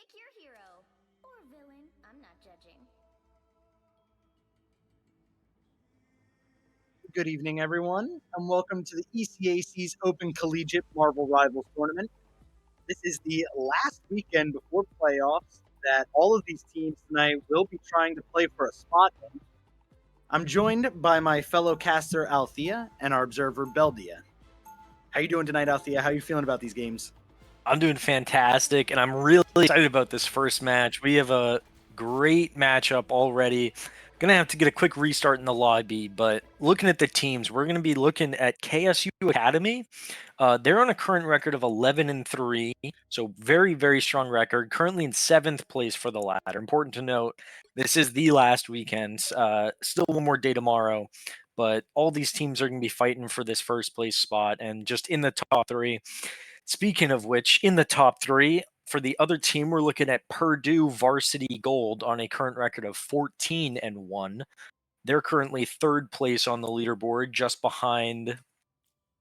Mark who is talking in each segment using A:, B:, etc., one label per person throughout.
A: Pick your hero. Or villain, I'm not judging.
B: Good evening, everyone, and welcome to the ECAC's Open Collegiate Marvel Rivals Tournament. This is the last weekend before playoffs that all of these teams tonight will be trying to play for a spot in. I'm joined by my fellow caster Althea and our observer Beldia. How you doing tonight, Althea? How are you feeling about these games?
C: I'm doing fantastic, and I'm really excited about this first match. We have a great matchup already. Gonna have to get a quick restart in the lobby, but looking at the teams, we're gonna be looking at KSU Academy. They're on a current record of 11-3, so very strong record. Currently in 7th place for the ladder. Important to note, this is the last weekend. Still one more day tomorrow, but all these teams are gonna be fighting for this first place spot, and just in the top three. Speaking of which, in the top three, for the other team, we're looking at Purdue Varsity Gold on a current record of 14-1. They're currently 3rd place on the leaderboard, just behind,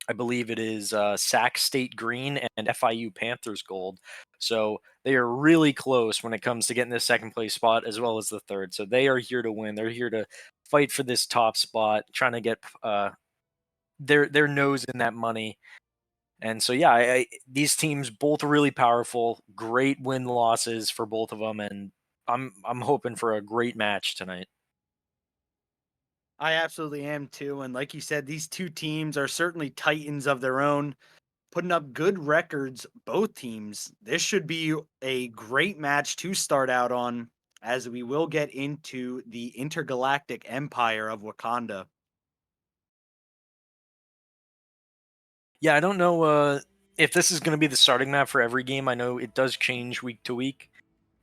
C: I believe it is Sac State Green and FIU Panthers Gold. So they are really close when it comes to getting the 2nd place spot as well as the 3rd. So they are here to win. They're here to fight for this top spot, trying to get their nose in that money. And so, yeah, these teams both really powerful, great win losses for both of them, and I'm hoping for a great match tonight.
B: I absolutely am too, and like you said, these two teams are certainly titans of their own, putting up good records, both teams. This should be a great match to start out on, as we will get into the intergalactic empire of Wakanda.
C: Yeah, I don't know if this is going to be the starting map for every game. I know it does change week to week,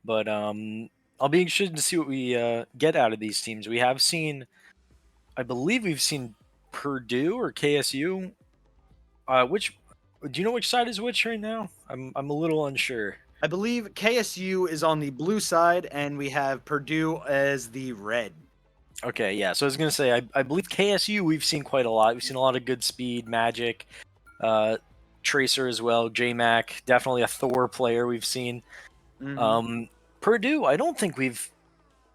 C: but I'll be interested to see what we get out of these teams. We have seen, I believe we've seen Purdue or KSU. Which do you know which side is which right now? I'm a little unsure.
B: I believe KSU is on the blue side, and we have Purdue as the red.
C: Okay, yeah. So I was gonna say, I believe KSU we've seen quite a lot. We've seen a lot of good speed, magic, uh, Tracer as well, JMac, definitely a Thor player we've seen.
B: Mhm.
C: Um, Purdue, I don't think we've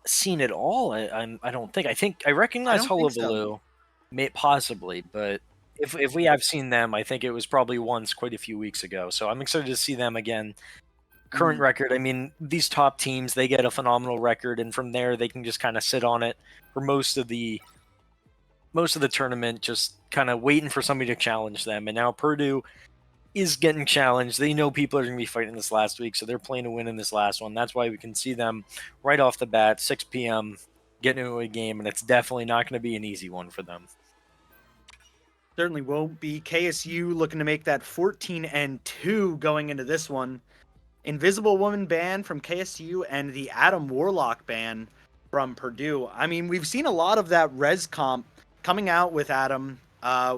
C: seen it all. I don't think. I
B: I
C: recognize
B: don't think so.
C: Hullabaloo, may possibly, but if we have seen them, I think it was probably once quite a few weeks ago. So I'm excited to see them again. Current
B: Mhm.
C: record, I mean, these top teams, they get a phenomenal record, and from there they can just kind of sit on it for most of the tournament, just kind of waiting for somebody to challenge them. And now Purdue is getting challenged. They know people are going to be fighting this last week, so they're playing to win in this last one. That's why we can see them right off the bat, 6 p.m., getting into a game, and it's definitely not going to be an easy one for them.
B: Certainly won't be. KSU looking to make that 14-2 going into this one. Invisible Woman ban from KSU and the Adam Warlock ban from Purdue. I mean, we've seen a lot of that res comp coming out with Adam,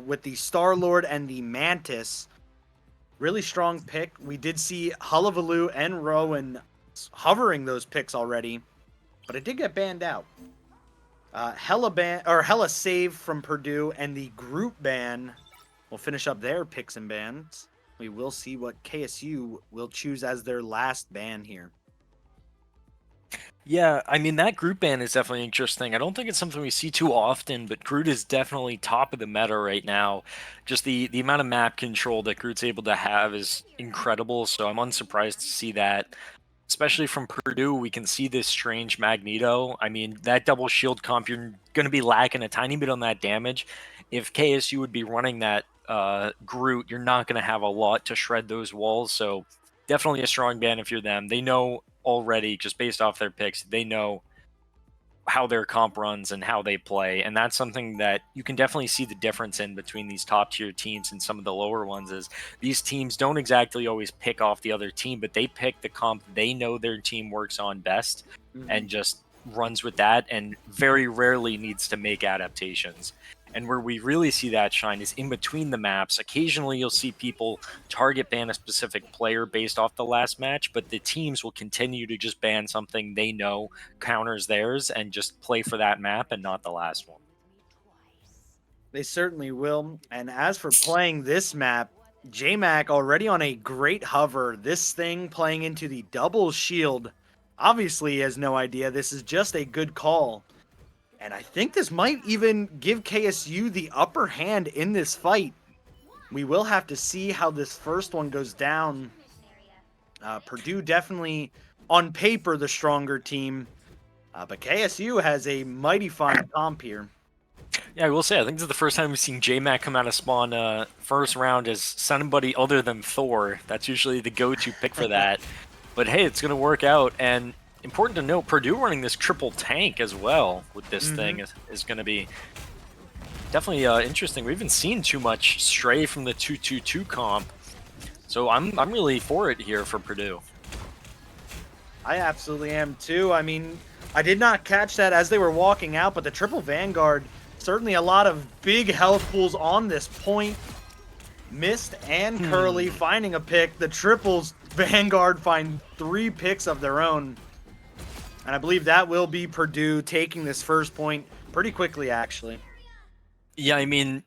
B: with the Star Lord and the Mantis. Really strong pick. We did see Hullabaloo and Rowan hovering those picks already, but it did get banned out. Hella save from Purdue, and the group ban will finish up their picks and bans. We will see what KSU will choose as their last ban here.
C: Yeah, I mean, that group ban is definitely interesting. I don't think it's something we see too often, but Groot is definitely top of the meta right now. Just the amount of map control that Groot's able to have is incredible, so I'm unsurprised to see that. Especially from Purdue, we can see this strange Magneto. I mean, that double shield comp, you're going to be lacking a tiny bit on that damage. If KSU would be running that Groot, you're not going to have a lot to shred those walls. So definitely a strong ban if you're them. They know already, just based off their picks, they know how their comp runs and how they play, and that's something that you can definitely see the difference in between these top tier teams and some of the lower ones. Is these teams don't exactly always pick off the other team, but they pick the comp they know their team works on best and just runs with that, and very rarely needs to make adaptations. And where we really see that shine is in between the maps. Occasionally you'll see people target ban a specific player based off the last match, but the teams will continue to just ban something they know counters theirs and just play for that map and not the last one.
B: They certainly will. And as for playing this map, JMac already on a great hover. This thing playing into the double shield. Obviously, he has no idea. This is just a good call. And I think this might even give KSU the upper hand in this fight. We will have to see how this first one goes down. Purdue definitely, on paper, the stronger team. But KSU has a mighty fine comp here.
C: Yeah, I will say, I think this is the first time we've seen JMac come out of spawn first round as somebody other than Thor. That's usually the go-to pick for that. But hey, it's going to work out. And important to note, Purdue running this triple tank as well with this thing is going to be definitely interesting. We haven't seen too much stray from the 2-2-2 comp. So I'm really for it here for Purdue.
B: I absolutely am too. I mean, I did not catch that as they were walking out, but the triple Vanguard, certainly a lot of big health pools on this point. Mist and Curly finding a pick. The triples Vanguard find 3 picks of their own. And I believe that will be Purdue taking this first point pretty quickly, actually.
C: Yeah, I mean,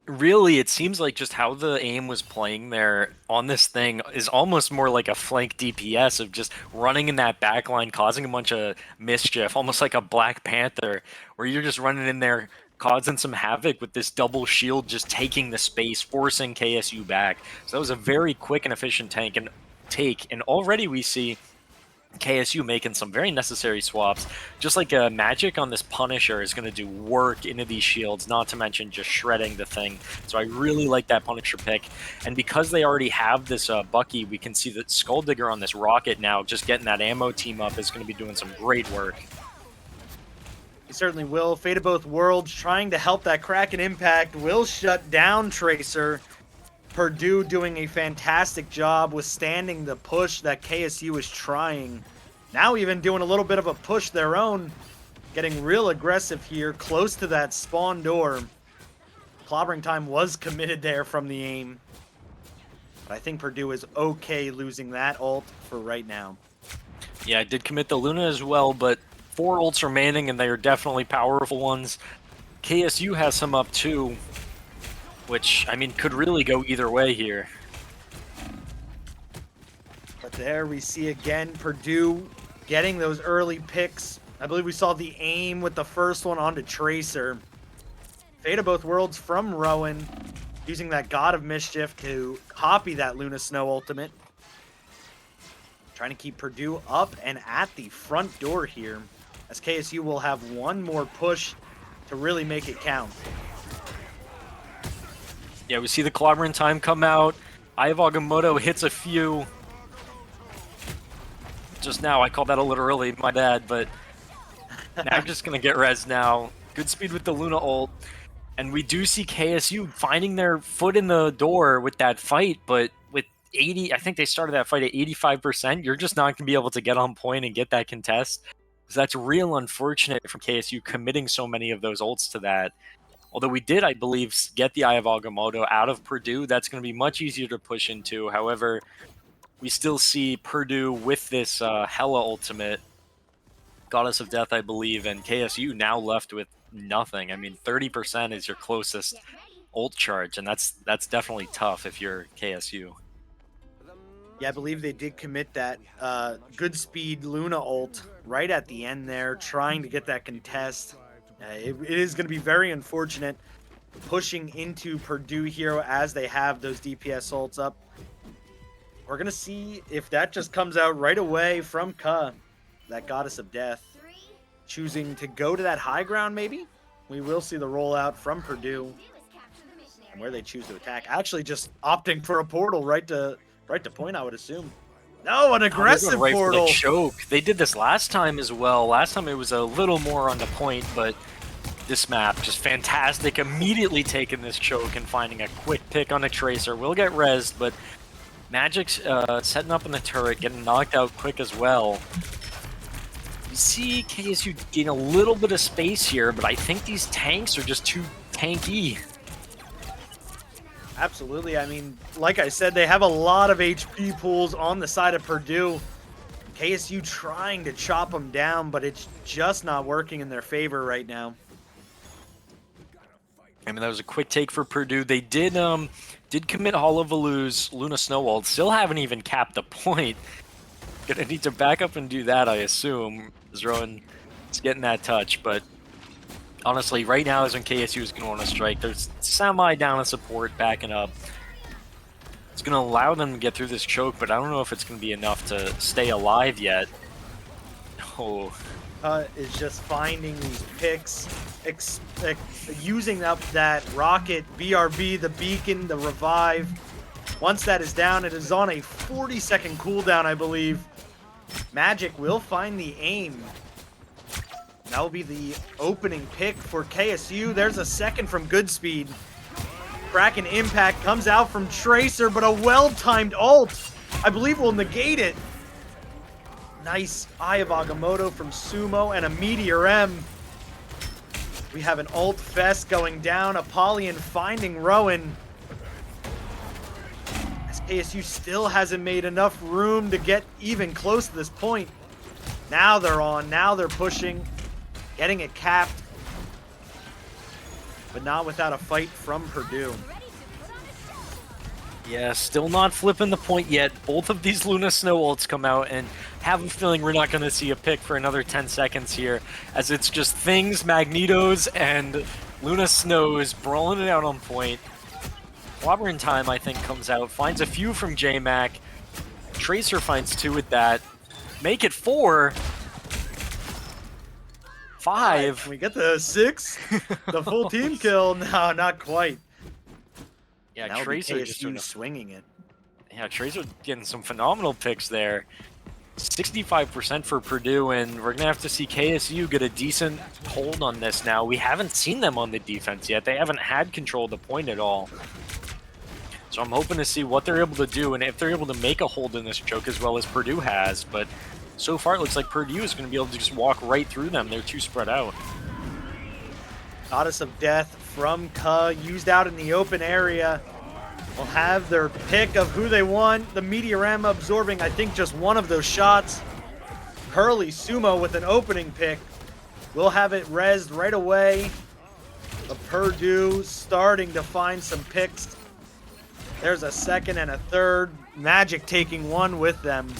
C: really, it seems like just how the aim was playing there on this thing is almost more like a flank DPS of just running in that back line, causing a bunch of mischief, almost like a Black Panther, where you're just running in there, causing some havoc with this double shield, just taking the space, forcing KSU back. So that was a very quick and efficient tank and take, and already we see KSU making some very necessary swaps. Just like Magic on this Punisher is going to do work into these shields, not to mention just shredding the thing. So I really like that Punisher pick. And because they already have this Bucky, we can see that Skulldigger on this Rocket now, just getting that ammo team up, is going to be doing some great work.
B: He certainly will. Fate of Both Worlds trying to help that Kraken impact will shut down Tracer. Purdue doing a fantastic job withstanding the push that KSU is trying. Now even doing a little bit of a push their own. Getting real aggressive here, close to that spawn door. Clobbering time was committed there from the aim. But I think Purdue is okay losing that ult for right now.
C: Yeah, I did commit the Luna as well, but 4 ults remaining, and they are definitely powerful ones. KSU has some up too, which, I mean, could really go either way here.
B: But there we see again Purdue getting those early picks. I believe we saw the aim with the first one onto Tracer. Fate of Both Worlds from Rowan, using that God of Mischief to copy that Luna Snow ultimate. Trying to keep Purdue up and at the front door here, as KSU will have one more push to really make it count.
C: Yeah, we see the Clobbering time come out. Eye of Agamotto hits a few. Just now, I called that a little early, my bad, but now I'm just going to get res now. Good speed with the Luna ult. And we do see KSU finding their foot in the door with that fight, but with 80, I think they started that fight at 85%, you're just not going to be able to get on point and get that contest. So that's real unfortunate from KSU committing so many of those ults to that. Although we did, I believe, get the Eye of Agamotto out of Purdue. That's going to be much easier to push into. However, we still see Purdue with this Hela ultimate, Goddess of Death, I believe, and KSU now left with nothing. I mean, 30% is your closest ult charge, and that's definitely tough if you're KSU.
B: Yeah, I believe they did commit that good speed Luna ult right at the end there, trying to get that contest. It is going to be very unfortunate pushing into Purdue here as they have those DPS ults up. We're going to see if that just comes out right away from Ka, that Goddess of Death. Choosing to go to that high ground, maybe? We will see the rollout from Purdue and where they choose to attack. Actually, just opting for a portal right to point, I would assume. No, an aggressive
C: right
B: portal.
C: For the choke. They did this last time as well. Last time it was a little more on the point, but this map just fantastic. Immediately taking this choke and finding a quick pick on a Tracer. Will get rezzed, but Magic's setting up in the turret, getting knocked out quick as well. You see KSU gain a little bit of space here, but I think these tanks are just too tanky.
B: Absolutely. I mean, like I said, they have a lot of HP pools on the side of Purdue. KSU trying to chop them down, but it's just not working in their favor right now.
C: I mean, that was a quick take for Purdue. They did commit Hullabaloo's Luna Snowball. Still haven't even capped the point. Gonna need to back up and do that, I assume. Rowan is getting that touch, but honestly, right now is when KSU is going to want to strike. There's semi down a support backing up. It's going to allow them to get through this choke, but I don't know if it's going to be enough to stay alive yet. Oh.
B: Is just finding these picks, using up that rocket, BRB, the beacon, the revive. Once that is down, it is on a 40-second cooldown, I believe. Magic will find the aim. That will be the opening pick for KSU. There's a second from Goodspeed. Kraken impact comes out from Tracer, but a well-timed ult, I believe, will negate it. Nice Eye of Agamotto from Sumo and a Meteor M. We have an ult fest going down. Apollyon finding Rowan. As KSU still hasn't made enough room to get even close to this point. Now they're on. Now they're pushing. Getting it capped. But not without a fight from Purdue.
C: Yeah, still not flipping the point yet. Both of these Luna Snow ults come out, and have a feeling we're not going to see a pick for another 10 seconds here, as it's just Things, Magnetos, and Luna Snows brawling it out on point. Clobbering Time, I think, comes out, finds a few from J-Mac. Tracer finds 2 with that. Make it 4. 5.
B: We get the 6. The full team kill. No, not quite.
C: Yeah,
B: That would be
C: Tracer just
B: KSU swinging it.
C: Yeah, Tracer getting some phenomenal picks there. 65% for Purdue, and we're going to have to see KSU get a decent hold on this now. We haven't seen them on the defense yet. They haven't had control of the point at all. So I'm hoping to see what they're able to do, and if they're able to make a hold in this choke as well as Purdue has. But so far, it looks like Purdue is going to be able to just walk right through them. They're too spread out.
B: Goddess of Death from Ka, used out in the open area. Will have their pick of who they want. The Meteor M absorbing, I think, just one of those shots. Hurley Sumo with an opening pick. We'll have it rezzed right away. The Purdue starting to find some picks. There's a second and a third. Magic taking one with them.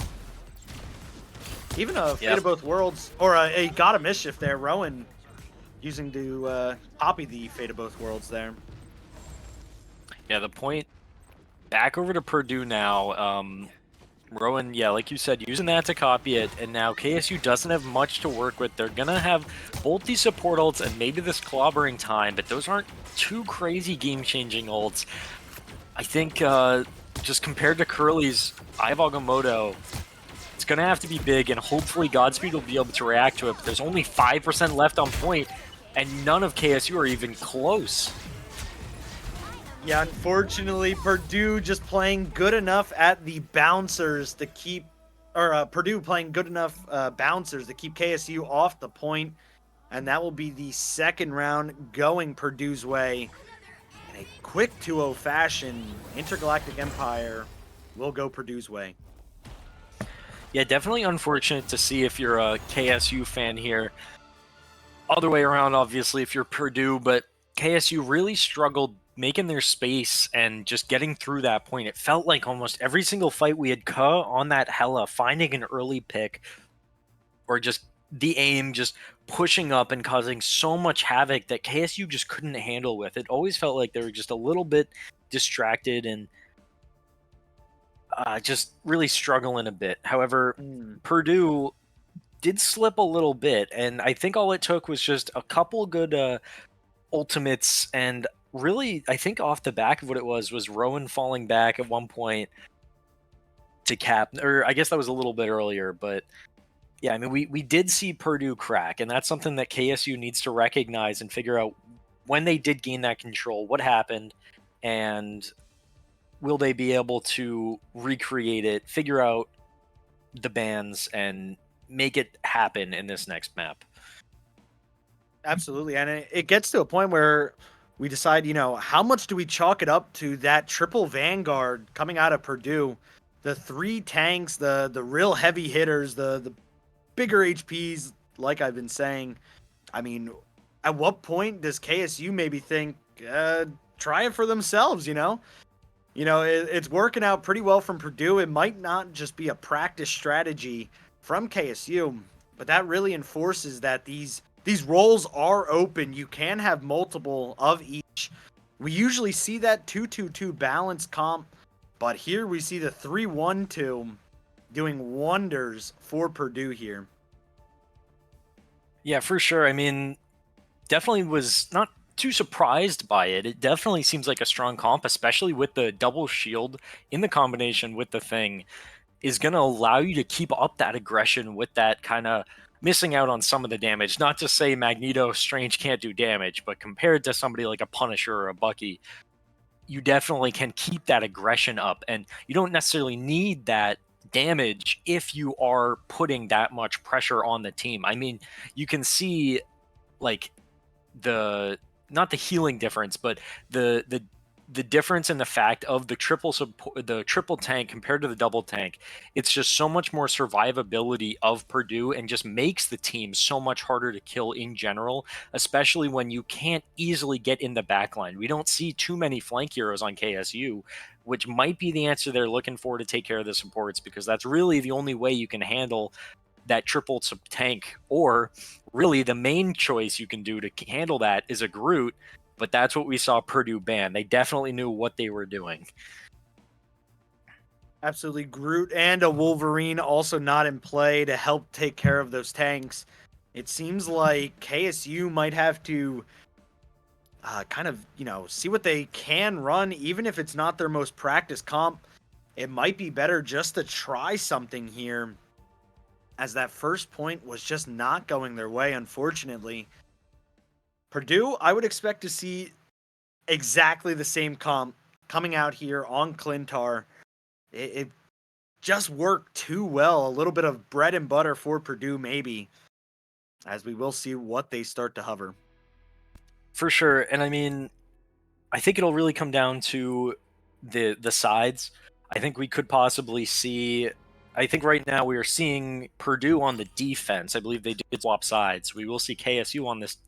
B: Even a Fate of Both Worlds, or a God of Mischief there. Rowan using to copy the Fate of Both Worlds there.
C: Yeah, the point back over to Purdue now. Rowan, yeah, like you said, using that to copy it, and now KSU doesn't have much to work with. They're going to have both these support ults and maybe this Clobbering Time, but those aren't too crazy game-changing ults. I think just compared to Curly's Eye of Agamotto, it's going to have to be big, and hopefully Godspeed will be able to react to it, but there's only 5% left on point, and none of KSU are even close.
B: Yeah, unfortunately, Purdue just playing good enough at the bouncers to keep, or Purdue playing good enough bouncers to keep KSU off the point, and that will be the second round going Purdue's way. In a quick 2-0 fashion, Intergalactic Empire will go Purdue's way.
C: Yeah, definitely unfortunate to see if you're a KSU fan here. Other way around, obviously, if you're Purdue, but KSU really struggled making their space and just getting through that point. It felt like almost every single fight we had Ka on that Hella, finding an early pick, or just the aim just pushing up and causing so much havoc that KSU just couldn't handle with. It always felt like they were just a little bit distracted and just really struggling a bit. However, Purdue did slip a little bit, and I think all it took was just a couple good ultimates, and really, I think off the back of what it was Rowan falling back at one point to cap, or I guess that was a little bit earlier, but yeah, I mean, we did see Purdue crack, and that's something that KSU needs to recognize and figure out when they did gain that control, what happened, and will they be able to recreate it, figure out the bans, and make it happen in this next map.
B: Absolutely, and it gets to a point where we decide, you know, how much do we chalk it up to that triple Vanguard coming out of Purdue? The 3 tanks, the real heavy hitters, the bigger HPs, like I've been saying. I mean, at what point does KSU maybe think, try it for themselves, you know? It's working out pretty well from Purdue. It might not just be a practice strategy from KSU, but that really enforces that these roles are open. You can have multiple of each. We usually see that 2-2-2 balanced comp, but here we see the 3-1-2 doing wonders for Purdue here.
C: Yeah, for sure. I mean, definitely was not too surprised by it. It definitely seems like a strong comp, especially with the double shield in the combination with the thing, is going to allow you to keep up that aggression with that kind of missing out on some of the damage. Not to say Magneto Strange can't do damage, but compared to somebody like a Punisher or a Bucky, you definitely can keep that aggression up, and you don't necessarily need that damage if you are putting that much pressure on the team. I mean, you can see like the not the healing difference, but the difference in the fact of the triple tank compared to the double tank. It's just so much more survivability of Purdue and just makes the team so much harder to kill in general, especially when you can't easily get in the backline. We don't see too many flank heroes on KSU, which might be the answer they're looking for to take care of the supports, because that's really the only way you can handle that triple tank. Or really the main choice you can do to handle that is a Groot, but that's what we saw Purdue ban. They definitely knew what they were doing.
B: Absolutely. Groot and a Wolverine also not in play to help take care of those tanks. It seems like KSU might have to kind of, see what they can run, even if it's not their most practiced comp. It might be better just to try something here, as that first point was just not going their way, unfortunately. Purdue, I would expect to see exactly the same comp coming out here on Clintar. It just worked too well. A little bit of bread and butter for Purdue, maybe, as we will see what they start to hover.
C: For sure. And I mean, I think it'll really come down to the sides. I think we could possibly see. I think right now we are seeing Purdue on the defense. I believe they did swap sides. We will see KSU on this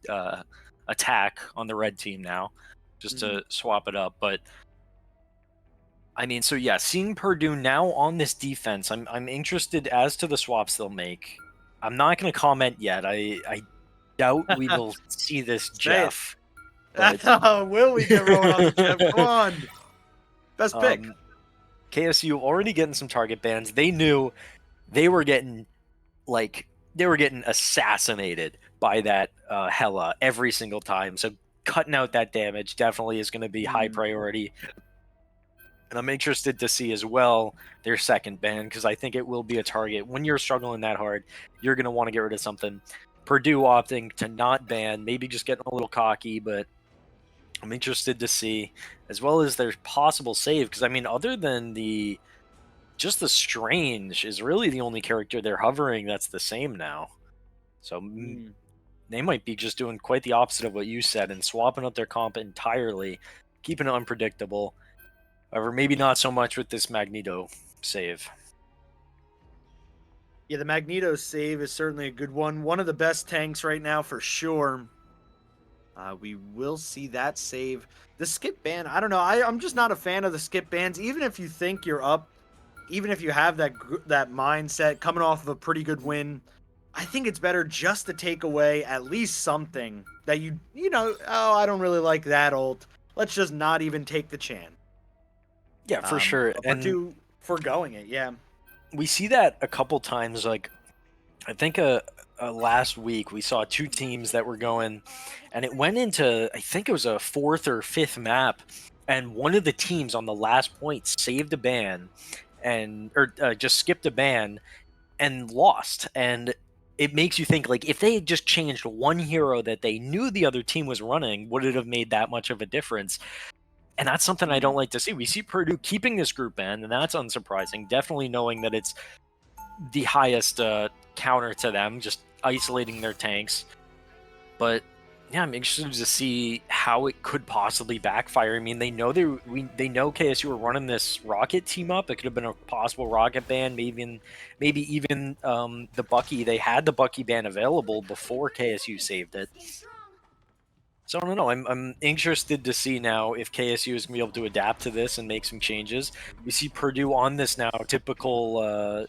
C: attack on the red team now, just to swap it up. But I mean, so yeah, seeing Purdue now on this defense, I'm interested as to the swaps they'll make. I'm not going to comment yet. I doubt we will see this, Jeff.
B: But... will we get rolling on the Jeff? Come on. Best pick.
C: KSU already getting some target bans. They knew they were getting assassinated by that Hela every single time. So cutting out that damage definitely is going to be high priority. And I'm interested to see as well their second ban, because I think it will be a target. When you're struggling that hard, you're going to want to get rid of something. Purdue opting to not ban, maybe just getting a little cocky, but I'm interested to see, as well as their possible save, because I mean, other than the Strange is really the only character they're hovering that's the same now. So they might be just doing quite the opposite of what you said and swapping up their comp entirely, keeping it unpredictable. However, maybe not so much with this Magneto save.
B: Yeah, the Magneto save is certainly a good one. One of the best tanks right now for sure. We will see that save. The skip ban, I don't know. I'm just not a fan of the skip bans. Even if you think you're up, even if you have that mindset coming off of a pretty good win, I think it's better just to take away at least something that I don't really like that ult. Let's just not even take the chance.
C: Yeah, for sure.
B: And foregoing it, yeah.
C: We see that a couple times. Like, I think last week we saw two teams that were going, and it went into, I think it was a fourth or fifth map, and one of the teams on the last point saved a ban, or just skipped a ban and lost. And it makes you think, like, if they had just changed one hero that they knew the other team was running, would it have made that much of a difference? And that's something I don't like to see. We see Purdue keeping this group ban, and that's unsurprising. Definitely knowing that it's the highest counter to them, just isolating their tanks. But yeah, I'm interested to see how it could possibly backfire. I mean, they know they know KSU were running this Rocket team up. It could have been a possible Rocket ban, maybe even the Bucky. They had the Bucky ban available before KSU saved it. So I don't know. I'm interested to see now if KSU is gonna be able to adapt to this and make some changes. We see Purdue on this now, typical,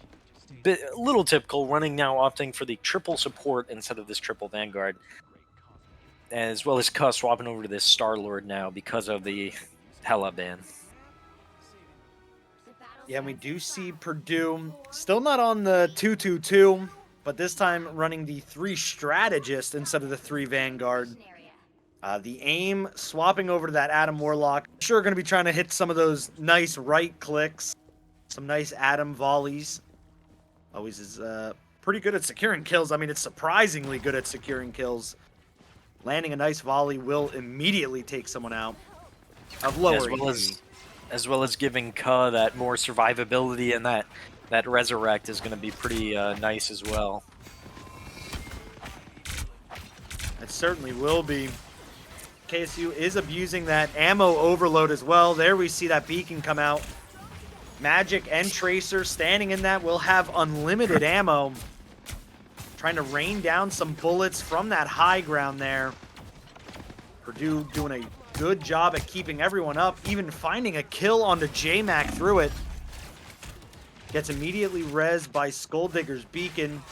C: little typical, running now, opting for the triple support instead of this triple Vanguard, as well as Cuss swapping over to this Star Lord now because of the Hella ban.
B: Yeah, and we do see Purdue still not on the 2-2-2, but this time running the 3 strategist instead of the 3 Vanguard. The aim swapping over to that Adam Warlock. Sure, going to be trying to hit some of those nice right clicks, some nice Adam volleys. Always is pretty good at securing kills. I mean, it's surprisingly good at securing kills. Landing a nice volley will immediately take someone out of lower
C: as well as giving Ka that more survivability, and that resurrect is going to be pretty nice as well.
B: It certainly will be. KSU is abusing that ammo overload as well. There we see that beacon come out. Magic and Tracer standing in that will have unlimited ammo. Trying to rain down some bullets from that high ground there. Purdue doing a good job at keeping everyone up, even finding a kill on the JMac through it. Gets immediately rezzed by Skulldigger's beacon.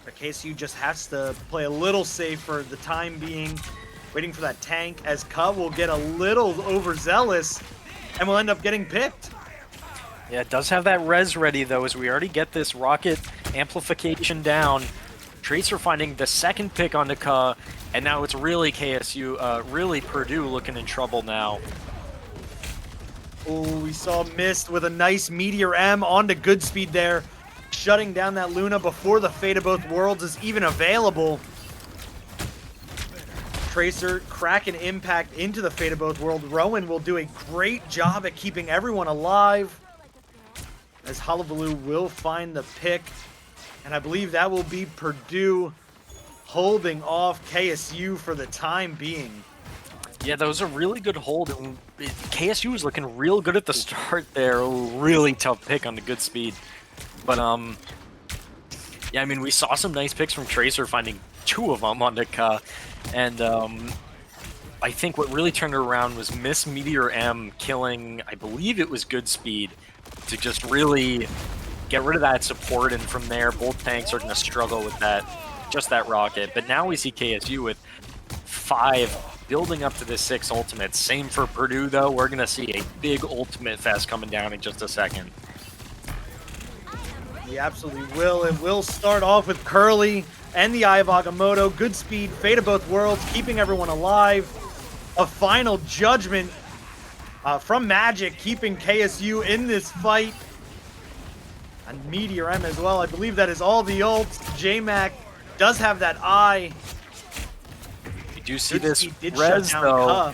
B: But KSU just has to play a little safe for the time being, waiting for that tank, as Ka will get a little overzealous and will end up getting picked.
C: Yeah, it does have that res ready, though, as we already get this rocket amplification down. Tracer finding the second pick onto Ka, and now it's really KSU, really Purdue looking in trouble now.
B: Oh, we saw Mist with a nice Meteor M onto Goodspeed there, shutting down that Luna before the Fate of Both Worlds is even available. Tracer cracking impact into the Fate of Both Worlds. Rowan will do a great job at keeping everyone alive, as Hullabaloo will find the pick. And I believe that will be Purdue holding off KSU for the time being.
C: Yeah, that was a really good hold. KSU was looking real good at the start there. Ooh, really tough pick on the good speed. But, yeah, I mean, we saw some nice picks from Tracer, finding 2 of them on the Ka. And I think what really turned it around was Miss Meteor M killing, I believe it was Goodspeed, to just really get rid of that support, and from there both tanks are going to struggle with that, just that rocket. But now we see KSU with 5 building up to the 6 ultimates. Same for Purdue, though. We're going to see a big ultimate fest coming down in just a second.
B: We absolutely will. It will start off with Curly and the Eye of Agamotto. Goodspeed, Fate of Both Worlds, keeping everyone alive. A final judgment from Magic, keeping KSU in this fight. And Meteor M as well. I believe that is all the ults. JMac does have that eye.
C: We do see this res, though.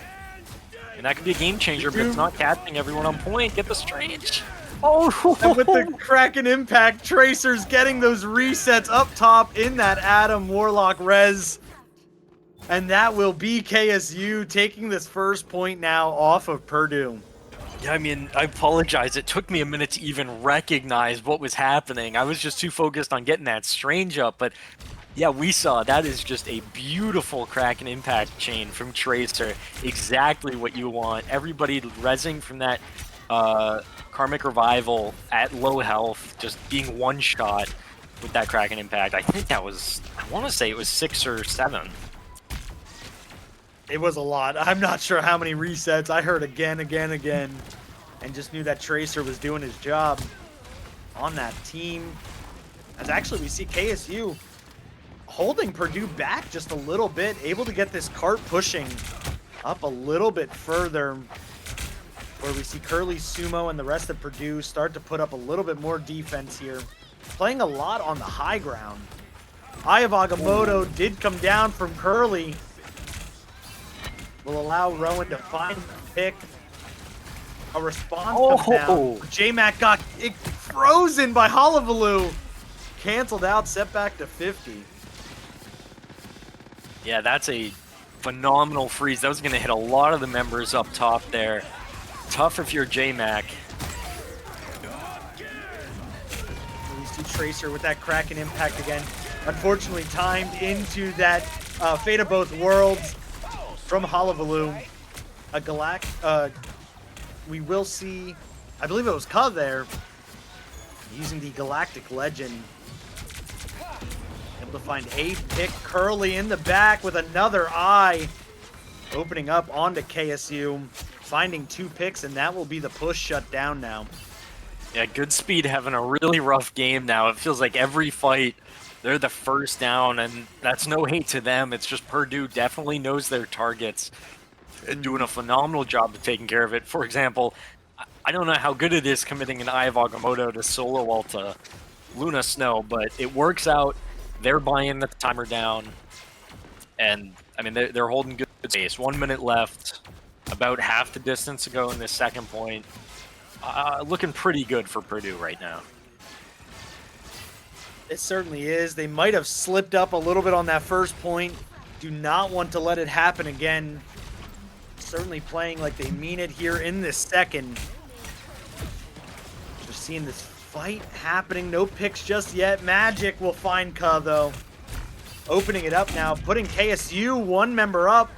C: And that could be a game changer, but it's not catching everyone on point. Get the Strange. Oh!
B: And with the Kraken impact, Tracer's getting those resets up top in that Adam Warlock res. And that will be KSU taking this first point now off of Purdue.
C: Yeah, I mean, I apologize. It took me a minute to even recognize what was happening. I was just too focused on getting that Strange up. But yeah, we saw that is just a beautiful Kraken impact chain from Tracer. Exactly what you want. Everybody rezzing from that Karmic Revival at low health, just being one shot with that Kraken impact. I think that was, I want to say it was 6 or 7.
B: It was a lot. I'm not sure how many resets. I heard again, and just knew that Tracer was doing his job on that team. As actually we see KSU holding Purdue back just a little bit, able to get this cart pushing up a little bit further, where we see Curly, Sumo, and the rest of Purdue start to put up a little bit more defense here. Playing a lot on the high ground. Eye of Agamotto did come down from Curly. Will allow Rowan to find the pick. A response comes down. JMac got frozen by Hullabaloo. Canceled out, set back to 50.
C: Yeah, that's a phenomenal freeze. That was going to hit a lot of the members up top there. Tough if you're JMac.
B: We see Tracer with that Kraken impact again. Unfortunately timed into that Fate of Both Worlds. from Hullabaloo. We will see, I believe it was Ka there, using the Galactic Legend. Able to find a pick. Curly in the back with another eye. Opening up onto KSU. Finding 2 picks, and that will be the push shut down now.
C: Yeah, Goodspeed having a really rough game now. It feels like every fight, they're the first down, and that's no hate to them. It's just Purdue definitely knows their targets and doing a phenomenal job of taking care of it. For example, I don't know how good it is committing an Eye of Agamotto to solo ult to Luna Snow, but it works out. They're buying the timer down, and I mean, they're holding good space. 1 minute left, about half the distance to go in this second point. Looking pretty good for Purdue right now.
B: It certainly is. They might have slipped up a little bit on that first point. Do not want to let it happen again. Certainly playing like they mean it here in this second. Just seeing this fight happening. No picks just yet. Magic will find Ka, though. Opening it up now, putting KSU 1 member up.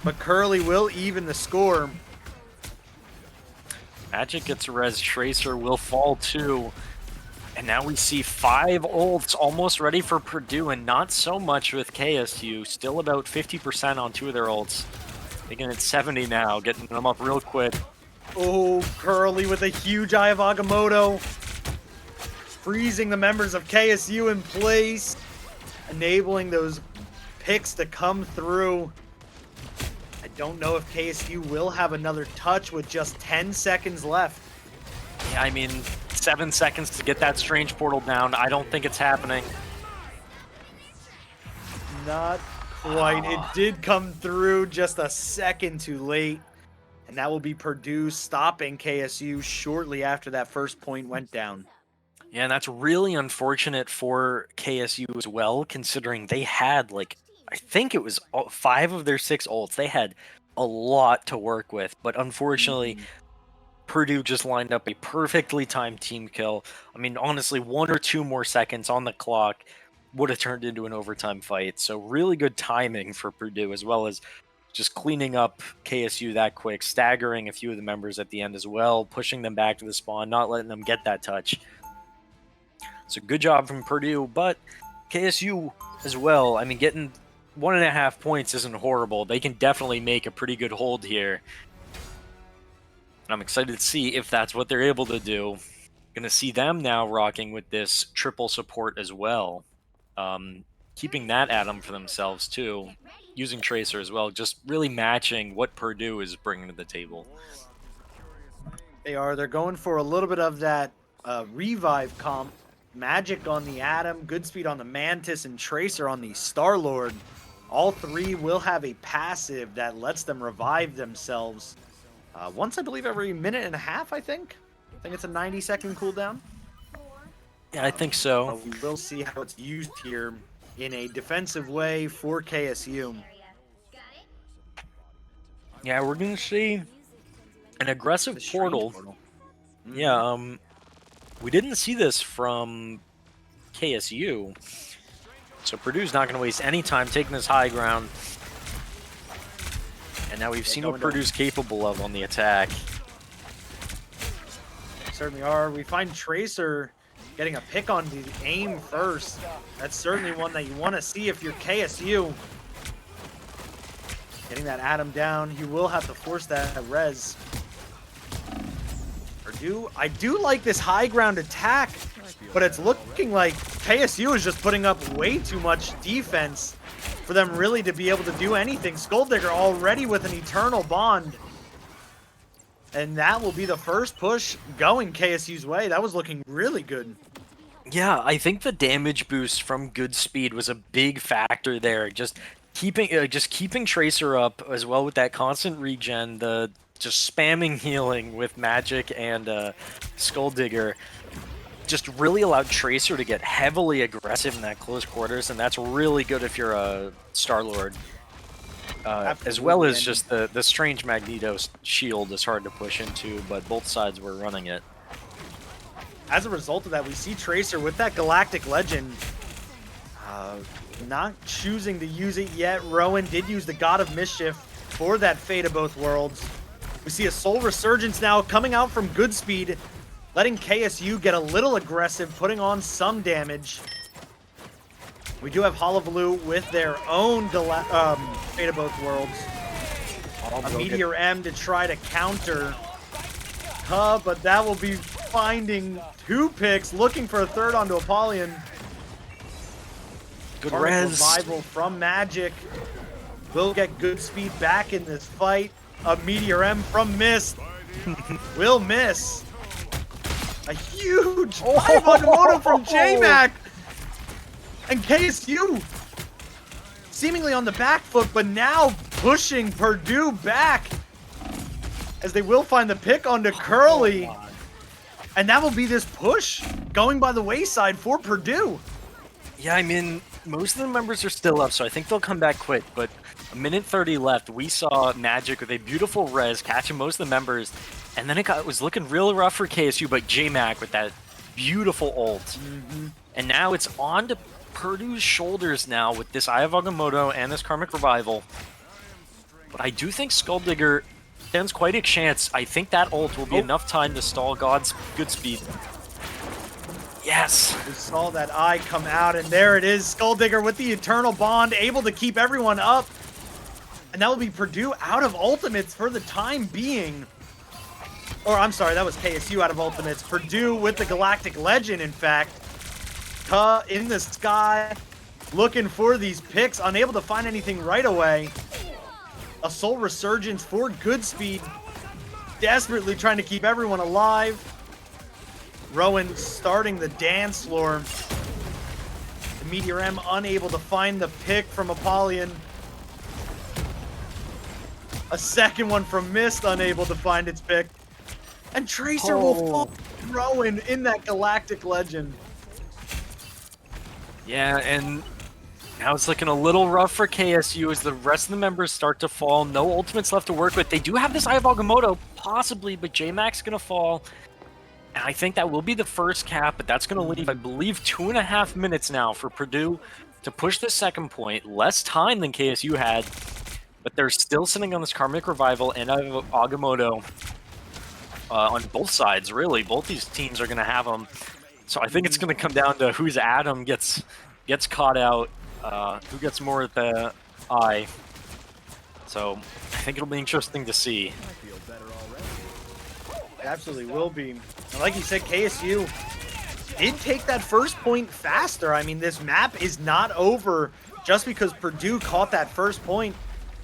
B: But Curly will even the score.
C: Magic gets a res, Tracer will fall too. And now we see 5 ults almost ready for Purdue, and not so much with KSU. Still about 50% on 2 of their ults. Making it 70 now, getting them up real quick.
B: Oh, Curly with a huge Eye of Agamotto. Freezing the members of KSU in place. Enabling those picks to come through. I don't know if KSU will have another touch with just 10 seconds left.
C: Yeah, I mean, 7 seconds to get that strange portal down. I don't think it's happening.
B: Not quite. It did come through just a second too late. And that will be Purdue stopping KSU shortly after that first point went down.
C: Yeah, and that's really unfortunate for KSU as well, considering they had, like, I think it was 5 of their 6 ults. They had a lot to work with, but unfortunately, Purdue just lined up a perfectly timed team kill. I mean, honestly, 1 or 2 more seconds on the clock would have turned into an overtime fight. So really good timing for Purdue, as well as just cleaning up KSU that quick, staggering a few of the members at the end as well, pushing them back to the spawn, not letting them get that touch. So good job from Purdue, but KSU as well. I mean, getting 1.5 points isn't horrible. They can definitely make a pretty good hold here. And I'm excited to see if that's what they're able to do. Going to see them now rocking with this triple support as well. Keeping that Atom for themselves too. Using Tracer as well. Just really matching what Purdue is bringing to the table.
B: They are. They're going for a little bit of that revive comp. Magic on the Atom, Goodspeed on the Mantis, and Tracer on the Star-Lord. All 3 will have a passive that lets them revive themselves. Once, I believe, every 1.5 minutes, I think. I think it's a 90-second cooldown.
C: Yeah, I think so.
B: We will see how it's used here in a defensive way for KSU.
C: Yeah, we're going to see an aggressive portal. Yeah, we didn't see this from KSU. So Purdue's not going to waste any time taking this high ground. And now we've seen what Purdue's capable of on the attack.
B: Certainly are. We find Tracer getting a pick on the aim first. That's certainly one that you want to see if you're KSU. Getting that Atom down. You will have to force that res. I do like this high ground attack, but it's looking like KSU is just putting up way too much defense for them really to be able to do anything. Skulldigger already with an Eternal Bond. And that will be the first push going KSU's way. That was looking really good.
C: Yeah, I think the damage boost from Goodspeed was a big factor there. Just keeping Tracer up as well with that constant regen, the just spamming healing with Magic and Skulldigger just really allowed Tracer to get heavily aggressive in that close quarters, and that's really good if you're a Star-Lord. As well as just the strange Magneto shield is hard to push into, but both sides were running it.
B: As a result of that, we see Tracer with that Galactic Legend. Not choosing to use it yet. Rowan did use the God of Mischief for that Fate of Both Worlds. We see a Soul Resurgence now coming out from Goodspeed, letting KSU get a little aggressive, putting on some damage. We do have Hullabaloo with their own Fate of Both Worlds. A Meteor M to try to counter. But that will be finding 2 picks, looking for a third onto Apollyon.
C: Good
B: Karmic
C: res.
B: Revival from Magic. Will get Goodspeed back in this fight. A Meteor M from Mist. Will miss. A huge 5 on moto from J-Mac. And KSU seemingly on the back foot, but now pushing Purdue back as they will find the pick onto Curly. And that will be this push going by the wayside for Purdue.
C: Yeah, I mean, most of the members are still up, so I think they'll come back quick, but a minute 30 left. We saw Magic with a beautiful res catching most of the members, and then it was looking real rough for KSU, but J-Mac with that beautiful ult. And now it's on to Purdue's shoulders now with this Eye of Agamotto and this Karmic Revival. But I do think Skulldigger stands quite a chance. I think that ult will be enough time to stall God's Goodspeed. Yes!
B: We saw that eye come out, and there it is. Skulldigger with the Eternal Bond, able to keep everyone up. And that will be Purdue out of ultimates for the time being. Or, I'm sorry, that was KSU out of ultimates. Purdue with the Galactic Legend, in fact. In the sky, looking for these picks, unable to find anything right away. A Soul Resurgence for Goodspeed, desperately trying to keep everyone alive. Rowan starting the dance floor. The Meteor M unable to find the pick from Apollyon. A second one from Mist, unable to find its pick. And Tracer will fall Rowan in that Galactic Legend.
C: Yeah, and now it's looking a little rough for KSU as the rest of the members start to fall. No ultimates left to work with. They do have this Eye of Agamotto, possibly, but J-Mac's going to fall. And I think that will be the first cap, but that's going to leave, I believe, 2.5 minutes now for Purdue to push the second point. Less time than KSU had, but they're still sitting on this Karmic Revival and Eye of Agamotto on both sides, really. Both these teams are going to have them. So I think it's going to come down to whose Adam gets caught out, who gets more at the eye. So I think it'll be interesting to see.
B: It absolutely will be. And like you said, KSU did take that first point faster. I mean, this map is not over just because Purdue caught that first point.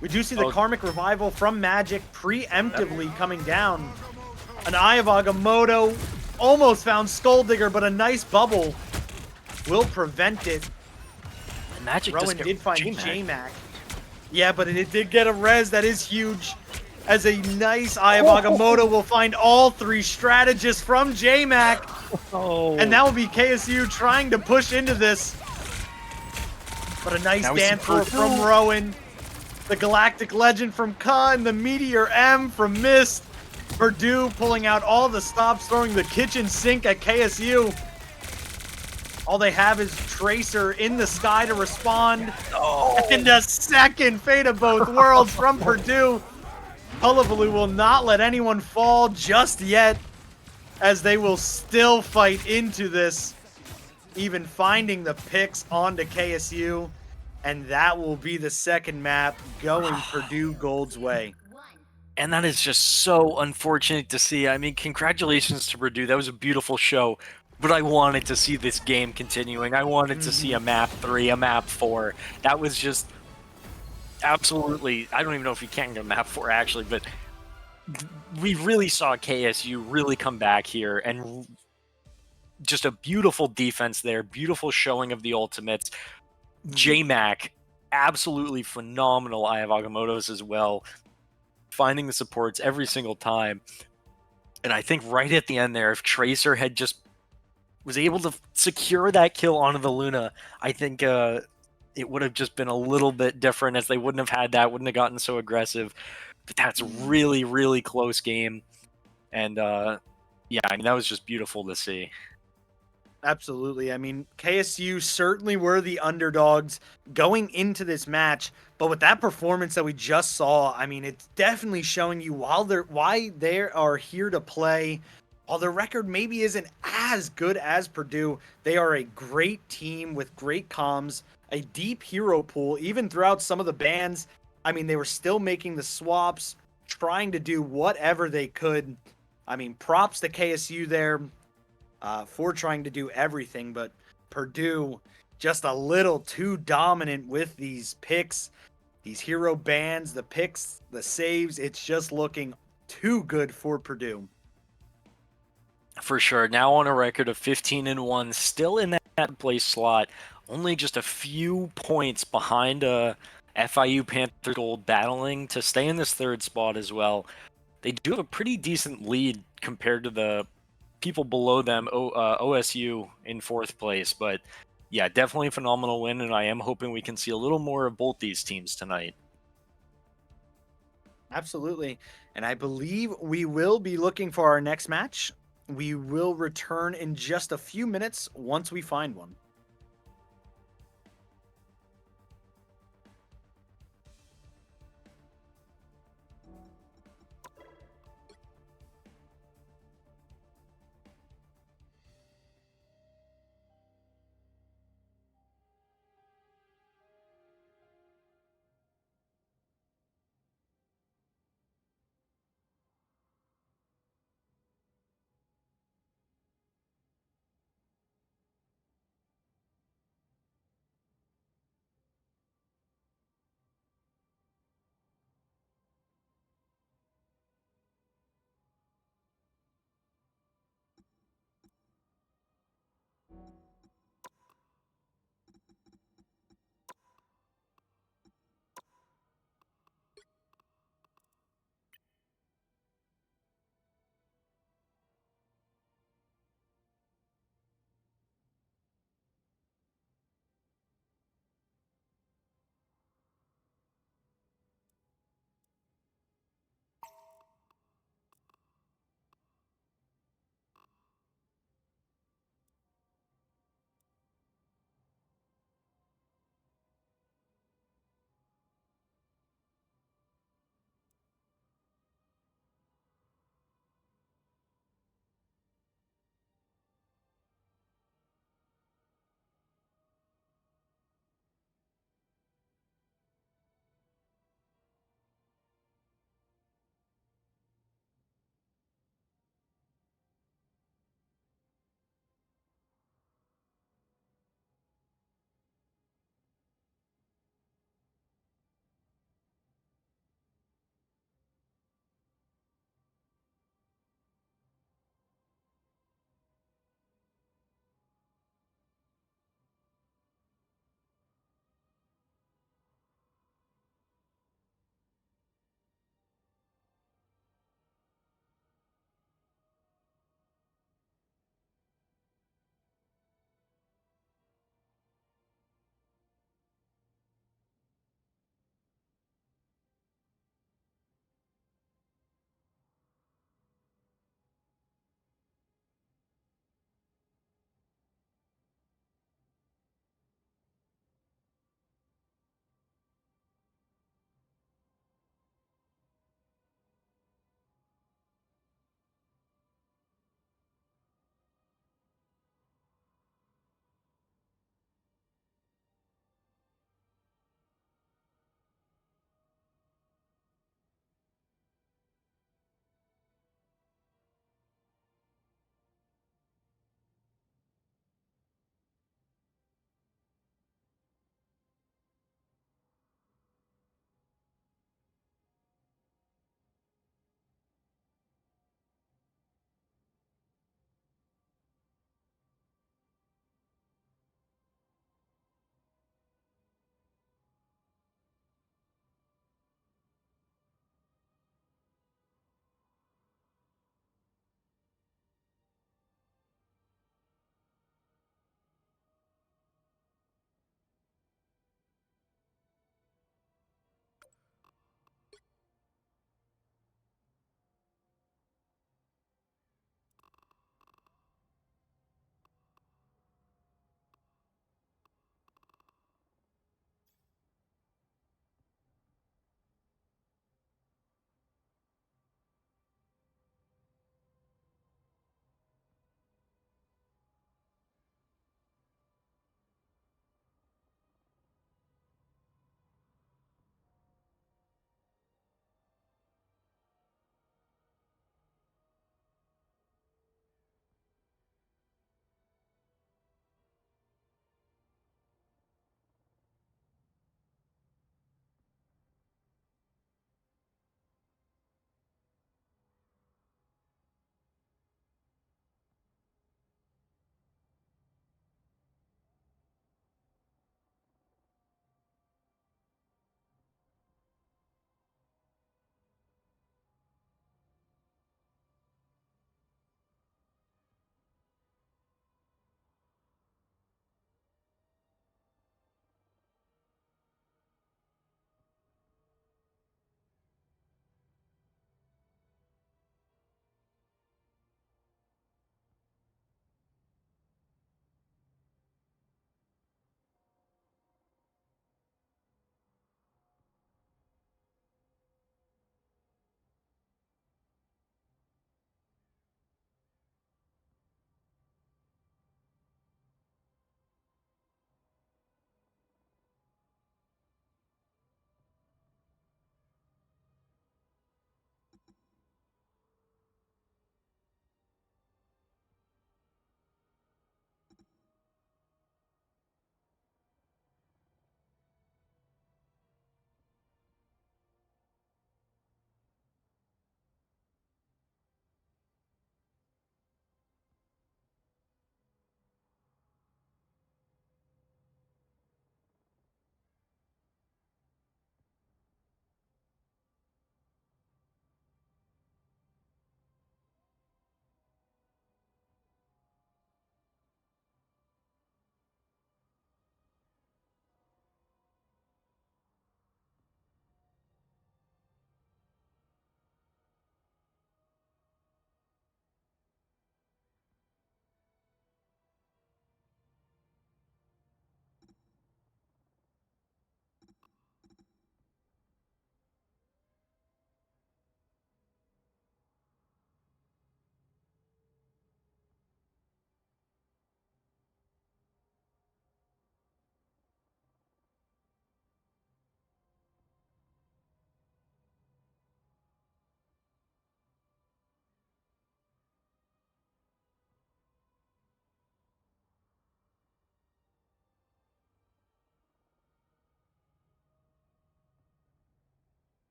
B: We do see the Karmic Revival from Magic preemptively coming down. An Eye of Agamotto almost found Skulldigger, but a nice bubble will prevent it.
C: And Magic
B: Rowan did find J-Mac. Yeah, but it did get a res. That is huge. As a nice Eye of Agamotto will find all 3 strategists from J-Mac. And that will be KSU trying to push into this. But a nice dance from Rowan. The Galactic Legend from Ka and the Meteor M from Mist. Purdue pulling out all the stops, throwing the kitchen sink at KSU. All they have is Tracer in the sky to respond. And a second Fate of Both Worlds from Purdue. Hullabaloo will not let anyone fall just yet, as they will still fight into this, even finding the picks onto KSU. And that will be the second map going Purdue Gold's way.
C: And that is just so unfortunate to see. I mean, congratulations to Purdue. That was a beautiful show. But I wanted to see this game continuing. I wanted to see a map 3, a map 4. That was just absolutely... I don't even know if you can go map 4, actually. But we really saw KSU really come back here. And just a beautiful defense there. Beautiful showing of the ultimates. J-Mac, absolutely phenomenal Eye of Agamottos as well. Finding the supports every single time. And I think right at the end there, if Tracer had just was able to secure that kill onto the Luna, I think it would have just been a little bit different, as they wouldn't have had that, wouldn't have gotten so aggressive. But that's a really, really close game. And yeah, I mean, that was just beautiful to see.
B: Absolutely. I mean, KSU certainly were the underdogs going into this match, but with that performance that we just saw, I mean, it's definitely showing you why they are here to play. While their record maybe isn't as good as Purdue, they are a great team with great comms, a deep hero pool, even throughout some of the bans. I mean, they were still making the swaps, trying to do whatever they could. I mean, props to KSU there for trying to do everything, but Purdue just a little too dominant with these picks, these hero bans, the picks, the saves. It's just looking too good for Purdue.
C: For sure. Now on a record of 15-1, still in that place slot, only just a few points behind FIU Panther Gold, battling to stay in this third spot as well. They do have a pretty decent lead compared to the people below them, OSU in fourth place. But yeah, definitely a phenomenal win, and I am hoping we can see a little more of both these teams tonight.
B: Absolutely. And I believe we will be looking for our next match. We will return in just a few minutes once we find one.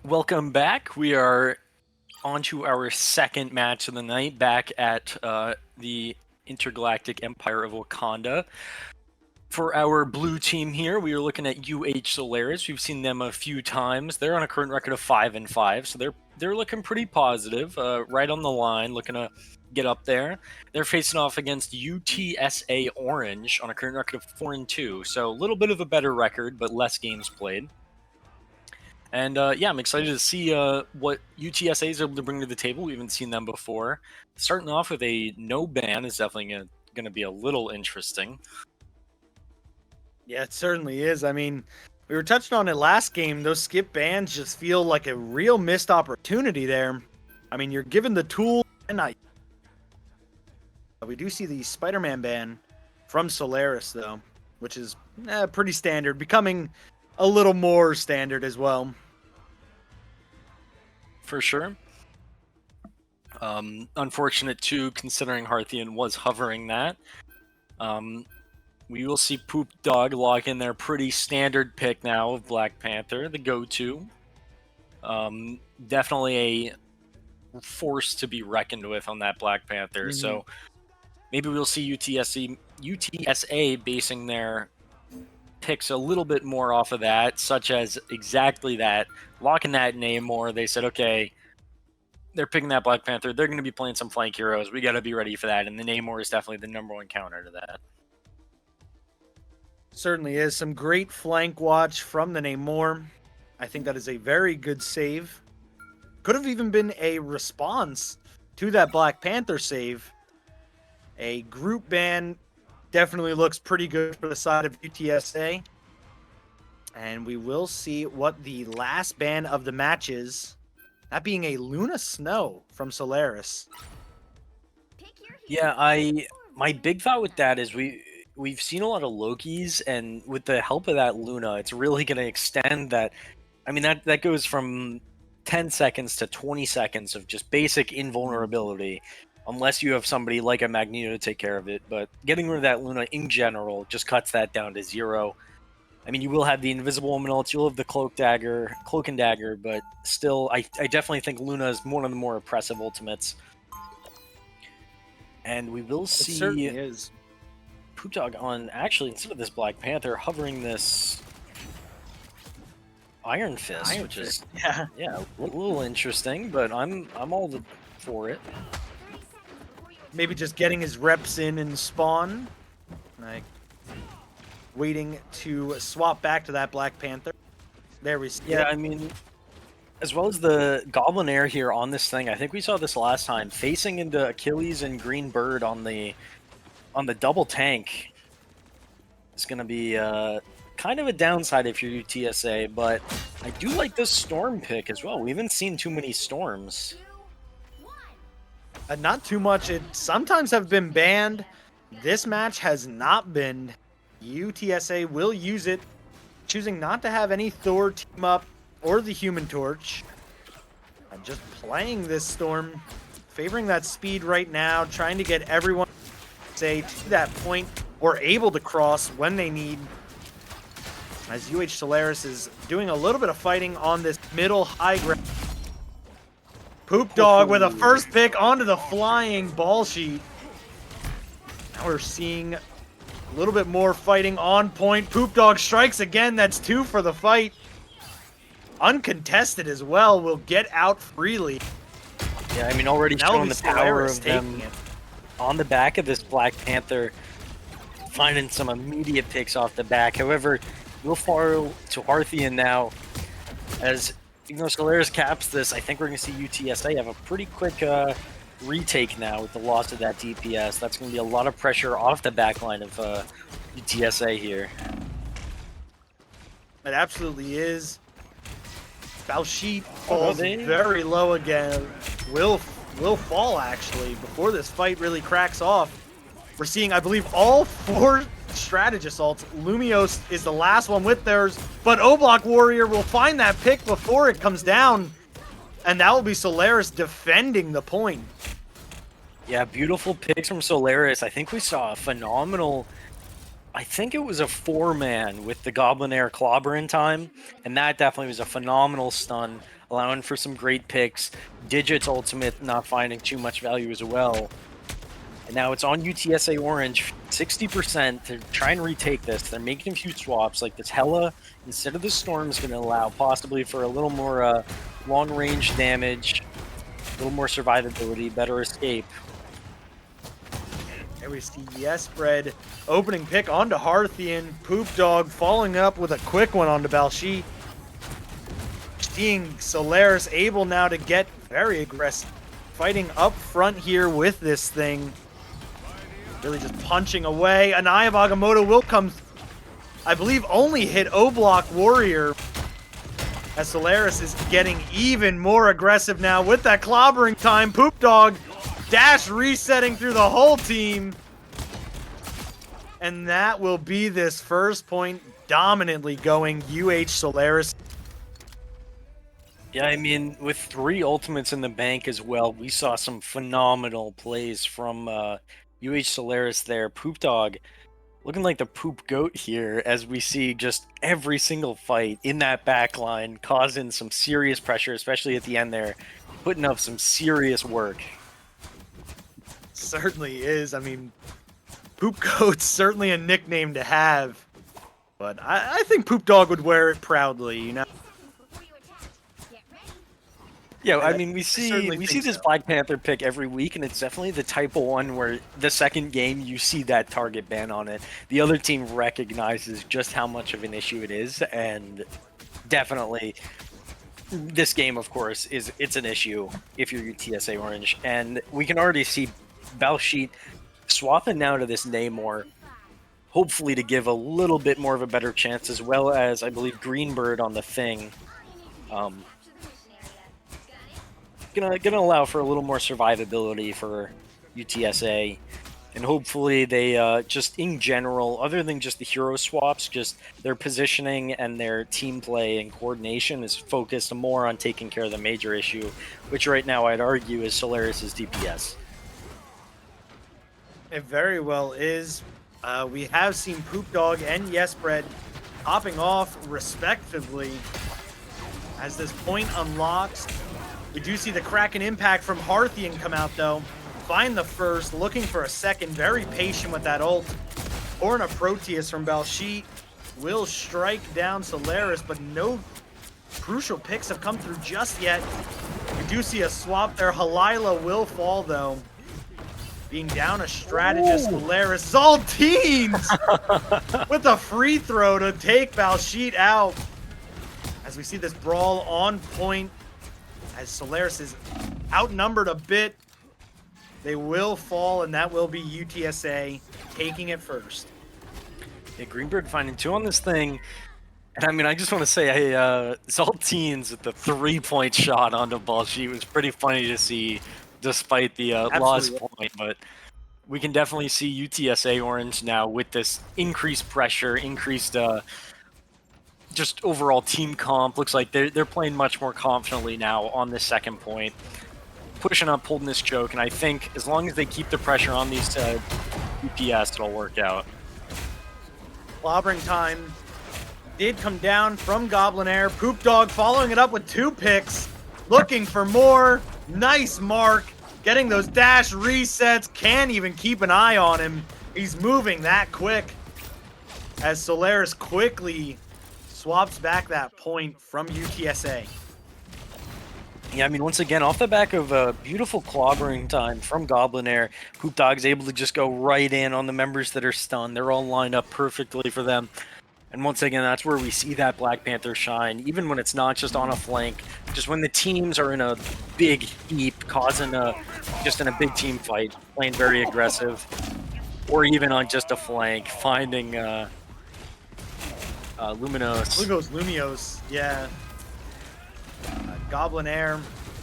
C: Welcome back. We are on to our second match of the night, back at the Intergalactic Empire of Wakanda. For our blue team here, we are looking at UH Solaris. We've seen them a few times. They're on a current record of 5-5, so they're looking pretty positive, right on the line, looking to get up there. They're facing off against UTSA Orange on a current record of 4-2, so a little bit of a better record, but less games played. And yeah, I'm excited to see what UTSA is able to bring to the table. We haven't seen them before. Starting off with a no ban is definitely going to be a little interesting.
B: Yeah, it certainly is. I mean, we were touching on it last game. Those skip bans just feel like a real missed opportunity there. I mean, you're given the tool, and we do see the Spider-Man ban from Solaris, though, which is pretty standard, becoming a little more standard as well.
C: For sure. Unfortunate, too, considering Hearthian was hovering that. We will see Poop Dog lock in their pretty standard pick now of Black Panther, the go-to. Definitely a force to be reckoned with on that Black Panther.
B: Mhm.
C: So maybe we'll see UTSA basing their picks a little bit more off of that, such as exactly that, locking that name more. They said, okay, they're picking that Black Panther. They're going to be playing some flank heroes. We got to be ready for that. And the Namor is definitely the number one counter to that.
B: Certainly is. Some great flank watch from the Namor. I think that is a very good save. Could have even been a response to that Black Panther save. A group ban definitely looks pretty good for the side of UTSA. And we will see what the last ban of the match is. That being a Luna Snow from Solaris.
C: Yeah, my big thought with that is we've seen a lot of Lokis, and with the help of that Luna, it's really going to extend that. I mean, that goes from 10 seconds to 20 seconds of just basic invulnerability, unless you have somebody like a Magneto to take care of it. But getting rid of that Luna in general just cuts that down to 0. I mean, you will have the Invisible Woman ult, you'll have the Cloak and Dagger, but still, I definitely think Luna is one of the more oppressive ultimates. And we will see...
B: It certainly is.
C: Poop Dog on, actually, instead of this Black Panther, hovering this Iron Fist, which is
B: yeah,
C: a little interesting, but I'm all for it.
B: maybe just getting his reps in spawn, like waiting to swap back to that Black Panther. There we see.
C: Yeah, I mean, as well as the Goblin Air here on this thing, I think we saw this last time, facing into Achilles and Green Bird on the double tank. It's going to be kind of a downside if you're UTSA, but I do like this Storm pick as well. We haven't seen too many Storms.
B: Not too much. It sometimes have been banned. This match has not been. UTSA will use it, choosing not to have any Thor team up or the Human Torch. And just playing this Storm, favoring that speed right now, trying to get everyone to that point or able to cross when they need. As UH Solaris is doing a little bit of fighting on this middle high ground. Poop Dog with a first pick onto the flying ball sheet. Now we're seeing a little bit more fighting on point. Poop Dog strikes again. That's 2 for the fight. Uncontested as well. Will get out freely.
C: Yeah, I mean, already
B: Now
C: showing the power
B: Solaris
C: of them on the back of this Black Panther, finding some immediate picks off the back. However, we'll fall to Hearthian now, as even though Solaris caps this, I think we're going to see UTSA have a pretty quick retake now with the loss of that DPS. That's going to be a lot of pressure off the back line of UTSA here.
B: It absolutely is. Balsheet falls very low again. Will fall, actually, before this fight really cracks off. We're seeing, I believe, all 4 strategist ults. Lumios is the last one with theirs, but O-Block Warrior will find that pick before it comes down, and that will be Solaris defending the point.
C: Yeah, beautiful picks from Solaris. I think we saw a phenomenal I think it was a 4-man with the Goblin Air Clobber in time, and that definitely was a phenomenal stun, allowing for some great picks. Digit's ultimate not finding too much value as well. And now it's on UTSA Orange, 60% to try and retake this. They're making a few swaps, like this Hella, instead of the Storm, is going to allow possibly for a little more long-range damage, a little more survivability, better escape.
B: There we see Yesbred opening pick onto Hearthian. Poop Dog following up with a quick one onto Balshi. Seeing Solaris able now to get very aggressive. Fighting up front here with this thing. Really just punching away. Anaya Bagamoto will come, I believe, only hit O-Block Warrior. As Solaris is getting even more aggressive now with that clobbering time. Poop Dog dash resetting through the whole team. And that will be this first point dominantly going UH Solaris.
C: Yeah, I mean, with 3 ultimates in the bank as well, we saw some phenomenal plays from UH Solaris there. Poop Dog looking like the poop goat here as we see just every single fight in that back line causing some serious pressure, especially at the end there, putting up some serious work.
B: Certainly is. I mean, Poop Goat's certainly a nickname to have, but I think Poop Dog would wear it proudly, you know?
C: Yeah, I mean, we
B: certainly
C: see
B: think
C: this
B: so.
C: Black Panther pick every week, and it's definitely the type of one where the second game you see that target ban on it. The other team recognizes just how much of an issue it is, and definitely this game, of course, it's an issue if you're UTSA Orange, and we can already see Balsheet swapping now to this Namor, hopefully to give a little bit more of a better chance, as well as I believe Greenbird on the Thing. Gonna allow for a little more survivability for UTSA, and hopefully they just in general, other than just the hero swaps, just their positioning and their team play and coordination is focused more on taking care of the major issue, which right now I'd argue is Solaris's DPS.
B: It very well is. We have seen Poop Dog and Yesbred popping off respectively as this point unlocks. We do see the Kraken impact from Hearthian come out though. Find the first, looking for a second, very patient with that ult. Or a Proteus from Balshi will strike down Solaris, but no crucial picks have come through just yet. We do see a swap there. Halila will fall though. Being down a strategist, Solaris. Zaltines with a free throw to take Balshi out. As we see this brawl on point. As Solaris is outnumbered a bit, they will fall, and that will be UTSA taking it first.
C: Yeah, Greenbird finding 2 on this thing. And I mean, I just want to say, Zaltines with the 3-point shot onto Balshi was pretty funny to see, despite the lost point. But we can definitely see UTSA Orange now with this increased pressure, increased just overall team comp. Looks like they're playing much more confidently now on this second point, pushing up, holding this choke, and I think as long as they keep the pressure on these DPS, it'll work out.
B: Clobbering time did come down from Goblin Air. Poop Dog following it up with 2 picks, looking for more. Nice mark, getting those dash resets. Can't even keep an eye on him. He's moving that quick. As Solaris quickly swaps back that point from UTSA.
C: Yeah, I mean, once again, off the back of a beautiful clobbering time from Goblin Air, Poop Dog's able to just go right in on the members that are stunned. They're all lined up perfectly for them. And once again, that's where we see that Black Panther shine, even when it's not just on a flank, just when the teams are in a big heap, causing just in a big team fight, playing very aggressive, or even on just a flank, finding Luminos.
B: Lumios, yeah. Goblin Air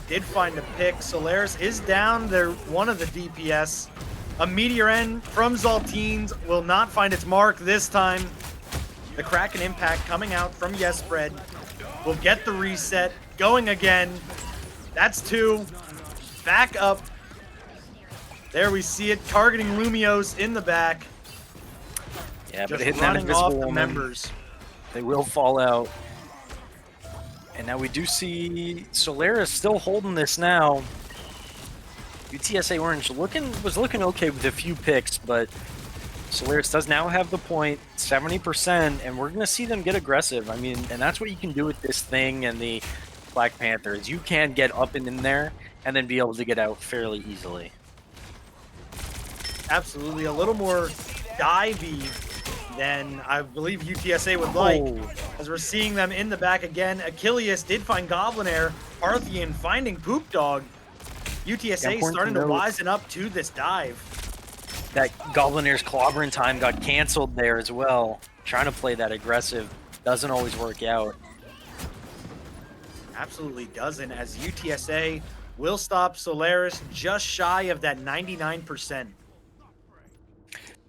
B: did find a pick. Solaris is down. They're one of the DPS. A Meteor End from Zaltines will not find its mark this time. The Kraken impact coming out from Yesbred will get the reset. Going again. That's 2. Back up. There we see it. Targeting Lumios in the back.
C: Yeah, but
B: just
C: hitting that
B: running
C: invisible
B: off the
C: woman,
B: members.
C: they will fall out. And now we do see Solaris still holding this now. UTSA Orange was looking okay with a few picks, but Solaris does now have the point, 70%, and we're going to see them get aggressive. I mean, and that's what you can do with this thing and the Black Panther, is you can get up and in there and then be able to get out fairly easily.
B: Absolutely, a little more divey than I believe UTSA would like. As we're seeing them in the back again, Achilles did find Goblinair, Parthian finding Poop Dog. UTSA starting to wisen up to this dive.
C: That Goblinair's clobbering time got canceled there as well. Trying to play that aggressive doesn't always work out.
B: Absolutely doesn't, as UTSA will stop Solaris just shy of that 99%.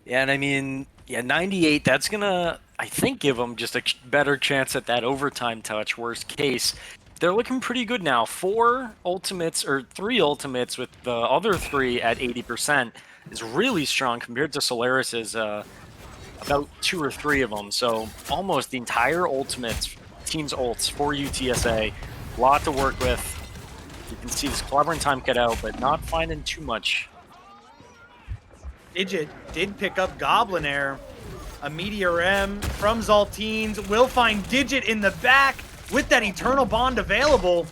C: Yeah, and I mean, yeah, 98, that's going to, I think, give them just a better chance at that overtime touch, worst case. They're looking pretty good now. 3 ultimates with the other 3 at 80% is really strong compared to Solaris's about 2 or 3 of them. So almost the entire ultimates, team's ults for UTSA. A lot to work with. You can see this clobbering time cut out, but not finding too much.
B: Digit did pick up Goblinair. A Meteor M from Zaltines will find Digit in the back with that Eternal Bond available.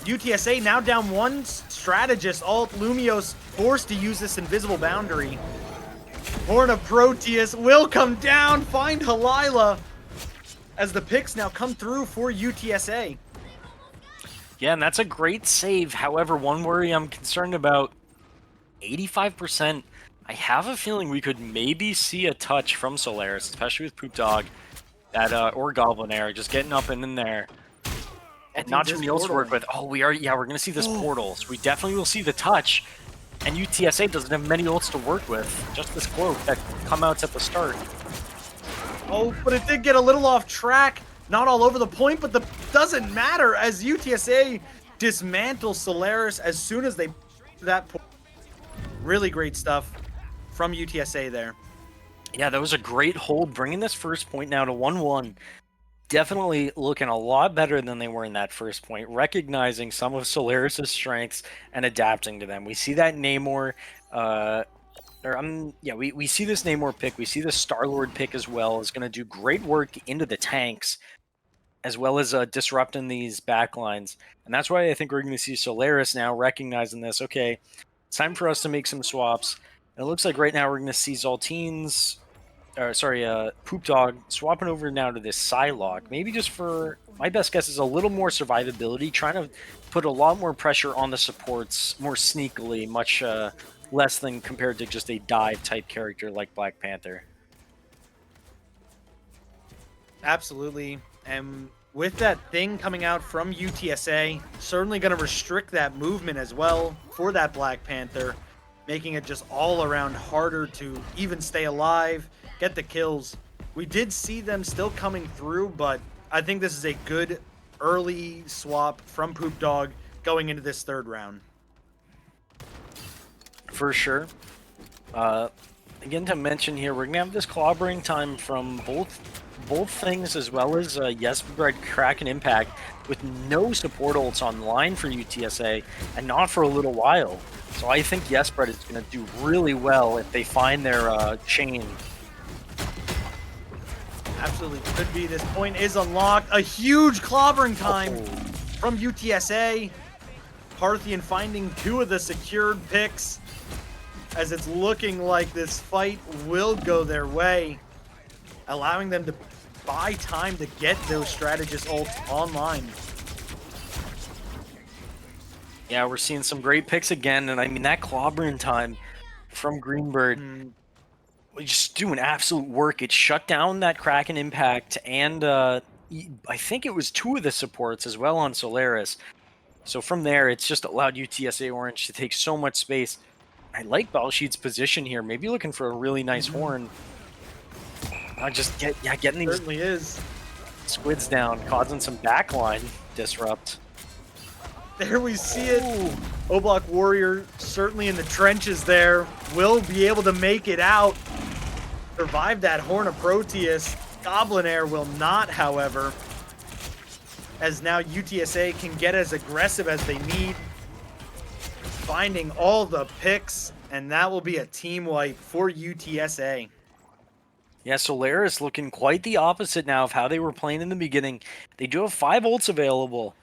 B: UTSA now down 1 strategist. Alt Lumios forced to use this invisible boundary. Horn of Proteus will come down, find Halila, as the picks now come through for UTSA.
C: Yeah, and that's a great save. However, one worry I'm concerned about, 85%. I have a feeling we could maybe see a touch from Solaris, especially with Poop Dog or Goblinair, just getting up and in there. And not too many else to work with. Oh, we're going to see this portal. So we definitely will see the touch. And UTSA doesn't have many ults to work with. Just this cloak that come out at the start.
B: Oh, but it did get a little off track. Not all over the point, but doesn't matter as UTSA dismantles Solaris as soon as they that point. Really great stuff from UTSA there.
C: Yeah, that was a great hold, bringing this first point now to 1-1. Definitely looking a lot better than they were in that first point, recognizing some of Solaris' strengths and adapting to them. We see that Namor, we see this Namor pick. We see the Star-Lord pick as well is going to do great work into the tanks, as well as disrupting these backlines. And that's why I think we're going to see Solaris now recognizing this. Okay, it's time for us to make some swaps. And it looks like right now we're going to see Zaltines, Poop Dog swapping over now to this Psylocke. Maybe just for, my best guess is a little more survivability, trying to put a lot more pressure on the supports more sneakily, much less than compared to just a dive type character like Black Panther.
B: Absolutely. And with that thing coming out from UTSA, certainly going to restrict that movement as well for that Black Panther, making it just all around harder to even stay alive, get the kills. We did see them still coming through, but I think this is a good early swap from Poop Dog going into this 3rd round.
C: For sure. Again, to mention here, we're going to have this clobbering time from both things, as well as Yesbred, Kraken Impact, with no support ults online for UTSA, and not for a little while. So I think Yesbred is going to do really well if they find their chain.
B: Absolutely could be. This point is unlocked. A huge clobbering time from UTSA. Parthian finding 2 of the secured picks, as it's looking like this fight will go their way, allowing them to buy time to get those strategist ults online.
C: Yeah, we're seeing some great picks again, and I mean, that clobbering time from Greenbird, just doing absolute work. It shut down that Kraken Impact, and I think it was 2 of the supports as well on Solaris. So from there, it's just allowed UTSA Orange to take so much space. I like Balsheed's position here, maybe looking for a really nice horn. Getting these
B: Certainly is.
C: squids down, causing some backline disrupt.
B: There we see it. O-Block Warrior certainly in the trenches there. Will be able to make it out. survive that Horn of Proteus. Goblinair will not, however, as now UTSA can get as aggressive as they need, finding all the picks, and that will be a team wipe for UTSA.
C: Yeah, Solaris looking quite the opposite now of how they were playing in the beginning. They do have 5 ults available,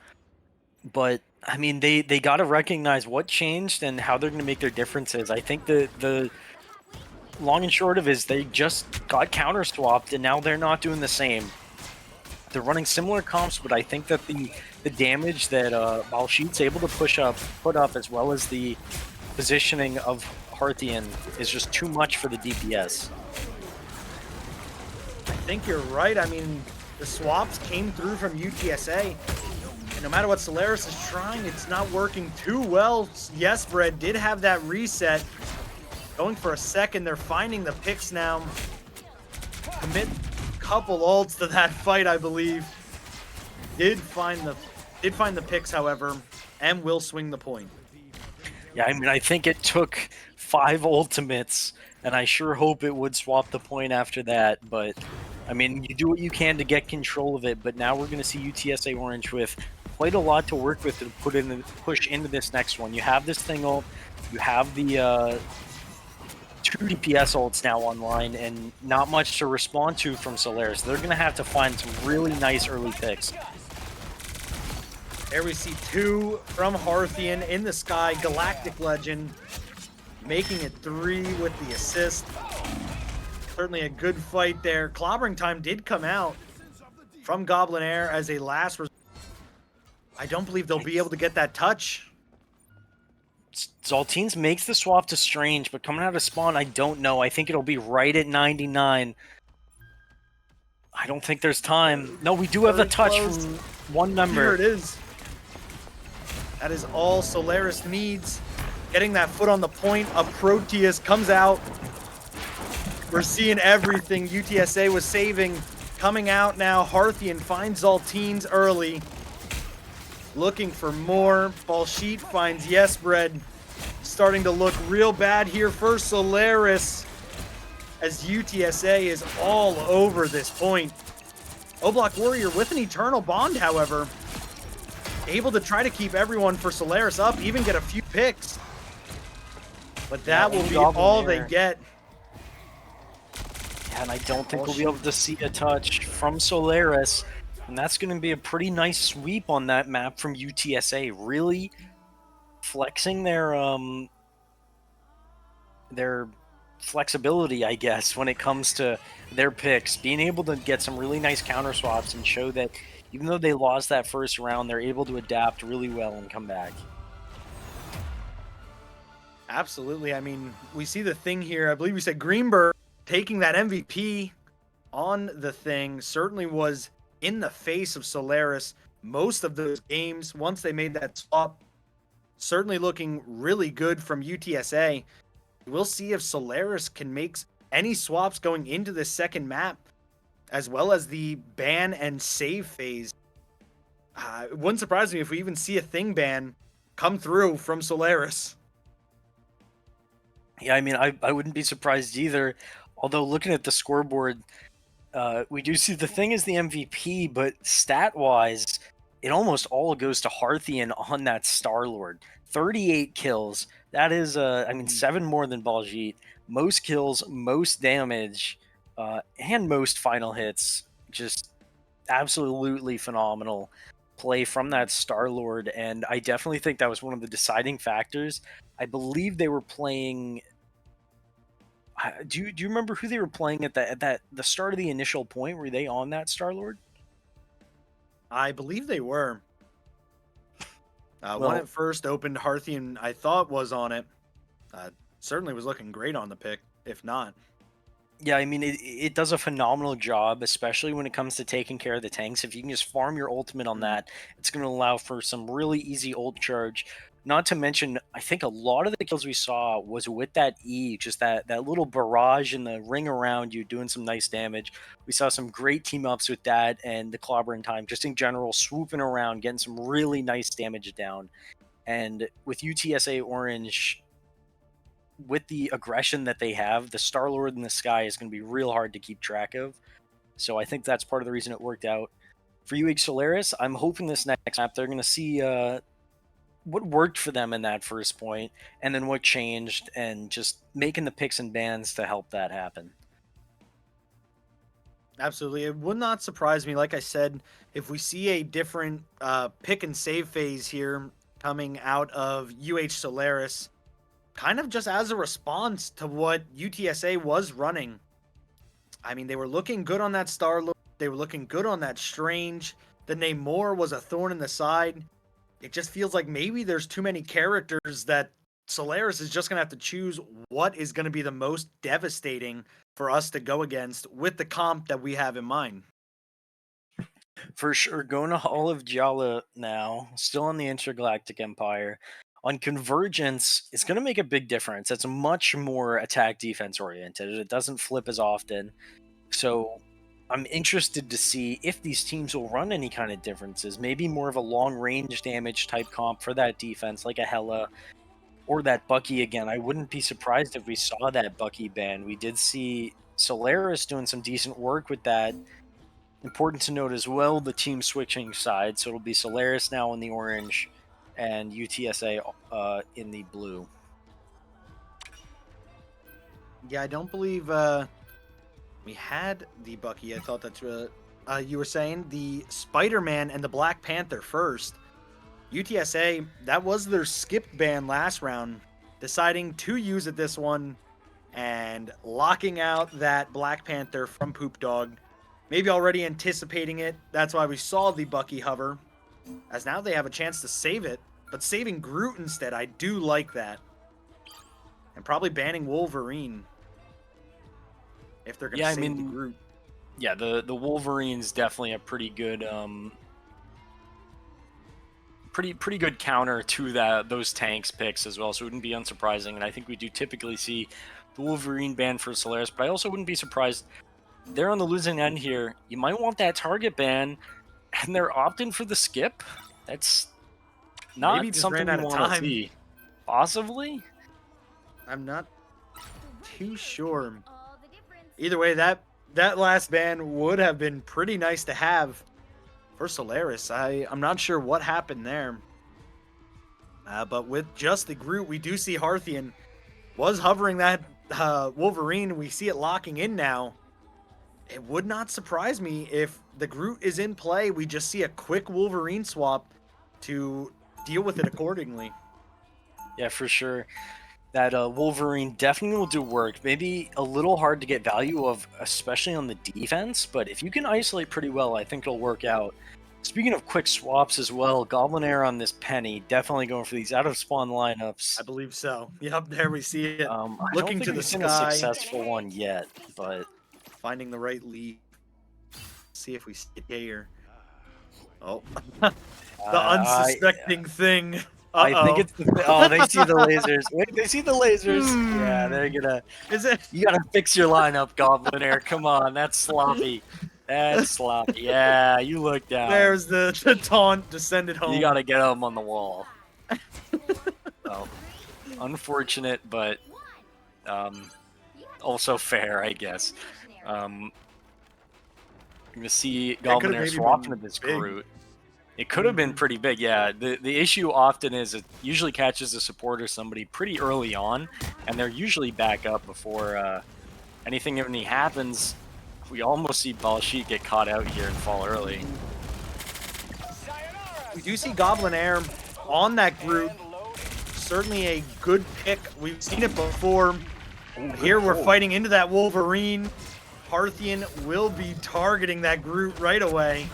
C: but I mean, they got to recognize what changed and how they're going to make their differences. I think the long and short of it is they just got counter swapped, and now they're not doing the same. They're running similar comps, but I think that the damage that Balsheet's able to put up, as well as the positioning of Hearthian, is just too much for the DPS.
B: I think you're right. I mean, the swaps came through from UTSA. And no matter what Solaris is trying, it's not working too well. Yes, Bread did have that reset. Going for a second, they're finding the picks now. Commit a couple ults to that fight, I believe. Did find the picks, however, and will swing the point.
C: Yeah, I mean, I think it took 5 ultimates, and I sure hope it would swap the point after that. But, I mean, you do what you can to get control of it, but now we're going to see UTSA Orange with quite a lot to work with to push into this next one. You have this thing ult, you have the 2 DPS ults now online, and not much to respond to from Solaris. They're going to have to find some really nice early picks.
B: There we see 2 from Hearthian in the sky, Galactic Legend, making it 3 with the assist. Certainly a good fight there. Clobbering time did come out from Goblinair as a last resort. I don't believe they'll be able to get that touch.
C: Zaltines makes the swap to Strange, but coming out of spawn, I don't know. I think it'll be right at 99. I don't think there's time. No, we do have the touch from one member.
B: Here it is. That is all Solaris needs. Getting that foot on the point. A Proteus comes out. We're seeing everything UTSA was saving coming out now. Hearthian finds Zaltines early. Looking for more. Balsheet finds Yes Bread. Starting to look real bad here for Solaris, as UTSA is all over this point. O-Block Warrior with an Eternal Bond, however, able to try to keep everyone for Solaris up, even get a few picks. But that will be all they get.
C: Yeah, and I don't think we'll be able to see a touch from Solaris. And that's going to be a pretty nice sweep on that map from UTSA. Really flexing their flexibility, I guess, when it comes to their picks. Being able to get some really nice counter swaps and show that even though they lost that first round, they're able to adapt really well and come back.
B: Absolutely. I mean, we see the thing here. I believe we said Greenberg taking that MVP on the thing certainly was in the face of Solaris most of those games once they made that swap. Certainly looking really good from UTSA. We'll see if Solaris can make any swaps going into the second map, as well as the ban and save phase. It wouldn't surprise me if we even see a thing ban come through from Solaris.
C: Yeah, I mean, I wouldn't be surprised either. Although looking at the scoreboard, we do see the thing is the MVP, but stat-wise, it almost all goes to Hearthian on that Star-Lord. 38 kills. That is, I mean, 7 more than Baljeet. Most kills, most damage, and most final hits. Just absolutely phenomenal play from that Star-Lord, and I definitely think that was one of the deciding factors. I believe they were playing... Do you remember who they were playing at the start of the initial point? Were they on that Star-Lord?
B: I believe they were. One at first opened, Hearthian, I thought, was on it. Certainly was looking great on the pick, if not.
C: Yeah, I mean, it does a phenomenal job, especially when it comes to taking care of the tanks. If you can just farm your ultimate on that, it's going to allow for some really easy ult charge. Not to mention, I think a lot of the kills we saw was with that E, just that little barrage in the ring around you doing some nice damage. We saw some great team-ups with that and the clobbering time, just in general, swooping around, getting some really nice damage down. And with UTSA Orange with the aggression that they have, the Star-Lord in the sky is going to be real hard to keep track of. So I think that's part of the reason it worked out. For UH Solaris, I'm hoping this next map they're going to see what worked for them in that first point, and then what changed, and just making the picks and bans to help that happen.
B: Absolutely. It would not surprise me, like I said, if we see a different pick and save phase here coming out of UH Solaris, kind of just as a response to what UTSA was running. I mean, they were looking good on that Star-Lord. They were looking good on that Strange. The Namor was a thorn in the side. It just feels like maybe there's too many characters that Solaris is just going to have to choose what is going to be the most devastating for us to go against with the comp that we have in mind.
C: For sure, going to Hall of Jala now, still on the Intergalactic Empire. On Convergence, it's going to make a big difference. It's much more attack defense oriented. It doesn't flip as often. So I'm interested to see if these teams will run any kind of differences. Maybe more of a long range damage type comp for that defense, like a Hela or that Bucky again. I wouldn't be surprised if we saw that Bucky ban. We did see Solaris doing some decent work with that. Important to note as well, the team switching sides. So it'll be Solaris now in the orange and UTSA in the blue.
B: Yeah, I don't believe we had the Bucky. I thought that's what you were saying. The Spider-Man and the Black Panther first. UTSA, that was their skipped ban last round, deciding to use it this one and locking out that Black Panther from Poop Dog. Maybe already anticipating it. That's why we saw the Bucky hover, as now they have a chance to save it. But saving Groot instead, I do like that. And probably banning Wolverine if they're going to save the Groot.
C: Yeah, the Wolverine's definitely a pretty good pretty good counter to those tanks picks as well, so it wouldn't be unsurprising. And I think we do typically see the Wolverine ban for Solaris, but I also wouldn't be surprised they're on the losing end here. You might want that target ban, and they're opting for the skip. That's not
B: maybe
C: something you want to see. Possibly?
B: I'm not too sure. Either way, that last ban would have been pretty nice to have for Solaris. I'm not sure what happened there. But with just the Groot, we do see Harthian was hovering that Wolverine. We see it locking in now. It would not surprise me if the Groot is in play. We just see a quick Wolverine swap to deal with it accordingly.
C: Yeah, for sure. That Wolverine definitely will do work. Maybe a little hard to get value of, especially on the defense, but if you can isolate pretty well, I think it'll work out. Speaking of quick swaps as well, Goblinair on this Penny, definitely going for these out-of-spawn lineups.
B: I believe so. Yep, there we see it.
C: Looking
B: to the
C: sky. A successful one yet, but
B: finding the right lead. See if we see it here. Oh, the unsuspecting thing.
C: I think it's they see the lasers. Wait, they see the lasers. Yeah, they're gonna.
B: Is it?
C: You gotta fix your lineup, Goblinair. Come on, that's sloppy. That's sloppy. Yeah, you look down.
B: There's the taunt descended home.
C: You gotta get him on the wall. Oh, unfortunate, but also fair, I guess. I'm gonna see Goblinair swap into this Groot. It could have been pretty big, yeah. The issue often is it usually catches a support or somebody pretty early on, and they're usually back up before anything even happens. We almost see Balshit get caught out here and fall early.
B: We do see Goblinair on that Groot. Certainly a good pick. We've seen it before. Here we're fighting into that Wolverine. Parthian will be targeting that Groot right away.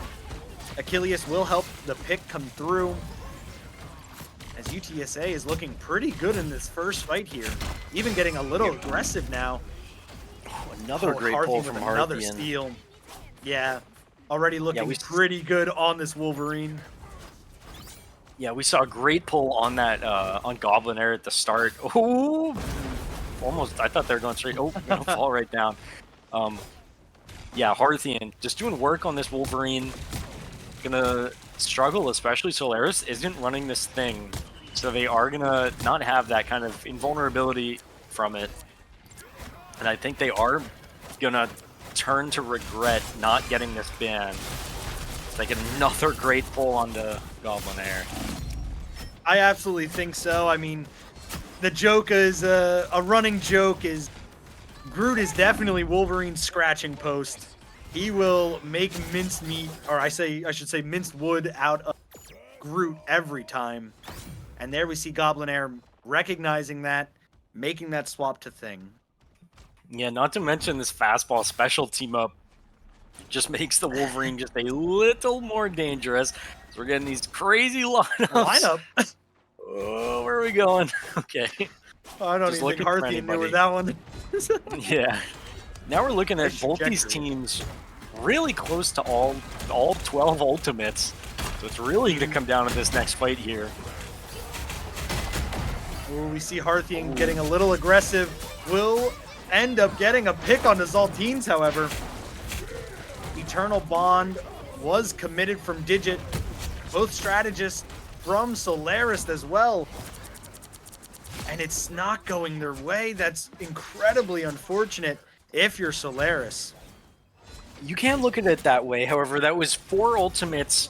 B: Achilles will help the pick come through, as UTSA is looking pretty good in this first fight here. Even getting a little aggressive now.
C: Another great pull from Harthian.
B: Another steal. Yeah, already looking pretty good on this Wolverine.
C: Yeah, we saw a great pull on that on Goblinair at the start. Oh, almost. I thought they were going straight. Oh, gonna fall right down. Yeah, Harthian just doing work on this Wolverine. Gonna struggle, especially Solaris isn't running this thing, so they are gonna not have that kind of invulnerability from it. And I think they are gonna turn to regret not getting this ban. They get another great pull on the Goblin Air.
B: I absolutely think so. I mean, the joke is a running joke is Groot is definitely Wolverine's scratching post. He will make minced meat, or I should say minced wood out of Groot every time. And there we see Goblin Air recognizing that, making that swap to thing.
C: Yeah, not to mention this fastball special team up just makes the Wolverine just a little more dangerous. So we're getting these crazy lineups. Oh, where are we going? Okay.
B: Oh, I don't
C: Just
B: even think
C: looking for
B: Hearthian knew
C: anybody.
B: where that one.
C: Yeah. Now we're looking at
B: Nice
C: both these
B: trajectory.
C: teams really close to all 12 ultimates. So it's really going to come down to this next fight here.
B: Ooh, we see Hearthian getting a little aggressive. Will end up getting a pick on the Zaltines, however. Eternal Bond was committed from Digit. Both strategists from Solaris as well. And it's not going their way. That's incredibly unfortunate if you're Solaris.
C: You can look at it that way. However, that was 4 ultimates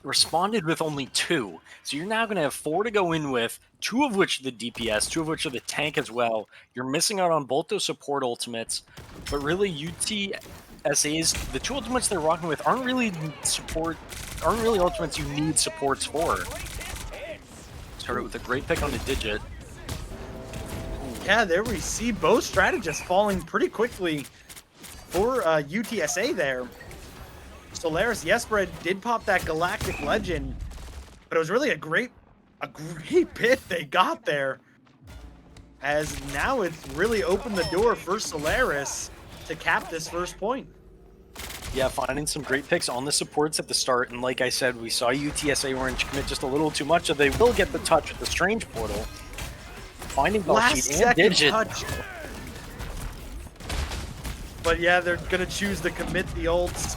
C: responded with only 2. So you're now going to have 4 to go in with, 2 of which are the DPS, 2 of which are the tank as well. You're missing out on both those support ultimates. But really, UTSA's, the 2 ultimates they're rocking with aren't really ultimates you need supports for. Started with a great pick on the Digit.
B: Yeah, there we see both strategists falling pretty quickly for UTSA there. Solaris, Yesbred did pop that Galactic Legend, but it was really a great pick they got there. As now it's really opened the door for Solaris to cap this first point.
C: Yeah, finding some great picks on the supports at the start, and like I said, we saw UTSA orange commit just a little too much, so they will get the touch with the Strange Portal. Finding
B: Last
C: Balsheet and
B: second
C: Digit.
B: touch. But yeah, they're gonna choose to commit the ults.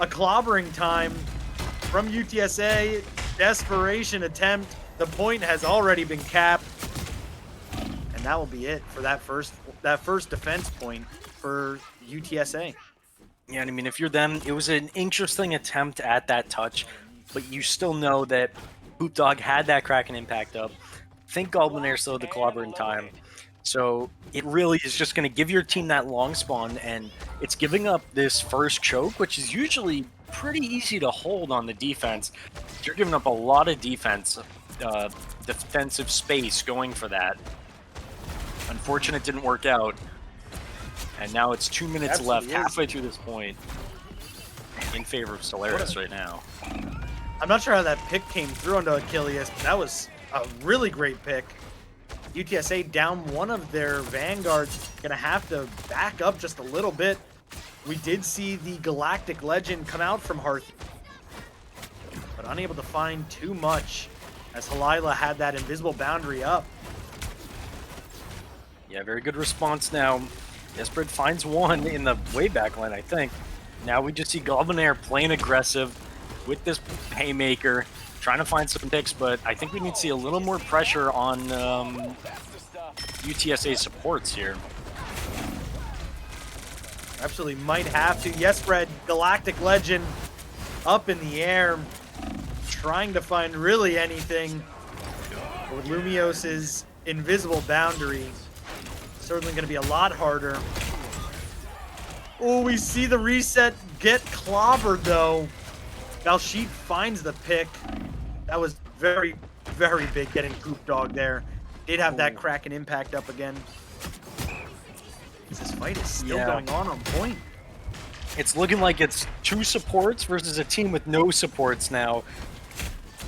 B: A clobbering time from UTSA. Desperation attempt. The point has already been capped. And that will be it for that first defense point for UTSA.
C: Yeah, and I mean, if you're them, it was an interesting attempt at that touch, but you still know that Poop Dog had that Kraken impact up. Think Goblin Air slowed the clobber in time. So it really is just going to give your team that long spawn, and it's giving up this first choke, which is usually pretty easy to hold on the defense. You're giving up a lot of defensive space going for that. Unfortunate, didn't work out. And now it's 2 minutes left, halfway through this point, in favor of Solaris right now.
B: I'm not sure how that pick came through onto Achilles, but that was a really great pick. UTSA down one of their vanguards, gonna have to back up just a little bit. We did see the Galactic Legend come out from Hearth, but unable to find too much as Halila had that invisible boundary up.
C: Yeah, very good response now. Yesbred finds one in the way back line, I think. Now we just see Goblin Air playing aggressive with this Haymaker, trying to find some picks, but I think we need to see a little more pressure on UTSA supports here.
B: Absolutely might have to. Yesbred, Galactic Legend up in the air, trying to find really anything. But with Lumios's invisible boundary, certainly going to be a lot harder. Oh, we see the reset get clobbered, though. Balsheet finds the pick. That was very, very big getting Poop Dog there. Did have that Kraken impact up again. This fight is still going on point.
C: It's looking like it's 2 supports versus a team with no supports now.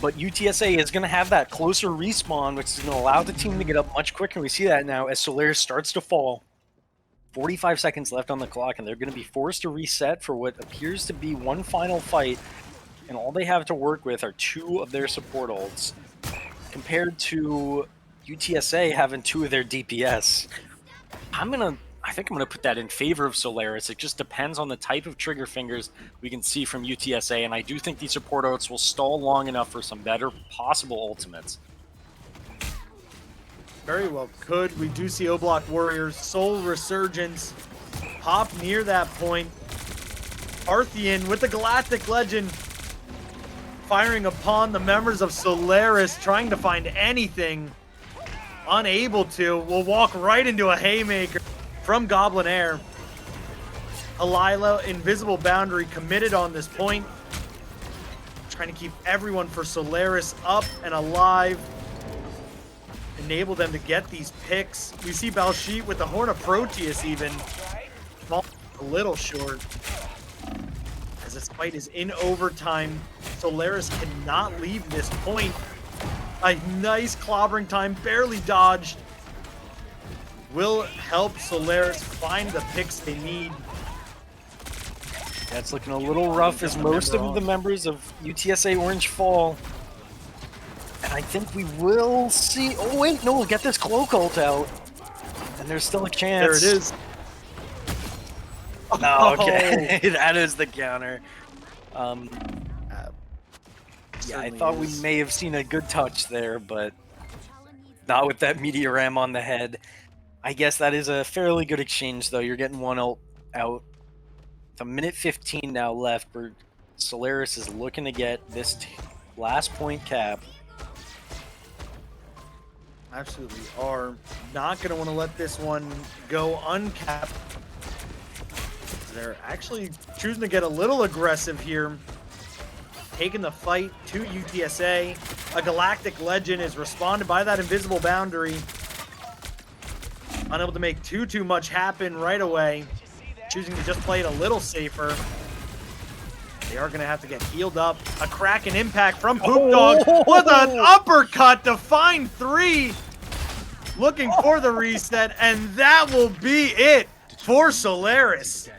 C: But UTSA is going to have that closer respawn, which is going to allow the team to get up much quicker. We see that now as Solaris starts to fall. 45 seconds left on the clock, and they're going to be forced to reset for what appears to be one final fight. And all they have to work with are 2 of their support ults, compared to UTSA having 2 of their DPS. I think I'm going to put that in favor of Solaris. It just depends on the type of trigger fingers we can see from UTSA, and I do think these support ults will stall long enough for some better possible ultimates.
B: Very well could. We do see O-Block Warriors, Soul Resurgence, pop near that point. Arthian with the Galactic Legend firing upon the members of Solaris, trying to find anything. Unable to. Will walk right into a haymaker from Goblin Air. Halila, Invisible Boundary committed on this point. Trying to keep everyone for Solaris up and alive. Enable them to get these picks. We see Balsheet with the Horn of Proteus even. A little short. As this fight is in overtime, Solaris cannot leave this point. A nice clobbering time, barely dodged. Will help Solaris find the picks they need.
C: That's looking a little rough as most of the members of UTSA Orange fall. And I think we will see... Oh, wait, no, we'll get this Cloak ult out. And there's still a chance.
B: There it is.
C: Oh, okay. That is the counter. Yeah, I thought we may have seen a good touch there, but not with that Meteor M on the head. I guess that is a fairly good exchange, though. You're getting one ult out. With a minute 15 now left, where Solaris is looking to get this last point cap.
B: Absolutely are. Not going to want to let this one go uncapped. They're actually choosing to get a little aggressive here. Taking the fight to UTSA. A Galactic Legend is responded by that Invisible Boundary. Unable to make too much happen right away. Choosing to just play it a little safer. They are going to have to get healed up. A Kraken impact from Poop Dog with an uppercut to find 3. Looking for the reset, and that will be it for Solaris.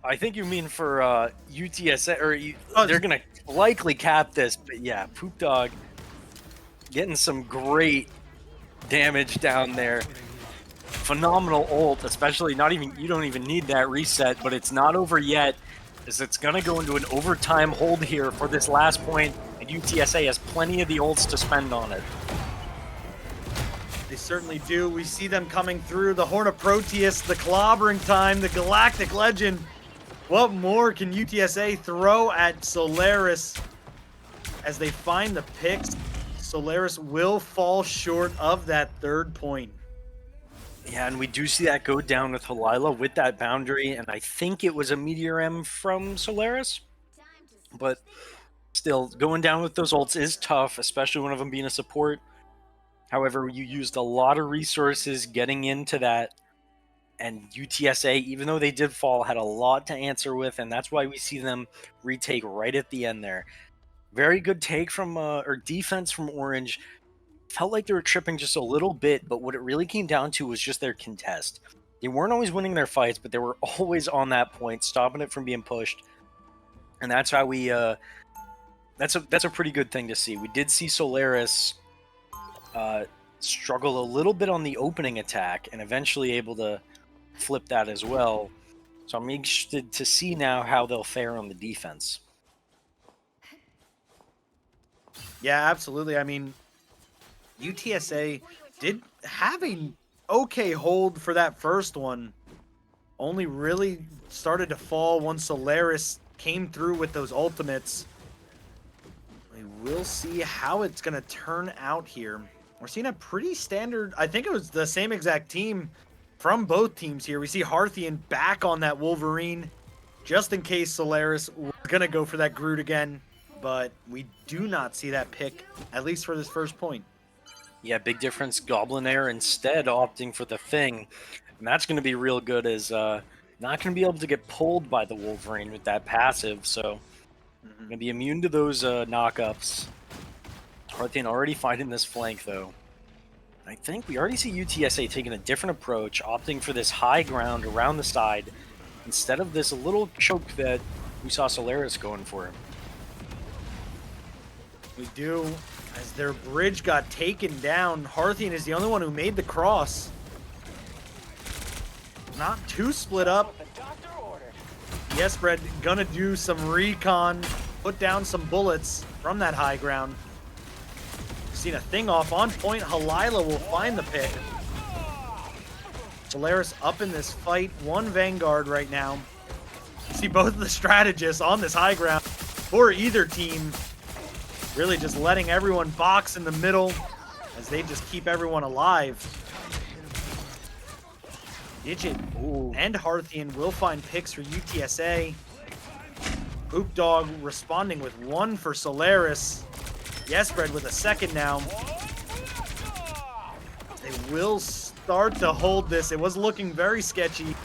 C: I think you mean for UTSA, or they're going to likely cap this, but yeah, Poop Dog getting some great damage down there. Phenomenal ult, especially you don't even need that reset, but it's not over yet, as it's going to go into an overtime hold here for this last point, and UTSA has plenty of the ults to spend on it.
B: They certainly do. We see them coming through. The Horn of Proteus, the clobbering time, the Galactic Legend. What more can UTSA throw at Solaris as they find the picks? Solaris will fall short of that 3rd point.
C: Yeah, and we do see that go down with Halila with that boundary, and I think it was a Meteor M from Solaris. But still, going down with those ults is tough, especially one of them being a support. However, you used a lot of resources getting into that, and UTSA, even though they did fall, had a lot to answer with, and that's why we see them retake right at the end there. Very good take from, or defense from Orange. Felt like they were tripping just a little bit, but what it really came down to was just their contest. They weren't always winning their fights, but they were always on that point, stopping it from being pushed. And that's how we, that's a pretty good thing to see. We did see Solaris struggle a little bit on the opening attack and eventually able to flip that as well. So I'm interested to see now how they'll fare on the defense.
B: Yeah, absolutely. I mean, UTSA did have an okay hold for that first one. Only really started to fall once Solaris came through with those ultimates. We will see how it's going to turn out here. We're seeing a pretty standard, I think it was the same exact team from both teams here. We see Harthian back on that Wolverine, just in case Solaris was going to go for that Groot again. But we do not see that pick, at least for this first point.
C: Yeah, big difference. Goblin Air instead opting for the Thing. And that's going to be real good, as not going to be able to get pulled by the Wolverine with that passive. So going to be immune to those knockups. Harthian already fighting this flank, though. I think we already see UTSA taking a different approach, opting for this high ground around the side, instead of this little choke that we saw Solaris going for.
B: We do. As their bridge got taken down, Harthian is the only one who made the cross. Not too split up. Yes, Brett, gonna do some recon, put down some bullets from that high ground. Seen a thing off on point. Halila will find the pick. Solaris up in this fight. One Vanguard right now. You see both of the strategists on this high ground for either team. Really just letting everyone box in the middle as they just keep everyone alive. Digit and Hearthian will find picks for UTSA. Poop Dog responding with one for Solaris. Yesbred with a second now. They will start to hold this. It was looking very sketchy.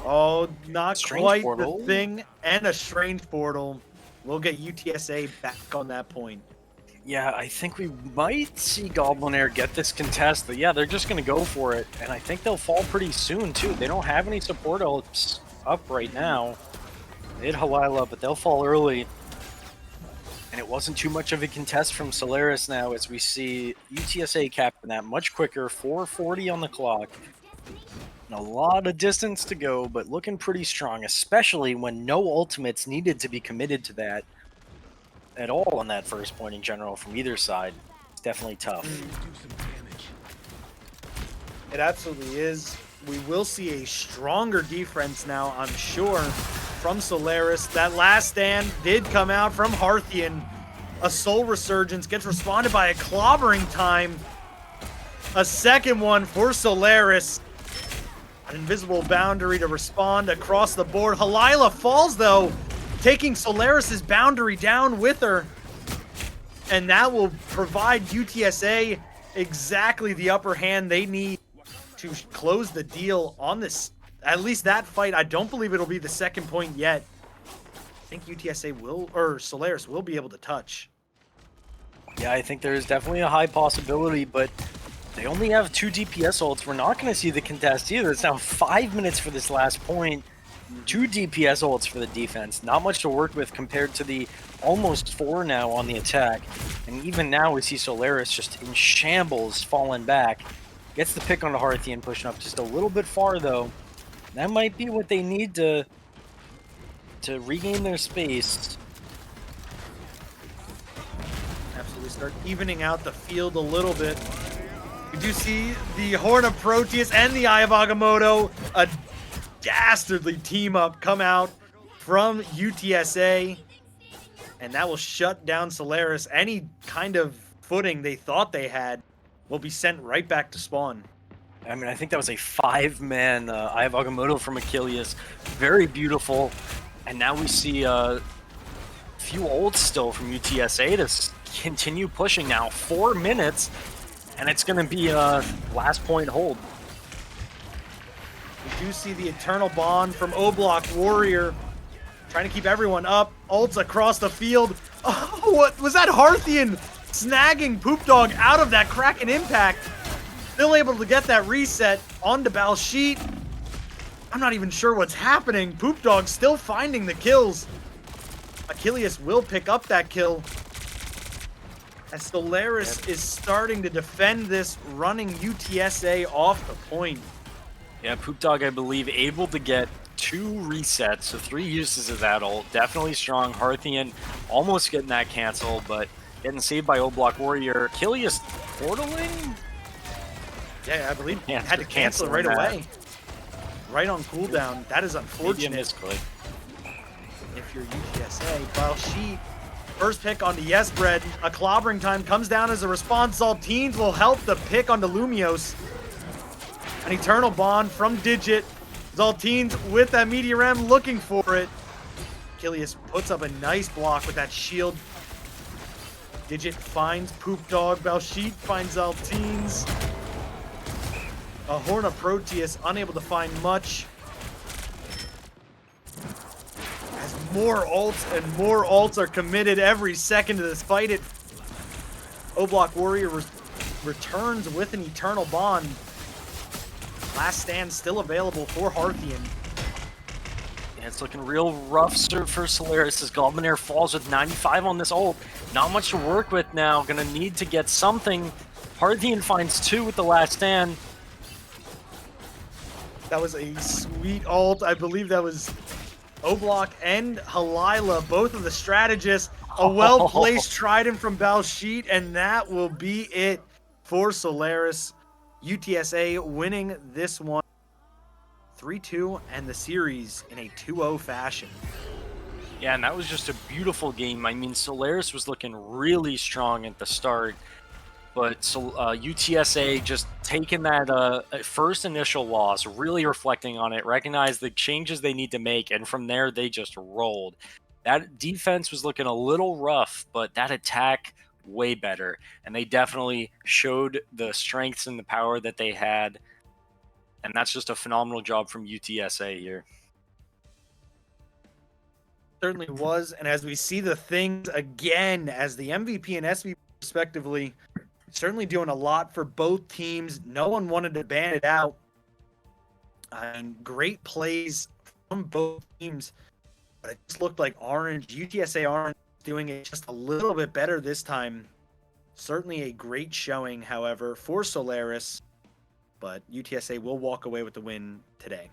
B: Oh, not quite the thing. And a strange portal. We'll get UTSA back on that point.
C: Yeah, I think we might see Goblinair get this contest, but yeah, they're just going to go for it. And I think they'll fall pretty soon, too. They don't have any support ults up right now. They hit Halila, but they'll fall early. And it wasn't too much of a contest from Solaris now, as we see UTSA captain that much quicker, 4:40 on the clock. And a lot of distance to go, but looking pretty strong, especially when no ultimates needed to be committed to that at all on that first point in general from either side. It's definitely tough.
B: It absolutely is. We will see a stronger defense now, I'm sure, from Solaris. That last stand did come out from Hearthian. A Soul Resurgence gets responded by a clobbering time. A second one for Solaris. An invisible boundary to respond across the board. Halila falls, though, taking Solaris's boundary down with her. And that will provide UTSA exactly the upper hand they need to close the deal on this. At least that fight, I don't believe it'll be the second point yet. I think UTSA will, or Solaris will be able to touch.
C: Yeah, I think there is definitely a high possibility, but they only have 2 DPS ults. We're not going to see the contest either. It's now 5 minutes for this last point. 2 DPS ults for the defense. Not much to work with compared to the almost 4 now on the attack. And even now we see Solaris just in shambles, falling back. Gets the pick on the Hearthian, pushing up just a little bit far though. That might be what they need to regain their space.
B: Absolutely start evening out the field a little bit. We do see the Horn of Proteus and the Eye of Agamotto, a dastardly team up, come out from UTSA. And that will shut down Solaris. Any kind of footing they thought they had will be sent right back to spawn.
C: I mean, I think that was a 5-man Eye of Agamotto from Achilles. Very beautiful. And now we see a few ults still from UTSA to continue pushing now. 4 minutes, and it's going to be a last point hold.
B: We do see the Eternal Bond from O-Block Warrior trying to keep everyone up. Ults across the field. Oh, what was that? Hearthian snagging Poop Dog out of that Kraken impact. Still able to get that reset onto Balsheet. I'm not even sure what's happening. Poop Dog still finding the kills. Achilles will pick up that kill. As Solaris is starting to defend this, running UTSA off the point.
C: Yeah, Poop Dog, I believe, able to get 2 resets, so 3 uses of that ult. Definitely strong. Hearthian almost getting that cancel, but getting saved by O-Block Warrior. Achilles portaling?
B: Yeah, I believe had to cancel it right away. Right on cooldown. That is unfortunate. If you're UTSA. Balsheet, first pick onto Yesbred. A clobbering time comes down as a response. Saltines will help the pick onto Lumios. An Eternal Bond from Digit. Saltines with that Meteorem looking for it. Achilles puts up a nice block with that shield. Digit finds Poop Dog. Balsheet finds Saltines. A Horn of Proteus unable to find much. As more ults are committed every second to this fight. O-Block Warrior returns with an Eternal Bond. Last stand still available for Hearthian.
C: Yeah, it's looking real rough for Solaris as Goblinair falls with 95 on this ult. Not much to work with now. Gonna need to get something. Hearthian finds 2 with the last stand.
B: That was a sweet ult. I believe that was O-Block and Halila, both of the strategists. A well-placed trident from Balsheet, and that will be it for Solaris. UTSA winning this one 3-2 and the series in a 2-0 fashion.
C: Yeah, and that was just a beautiful game. I mean, Solaris was looking really strong at the start, but UTSA just taking that first initial loss, really reflecting on it, recognize the changes they need to make, and from there they just rolled. That defense was looking a little rough, but that attack way better, and they definitely showed the strengths and the power that they had, and that's just a phenomenal job from UTSA here.
B: Certainly was, and as we see the things again as the MVP and SVP respectively, certainly doing a lot for both teams. No one wanted to ban it out. I mean, great plays from both teams, but it just looked like UTSA Orange doing it just a little bit better this time. Certainly a great showing, however, for Solaris, but UTSA will walk away with the win today.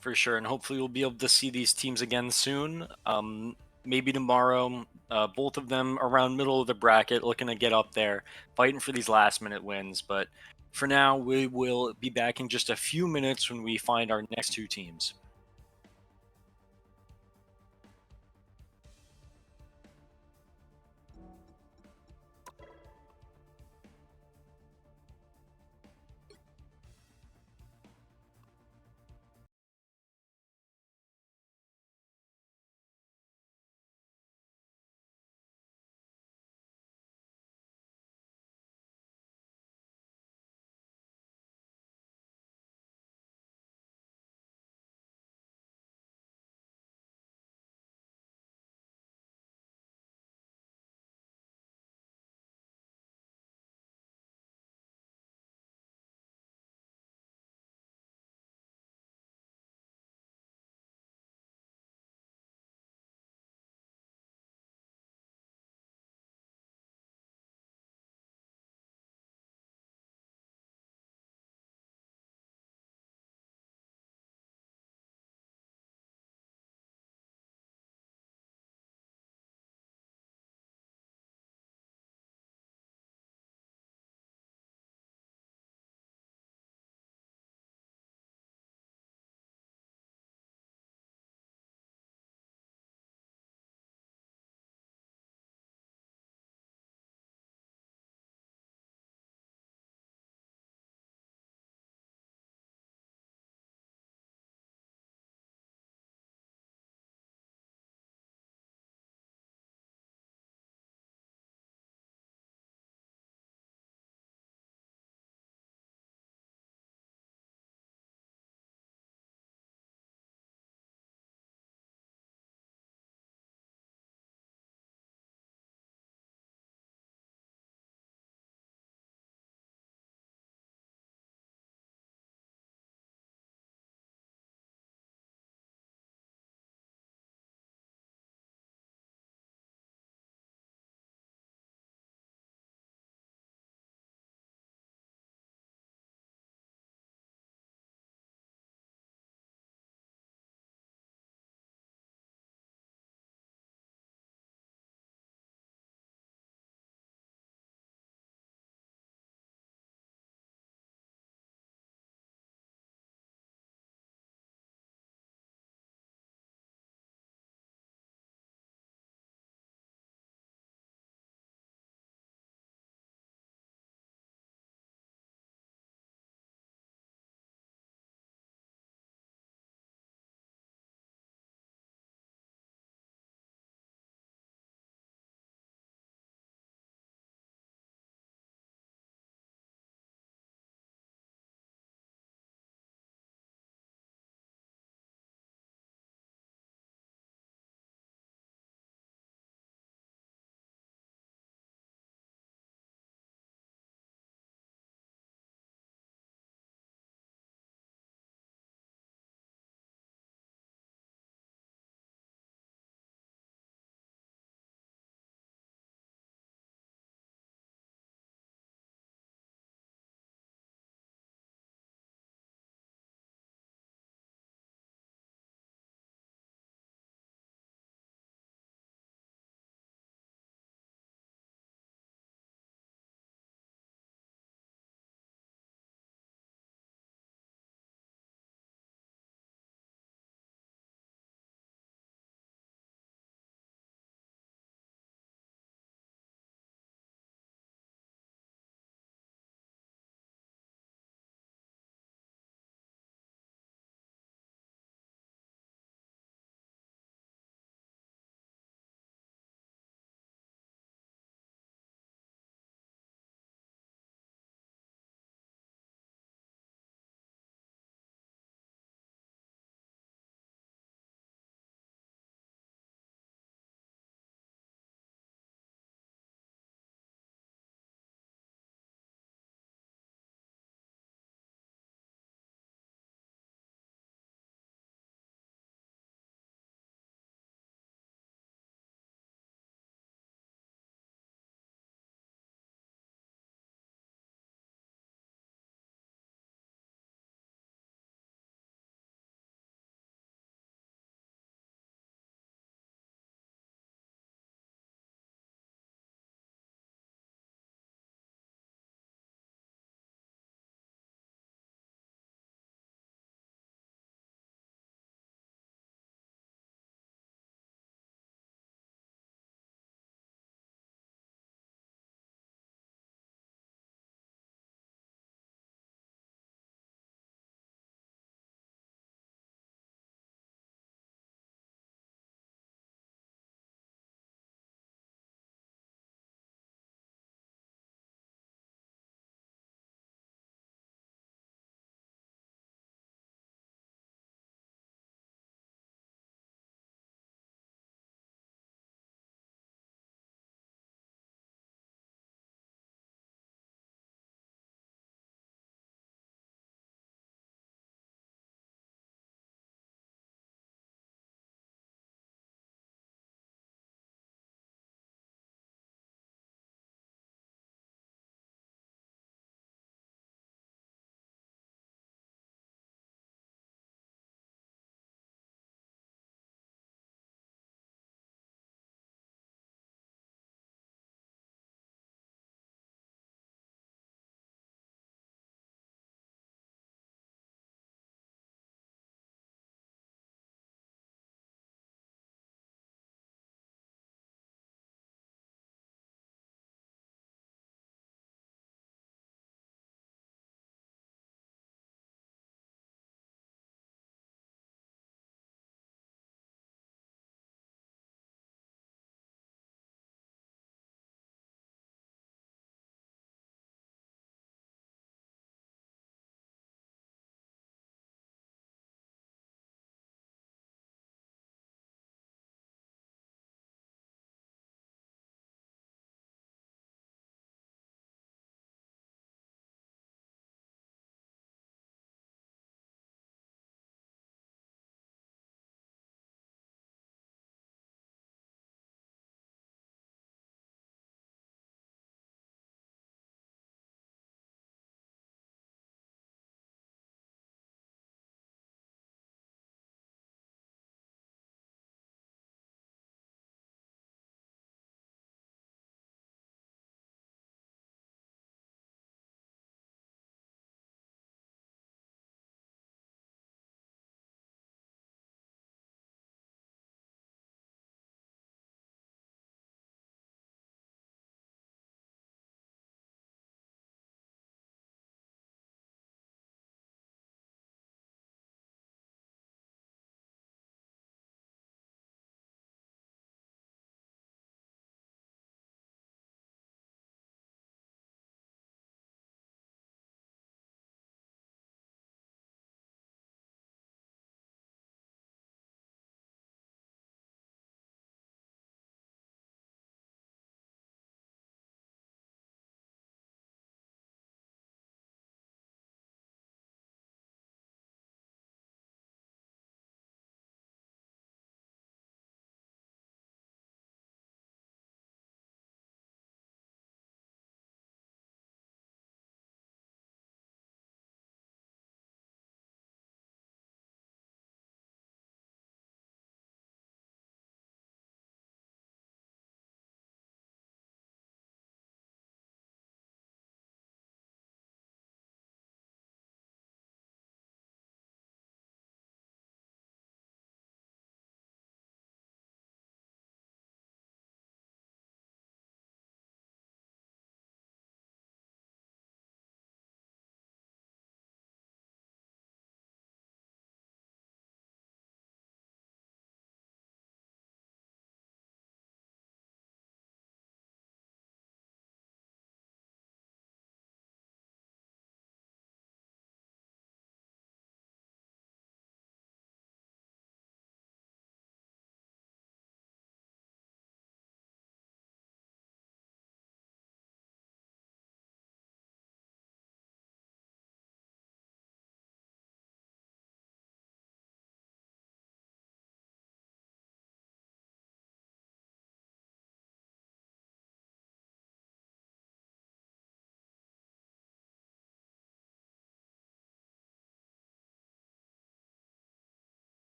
C: For sure, and hopefully we'll be able to see these teams again soon. Maybe tomorrow. Both of them around middle of the bracket, looking to get up there, fighting for these last-minute wins. But for now, we will be back in just a few minutes when we find our next two teams.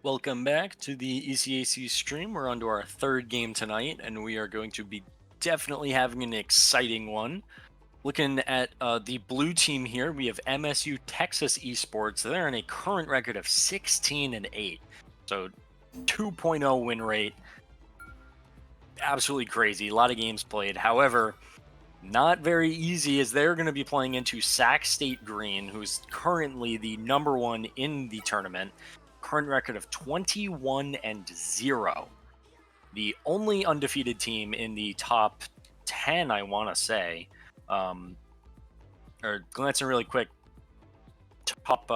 C: Welcome back to the ECAC stream. We're on to our third game tonight, and we are going to be definitely having an exciting one. Looking at the blue team here, we have MSU Texas Esports. They're in a current record of 16-8, so 2.0 win rate. Absolutely crazy. A lot of games played. However, not very easy, as they're going to be playing into Sac State Green, who's currently the number one in the tournament. Current record of 21-0. The only undefeated team in the top 10, I want to say. Or glancing really quick, top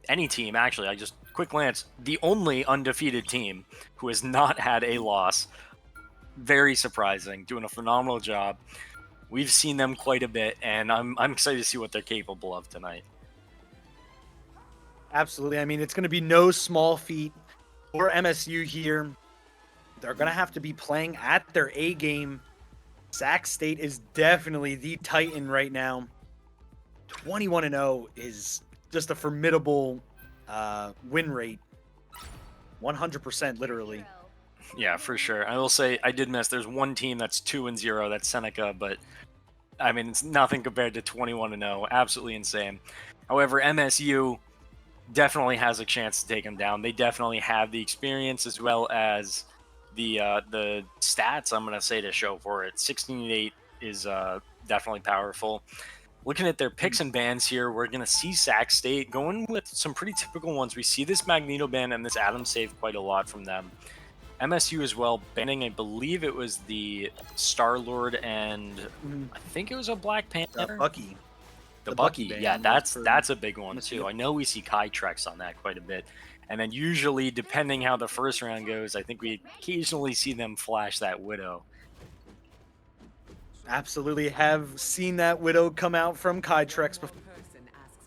C: any team, actually. I just quick glance. The only undefeated team who has not had a loss. Very surprising. Doing a phenomenal job. We've seen them quite a bit, and I'm excited to see what they're capable of tonight.
B: Absolutely. I mean, it's going to be no small feat for MSU here. They're going to have to be playing at their A game. Sac State is definitely the Titan right now. 21-0 is just a formidable win rate. 100% literally.
C: Yeah, for sure. I will say I did miss. There's one team that's 2-0. That's Seneca, but I mean, it's nothing compared to 21-0. Absolutely insane. However, MSU definitely has a chance to take them down. They definitely have the experience as well as the stats, I'm going to say, to show for it. 16-8 is definitely powerful. Looking at their picks and bans here, we're going to see Sac State going with some pretty typical ones. We see this Magneto ban and this Adam save quite a lot from them. MSU as well, banning, I believe it was the Star-Lord and I think it was a Black Panther.
B: Bucky.
C: The Bucky,
B: ban,
C: yeah, that's a big one too. I know we see Kai Trex on that quite a bit. And then usually, depending how the first round goes, I think we occasionally see them flash that Widow.
B: Absolutely have seen that Widow come out from Kai Trex before.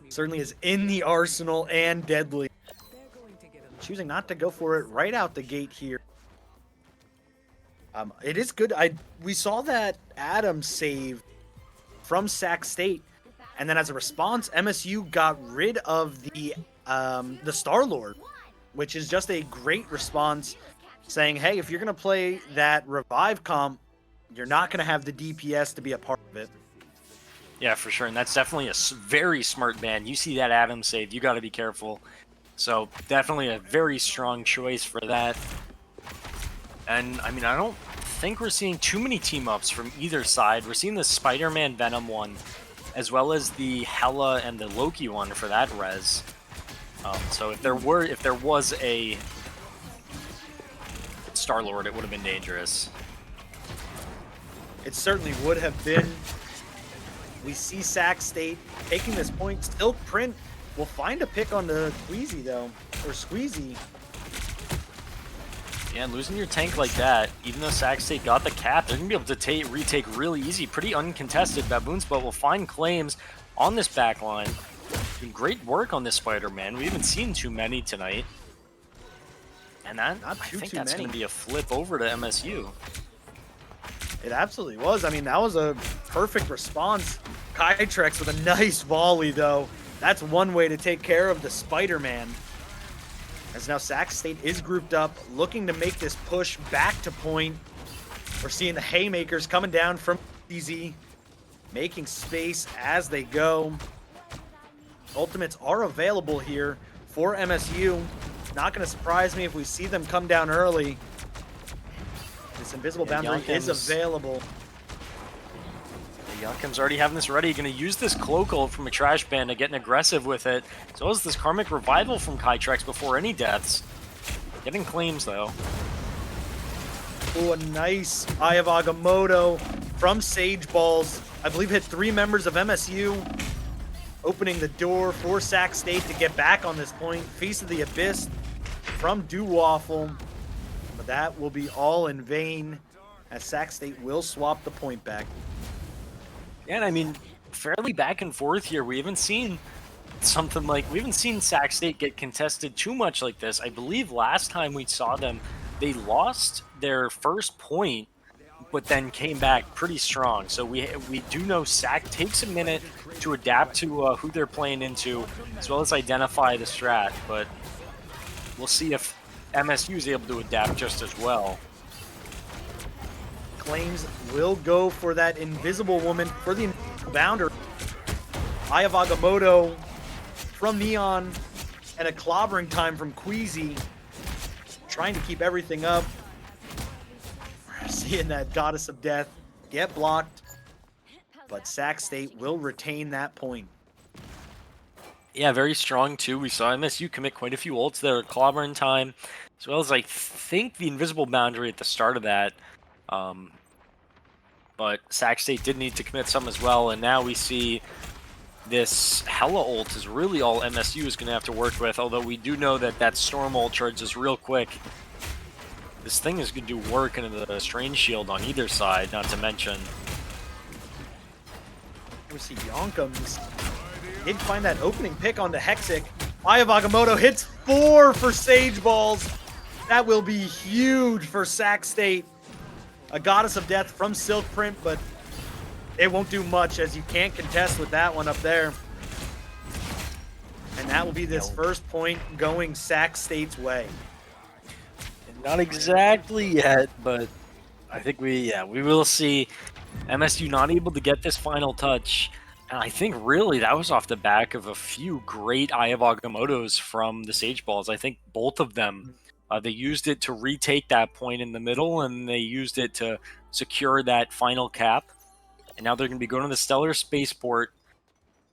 B: Certainly is in the arsenal and deadly. Choosing not to go for it right out the gate here. It is good. We saw that Adam save from Sac State. And then as a response, MSU got rid of the Star-Lord, which is just a great response, saying, hey, if you're going to play that revive comp, you're not going to have the DPS to be a part of it.
C: Yeah, for sure. And that's definitely a very smart ban. You see that Adam save, you got to be careful. So definitely a very strong choice for that. And I mean, I don't think we're seeing too many team-ups from either side. We're seeing the Spider-Man Venom one, as well as the Hela and the Loki one for that res. So if there was a Star-Lord, it would have been dangerous.
B: It certainly would have been. We see Sac State taking this point. Still Print will find a pick on the Squeezy though, or Squeezy.
C: Yeah, and losing your tank like that, even though Sac State got the cap, they're going to be able to retake really easy, pretty uncontested. Baboon's Boat will find claims on this back line. Doing great work on this Spider-Man. We haven't seen too many tonight. And that, I think that's going to be a flip over to MSU.
B: It absolutely was. I mean, that was a perfect response. Kytrex with a nice volley, though. That's one way to take care of the Spider-Man. As now Sac State is grouped up, looking to make this push back to point. We're seeing the haymakers coming down from Easy, making space as they go. Ultimates are available here for MSU. Not going to surprise me if we see them come down early. This invisible boundary is available.
C: Yonkim's already having this ready. Going to use this cloak ult from a trash ban to getting aggressive with it. So is this karmic revival from Kytrex before any deaths. Getting claims though.
B: Oh, a nice Eye of Agamotto from Sage Balls. I believe hit 3 members of MSU. Opening the door for Sac State to get back on this point. Feast of the Abyss from Dewwaffle. But that will be all in vain, as Sac State will swap the point back.
C: Yeah, and I mean, fairly back and forth here. We haven't seen something like, we haven't seen Sac State get contested too much like this. I believe last time we saw them, they lost their first point, but then came back pretty strong. So we do know Sac takes a minute to adapt to who they're playing into, as well as identify the strat. But we'll see if MSU is able to adapt just as well.
B: Claims will go for that Invisible Woman for the boundary. Eye of Agamotto from Neon and a clobbering time from Queasy. Trying to keep everything up. We're seeing that Goddess of Death get blocked, but Sac State will retain that point.
C: Yeah, very strong too. We saw MSU commit quite a few ults there, clobbering time, as well as I think the invisible boundary at the start of that. But Sac State did need to commit some as well, and now we see this Hella ult is really all MSU is going to have to work with, although we do know that that Storm ult charges real quick. This thing is going to do work into the Strange Shield on either side, not to mention.
B: We see Yonkums did find that opening pick onto Hexic. Eye of Agamotto hits 4 for Sage Balls. That will be huge for Sac State. A Goddess of Death from Silk Print, but it won't do much as you can't contest with that one up there. And that will be this first point going Sac State's way.
C: Not exactly yet, but I think we will see MSU not able to get this final touch. And I think really that was off the back of a few great Eye of Agamottos from the Sage Balls. I think both of them, they used it to retake that point in the middle, and they used it to secure that final cap. And now they're going to be going to the Stellar Spaceport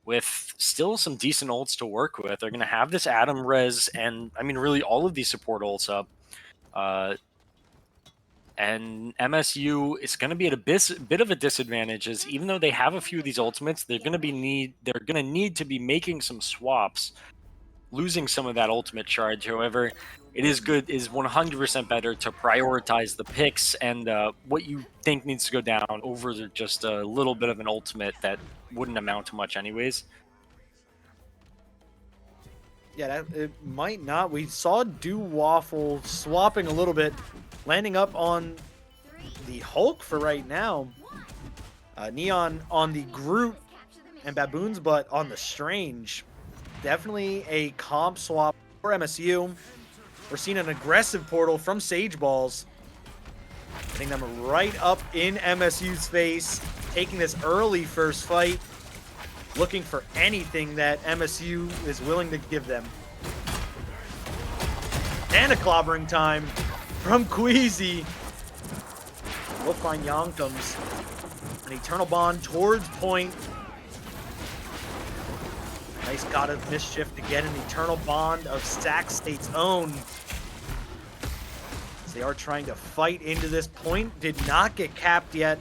C: with still some decent ults to work with. They're going to have this Atom Res, and I mean really all of these support ults up. And MSU is going to be at a bit of a disadvantage, as even though they have a few of these ultimates, they're going to need to be making some swaps, losing some of that ultimate charge. However, it is 100% better to prioritize the picks and what you think needs to go down over just a little bit of an ultimate that wouldn't amount to much anyways.
B: Yeah, it might not. We saw Do Waffle swapping a little bit, landing up on the Hulk for right now. Neon on the Groot and Baboon's Butt on the Strange. Definitely a comp swap for MSU. We're seeing an aggressive portal from Sage Balls, getting them right up in MSU's face, taking this early first fight, looking for anything that MSU is willing to give them. And a clobbering time from Queasy. We'll find Yonkums. An Eternal Bond towards point. Nice God of Mischief to get an Eternal Bond of Sac State's own. As they are trying to fight into this point. Did not get capped yet.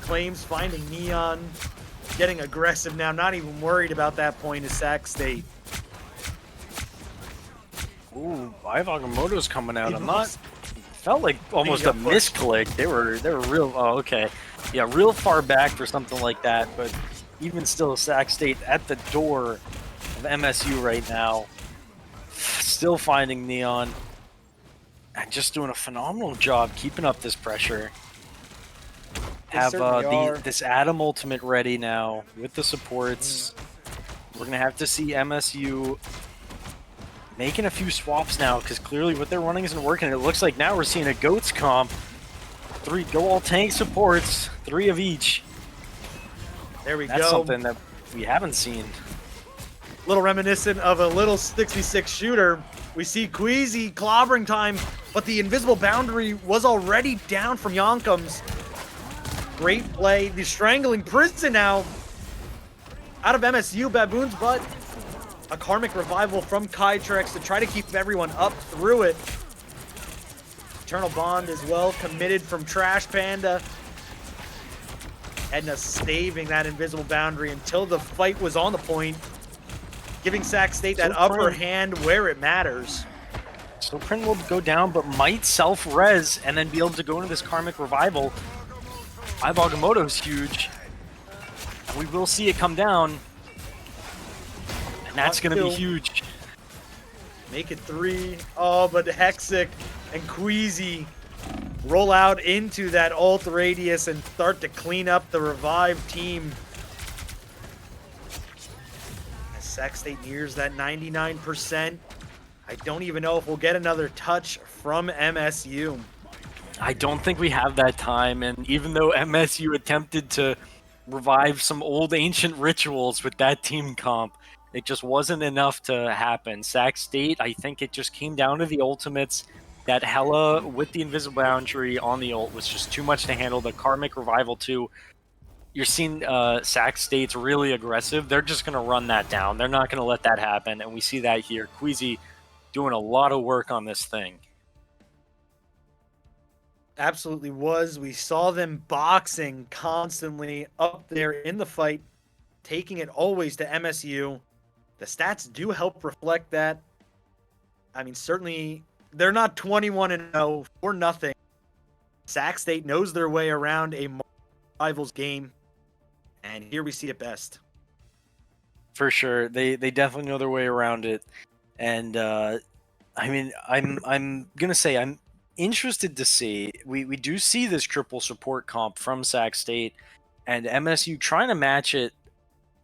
B: Claims finding Neon. Getting aggressive now. Not even worried about that point is Sac State.
C: Ooh, Agamotto's coming out. I'm not. Felt like almost a misclick. They were real. Oh, okay. Yeah, real far back for something like that. But even still, Sac State at the door of MSU right now. Still finding Neon. And just doing a phenomenal job keeping up this pressure. Have this Atom ultimate ready now with the supports. We're gonna have to see MSU making a few swaps now, because clearly what they're running isn't working. It looks like now we're seeing a Goats comp. 3 go all tank supports, 3 of each.
B: There we go.
C: That's something that we haven't seen.
B: Little reminiscent of a little 66 shooter. We see Queasy clobbering time, but the invisible boundary was already down from Yonkums. Great play. The strangling prison now out of MSU. Baboon's Butt. A Karmic Revival from Kytrex to try to keep everyone up through it. Eternal Bond as well committed from Trash Panda. Edna staving that invisible boundary until the fight was on the point, giving Sac State that upper hand where it matters.
C: So Prin will go down, but might self-res and then be able to go into this Karmic Revival. Agamotto's huge. We will see it come down. And that's going to be huge.
B: Make it 3. Oh, but Hexic and Queasy roll out into that ult radius and start to clean up the revived team. As Sac State nears that 99%. I don't even know if we'll get another touch from MSU.
C: I don't think we have that time, and even though MSU attempted to revive some old ancient rituals with that team comp, it just wasn't enough to happen. Sac State, I think it just came down to the ultimates. That Hella with the invisible boundary on the ult was just too much to handle. The Karmic Revival too. You're seeing Sac State's really aggressive. They're just going to run that down. They're not going to let that happen, and we see that here. Queasy doing a lot of work on this thing.
B: Absolutely was. We saw them boxing constantly up there in the fight, taking it always to MSU. The stats do help reflect that. I mean, certainly they're not 21-0 for nothing. Sac State knows their way around a rivals game, and here we see it best.
C: For sure, they definitely know their way around it, and I mean, I'm gonna say I'm interested to see. We do see this triple support comp from Sac State, and MSU trying to match it,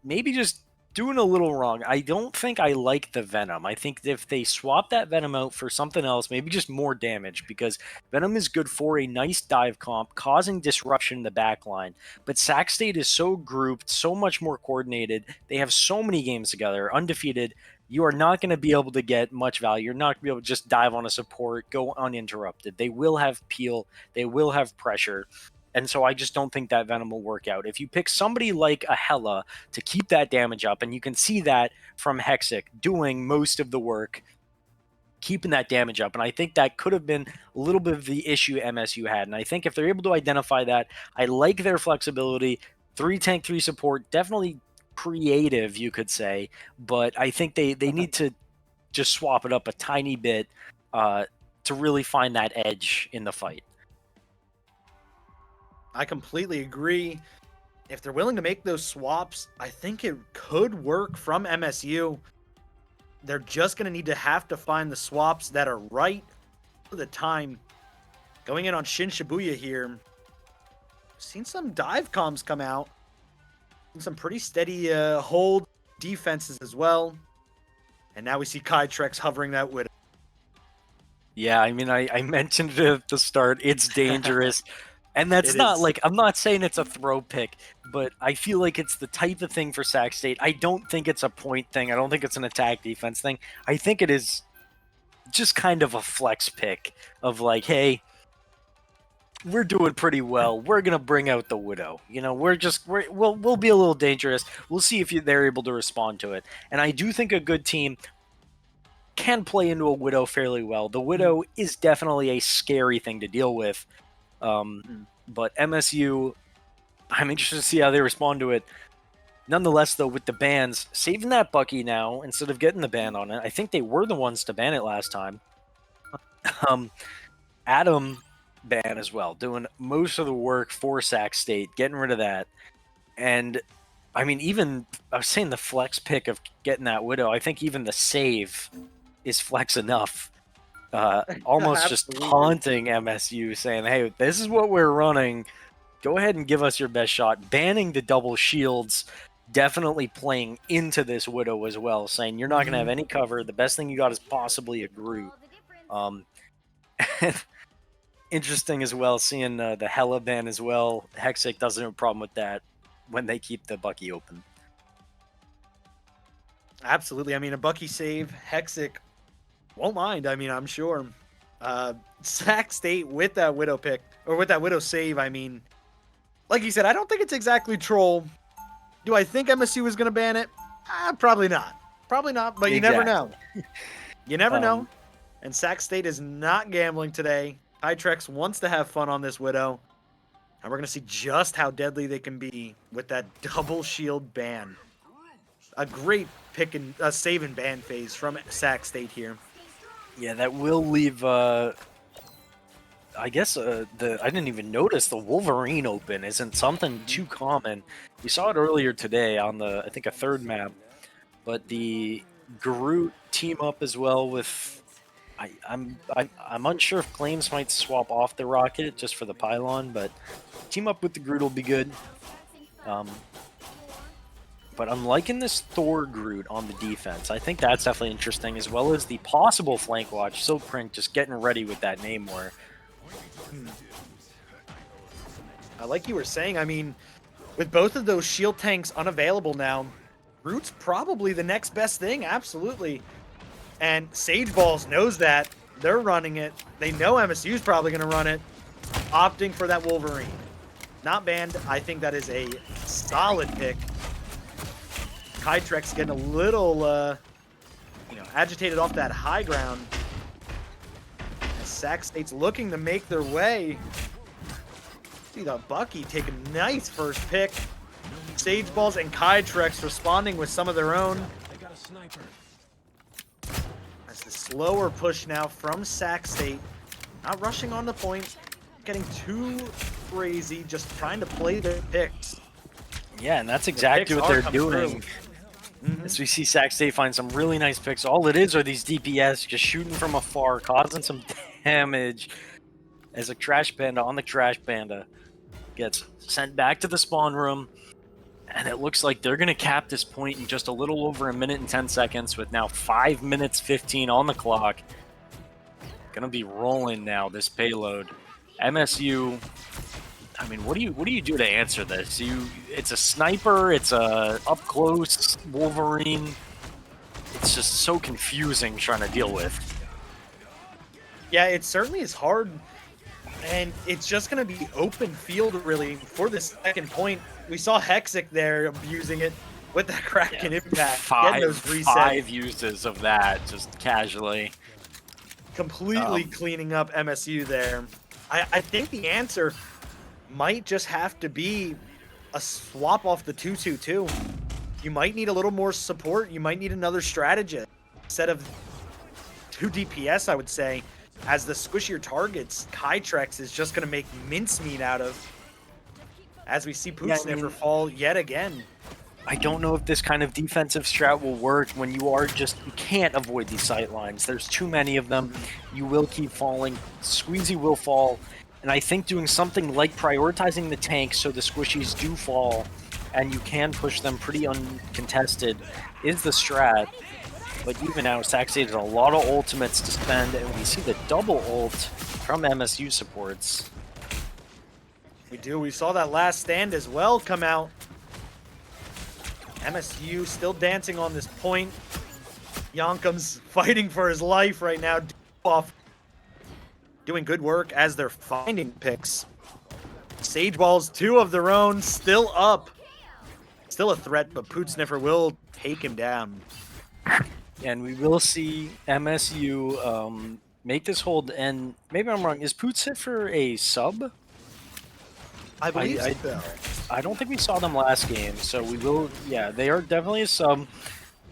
C: maybe just doing a little wrong. I don't think I like the Venom. I think if they swap that Venom out for something else, maybe just more damage, because Venom is good for a nice dive comp, causing disruption in the back line. But Sac State is so grouped, so much more coordinated. They have so many games together, undefeated. You are not going to be able to get much value. You're not going to be able to just dive on a support, go uninterrupted. They will have peel. They will have pressure. And so I just don't think that Venom will work out. If you pick somebody like a Hella to keep that damage up, and you can see that from ECAC doing most of the work, keeping that damage up. And I think that could have been a little bit of the issue MSU had. And I think if they're able to identify that, I like their flexibility. 3 tank, 3 support, definitely creative, you could say. But I think they need to just swap it up a tiny bit to really find that edge in the fight.
B: I completely agree. If they're willing to make those swaps, I think it could work from MSU. They're just going to have to find the swaps that are right for the time. Going in on Shin Shibuya here. Seen some dive comms come out. And some pretty steady hold defenses as well. And now we see Kai Trex hovering that Widow.
C: Yeah, I mean, I mentioned it at the start. It's dangerous. And that's not like, I'm not saying it's a throw pick, but I feel like it's the type of thing for Sac State. I don't think it's a point thing. I don't think it's an attack defense thing. I think it is just kind of a flex pick of like, hey, we're doing pretty well. We're gonna bring out the Widow. You know, we'll be a little dangerous. We'll see if they're able to respond to it. And I do think a good team can play into a Widow fairly well. The Widow is definitely a scary thing to deal with. But MSU, I'm interested to see how they respond to it. Nonetheless, though, with the bans, saving that Bucky now instead of getting the ban on it. I think they were the ones to ban it last time. Adam ban as well, doing most of the work for Sac State, getting rid of that. And I mean, even I was saying the flex pick of getting that Widow. I think even the save is flex enough. Almost just taunting MSU, saying, hey, this is what we're running. Go ahead and give us your best shot. Banning the double shields, definitely playing into this Widow as well, saying you're not going to have any cover. The best thing you got is possibly a Groot. Interesting as well, seeing the Hella ban as well. ECAC doesn't have a problem with that when they keep the Bucky open.
B: Absolutely. I mean, a Bucky save, ECAC won't mind. I mean, I'm sure. Sac State with that Widow pick, or with that Widow save, I mean, like you said, I don't think it's exactly troll. Do I think MSU is going to ban it? Probably not. Probably not, but you never know. You never know. And Sac State is not gambling today. Hytrex wants to have fun on this Widow. And we're going to see just how deadly they can be with that double shield ban. A great pick and save and ban phase from Sac State here.
C: Yeah, that will leave. I guess I didn't even notice the Wolverine open isn't something too common. We saw it earlier today on I think a third map, but the Groot team up as well with. I'm unsure if Claims might swap off the rocket just for the pylon, but team up with the Groot will be good. But I'm liking this Thor Groot on the defense. I think that's definitely interesting, as well as the possible flank watch. Silkprint just getting ready with that Namor.
B: Like you were saying, I mean, with both of those shield tanks unavailable now, Groot's probably the next best thing, absolutely. And Sage Balls knows that. They're running it. They know MSU's probably going to run it, opting for that Wolverine. Not banned. I think that is a solid pick. Kytrex getting a little, agitated off that high ground. As Sac State's looking to make their way. See the Bucky take a nice first pick. Sage Balls and Kytrex responding with some of their own.
D: I got a sniper.
B: As the slower push now from Sac State. Not rushing on the point. Getting too crazy. Just trying to play their picks.
C: Yeah, and that's exactly what they're doing.
B: Mm-hmm.
C: As we see Sac State find some really nice picks. All it is are these DPS just shooting from afar, causing some damage. As a Trash Panda on the Trash Panda gets sent back to the spawn room. And it looks like they're going to cap this point in just a little over 1 minute and 10 seconds with now 5 minutes 15 on the clock. Going to be rolling now, this payload. MSU, I mean, what do you do to answer this? It's a sniper, it's a up close Wolverine. It's just so confusing trying to deal with.
B: Yeah, it certainly is hard. And it's just going to be open field, really, for the second point. We saw Hexic there abusing it with that Kraken impact. Getting those resets.
C: 5 uses of that, just casually.
B: Completely cleaning up MSU there. I think the answer might just have to be a swap off the 2-2-2. You might need a little more support. You might need another strategist. Instead of 2 DPS, I would say. As the squishier targets, Kytrex is just going to make mincemeat out of. As we see Poop Sniffer fall yet again.
C: I don't know if this kind of defensive strat will work when you can't avoid these sight lines. There's too many of them. You will keep falling. Squeezy will fall. And I think doing something like prioritizing the tanks so the squishies do fall and you can push them pretty uncontested is the strat. But even now, Sac State has a lot of ultimates to spend, and we see the double ult from MSU supports.
B: We do. We saw that last stand as well come out. MSU still dancing on this point. Yonkum's fighting for his life right now. Off, doing good work as they're finding picks. Sage Balls, 2 of their own, still up. Still a threat, but Poot Sniffer will take him down.
C: And we will see MSU make this hold. And maybe I'm wrong. Is Poot Sniffer a sub?
B: I believe so.
C: I don't think we saw them last game, so we will. Yeah, they are definitely a sub.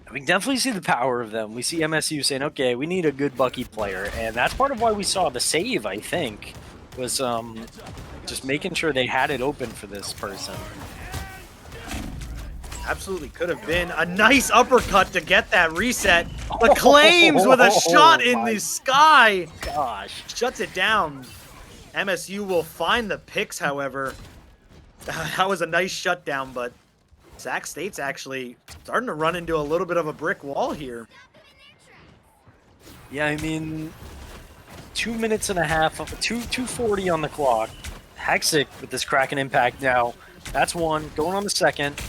C: We can definitely see the power of them. We see MSU saying, "Okay, we need a good Bucky player," and that's part of why we saw the save. I think was just making sure they had it open for this person.
B: Absolutely could have been a nice uppercut to get that reset. The Claims with a shot in the sky.
C: Gosh,
B: shuts it down. MSU will find the picks, however. That was a nice shutdown, but Sac State's actually starting to run into a little bit of a brick wall here.
C: Yeah, I mean, 2 minutes and a half, 2:40 on the clock. Hexic with this Kraken impact now. That's one. Going on the second.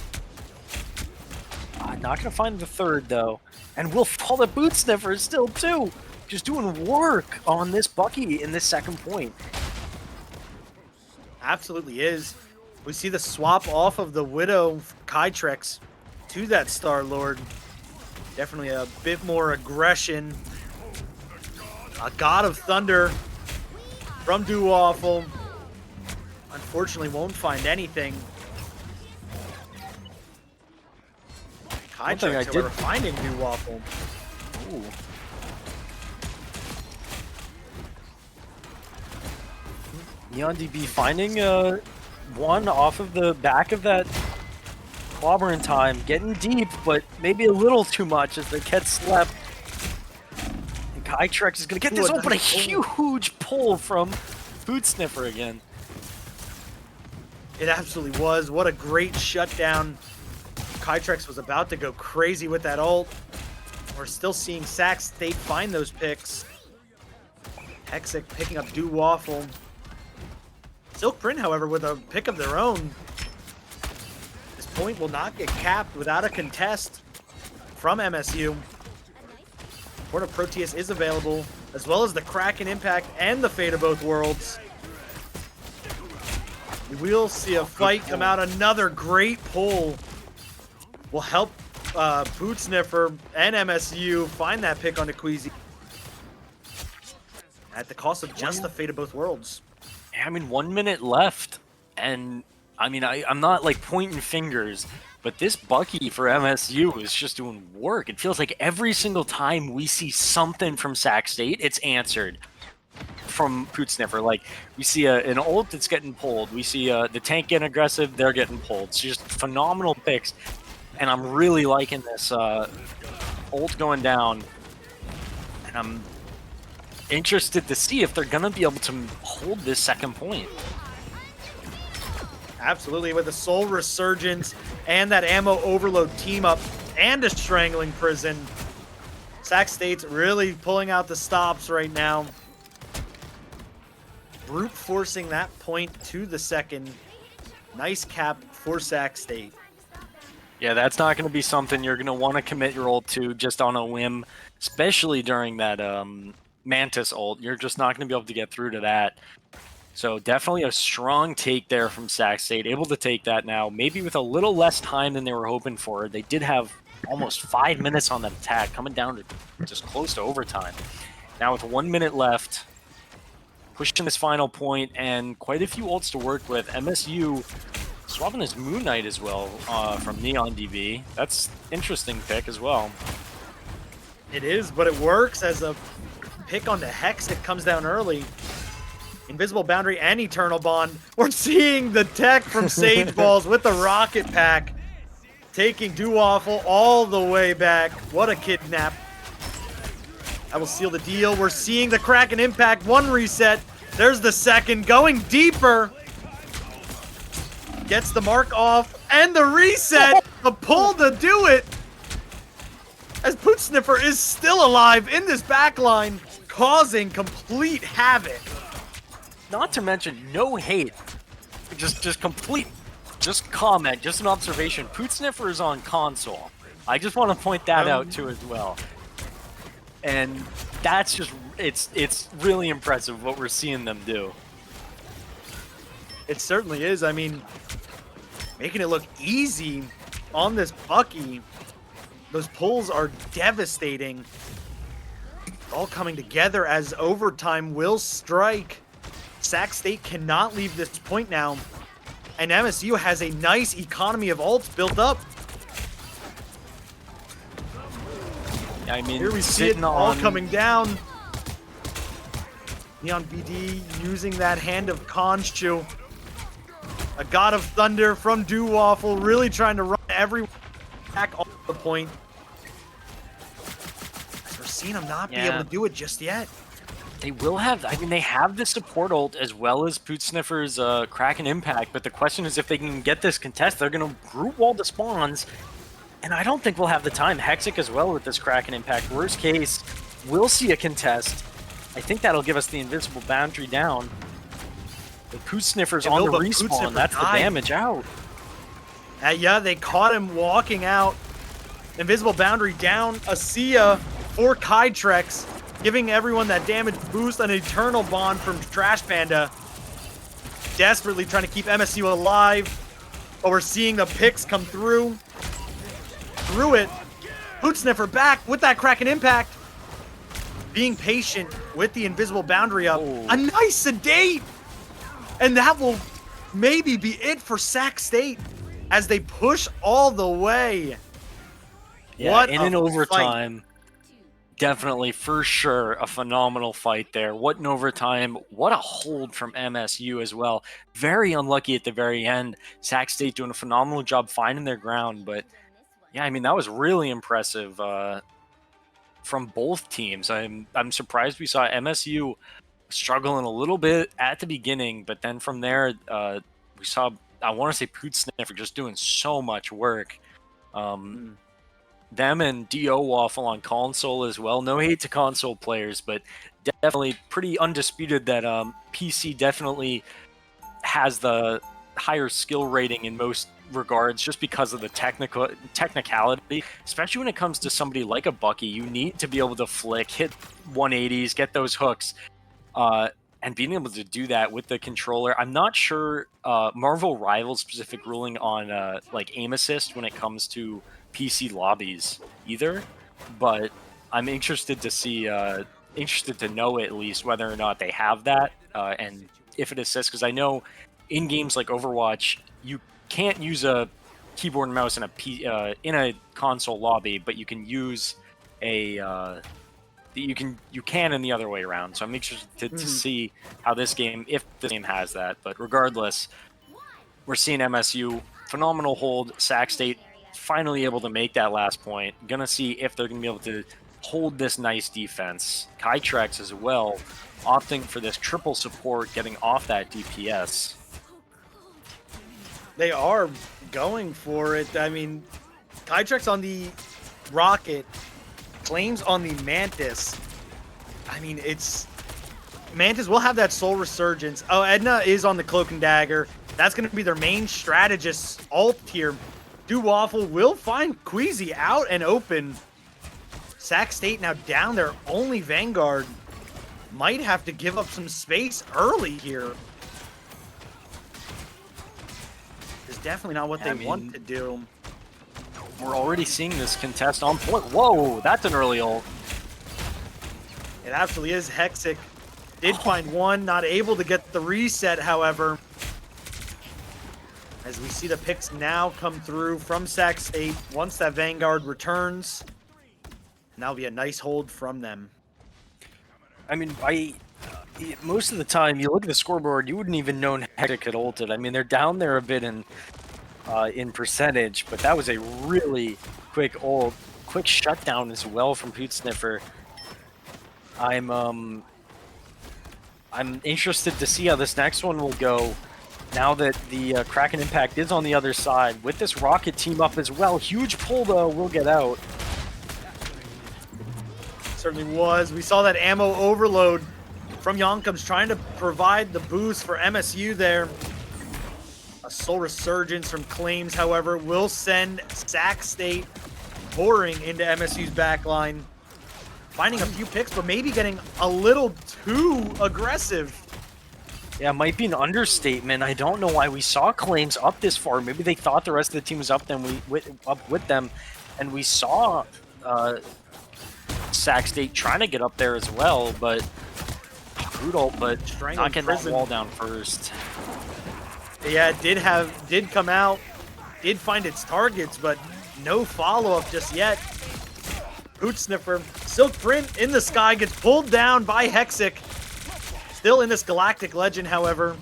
C: Not going to find the third, though. And we'll fall the Boot Sniffer still, too. Just doing work on this Bucky in this second point.
B: Absolutely is. We see the swap off of the Widow Kytrex to that Star-Lord. Definitely a bit more aggression. A God of Thunder from Dewwaffle. Unfortunately won't find anything. Kytrex, however, finding Dewwaffle.
C: Ooh. Neon DB finding one off of the back of that clobber in time, getting deep, but maybe a little too much as they get slept. And Kytrex is going to get this open, a huge pull from Boot Sniffer again.
B: It absolutely was. What a great shutdown. Kytrex was about to go crazy with that ult. We're still seeing Sac State find those picks. Hexic picking up Do Waffle. Silk Print, however, with a pick of their own. This point will not get capped without a contest from MSU. Port of Proteus is available, as well as the Kraken Impact and the Fate of Both Worlds. We will see a fight come out. Another great pull will help Boot Sniffer and MSU find that pick on Queasy at the cost of just the Fate of Both Worlds.
C: I mean, 1 minute left, and I mean, I'm not like pointing fingers, but this Bucky for MSU is just doing work. It feels like every single time we see something from Sac State, it's answered from Poot Sniffer. Like, we see an ult that's getting pulled. We see the tank getting aggressive, they're getting pulled. It's just phenomenal picks, and I'm really liking this ult going down, and I'm interested to see if they're going to be able to hold this second point.
B: Absolutely, with the Soul Resurgence and that Ammo Overload team up and a Strangling Prison. Sac State's really pulling out the stops right now. Brute forcing that point to the second. Nice cap for Sac State.
C: Yeah, that's not going to be something you're going to want to commit your ult to just on a whim, especially during that Mantis ult. You're just not going to be able to get through to that. So definitely a strong take there from Sac State, able to take that now, maybe with a little less time than they were hoping for. They did have almost 5 minutes on that attack, coming down to just close to overtime. Now with 1 minute left, pushing this final point and quite a few ults to work with. MSU swapping his Moon Knight as well from Neon DB. That's interesting pick as well.
B: It is, but it works as a pick on the Hex. It comes down early. Invisible Boundary and Eternal Bond. We're seeing the tech from Sage Balls with the Rocket Pack, taking Do Waffle all the way back. What a kidnap. I will seal the deal. We're seeing the Kraken Impact. One reset. There's the second. Going deeper. Gets the mark off. And the reset. The pull to do it. As Poot Sniffer is still alive in this backline, causing complete havoc.
C: Not to mention, no hate. Just complete, just comment, just an observation. Poot Sniffer is on console. I just want to point that out too as well. And that's just, it's really impressive what we're seeing them do.
B: It certainly is. I mean, making it look easy on this Bucky. Those pulls are devastating. All coming together as overtime will strike. Sac State cannot leave this point now. And MSU has a nice economy of ults built up.
C: I mean,
B: here we see it all coming down. Neon BD using that Hand of Khonshu. A God of Thunder from Do Waffle, really trying to run everyone back off the point. As we're seeing them not be able to do it just yet.
C: They will have, I mean, they have the support ult as well as Poot Sniffer's Kraken Impact, but the question is if they can get this contest, they're going to group wall the spawns, and I don't think we'll have the time. Hexic as well with this Kraken Impact. Worst case, we'll see a contest. I think that'll give us the Invisible Boundary down. The Poot Sniffer's on the respawn, that's the damage out.
B: Yeah, they caught him walking out. Invisible Boundary down. Asia for Kytrex, giving everyone that damage boost. An Eternal Bond from Trash Panda. Desperately trying to keep MSU alive. But we're seeing the picks come through. Through it. Boot Sniffer back with that Kraken Impact. Being patient with the Invisible Boundary up. Oh. A nice sedate. And that will maybe be it for Sac State as they push all the way.
C: Yeah, what in an overtime. Fight. Definitely, for sure, a phenomenal fight there. What an overtime. What a hold from MSU as well. Very unlucky at the very end. Sac State doing a phenomenal job finding their ground. But, yeah, I mean, that was really impressive from both teams. I'm surprised we saw MSU struggling a little bit at the beginning. But then from there, we saw, I want to say, Poot Sniffer just doing so much work. Them and DO Waffle on console as well. No hate to console players, but definitely pretty undisputed that PC definitely has the higher skill rating in most regards just because of the technicality, especially when it comes to somebody like a Bucky. You need to be able to flick, hit 180s, get those hooks, and being able to do that with the controller. I'm not sure Marvel Rivals specific ruling on like aim assist when it comes to PC lobbies either, but I'm interested to see, interested to know at least whether or not they have that, and if it assists, because I know in games like Overwatch, you can't use a keyboard and mouse in a console lobby, but you can use a you can in the other way around. So I'm interested to see how this game, if this game has that. But regardless, we're seeing MSU phenomenal hold. Sac State finally able to make that last point. Gonna see if they're gonna be able to hold this nice defense. Kytrex as well, opting for this triple support, getting off that DPS.
B: They are going for it. I mean, Kytrex on the Rocket, Claims on the Mantis. I mean, it's... Mantis will have that Soul Resurgence. Oh, Edna is on the Cloak and Dagger. That's going to be their main strategist ult here. Waffle will find Queasy out and open. Sac State now down their only Vanguard. Might have to give up some space early here. It's definitely not what they want to do.
C: We're already seeing this contest on point. Whoa, that's an early ult.
B: It absolutely is. Hexic did find one, not able to get the reset, however. As we see the picks now come through from Sac State once that Vanguard returns. And that'll be a nice hold from them.
C: I mean, most of the time, you look at the scoreboard, you wouldn't even know Hectic had ulted. I mean, they're down there a bit in percentage, but that was a really quick ult, quick shutdown as well from Poot Sniffer. I'm interested to see how this next one will go. Now that the Kraken Impact is on the other side, with this Rocket team up as well. Huge pull, though, will get out.
B: Certainly was. We saw that ammo overload from Yonkums trying to provide the boost for MSU there. A Soul Resurgence from Claims, however, will send Sac State pouring into MSU's backline. Finding a few picks, but maybe getting a little too aggressive.
C: Yeah, it might be an understatement. I don't know why we saw Claims up this far. Maybe they thought the rest of the team was up with them, and we saw Sac State trying to get up there as well, but brutal, but not getting that wall down first.
B: Yeah, it did come out, did find its targets, but no follow-up just yet. Poot Sniffer, Silk Print in the sky, gets pulled down by Hexic. Still in this Galactic Legend, however.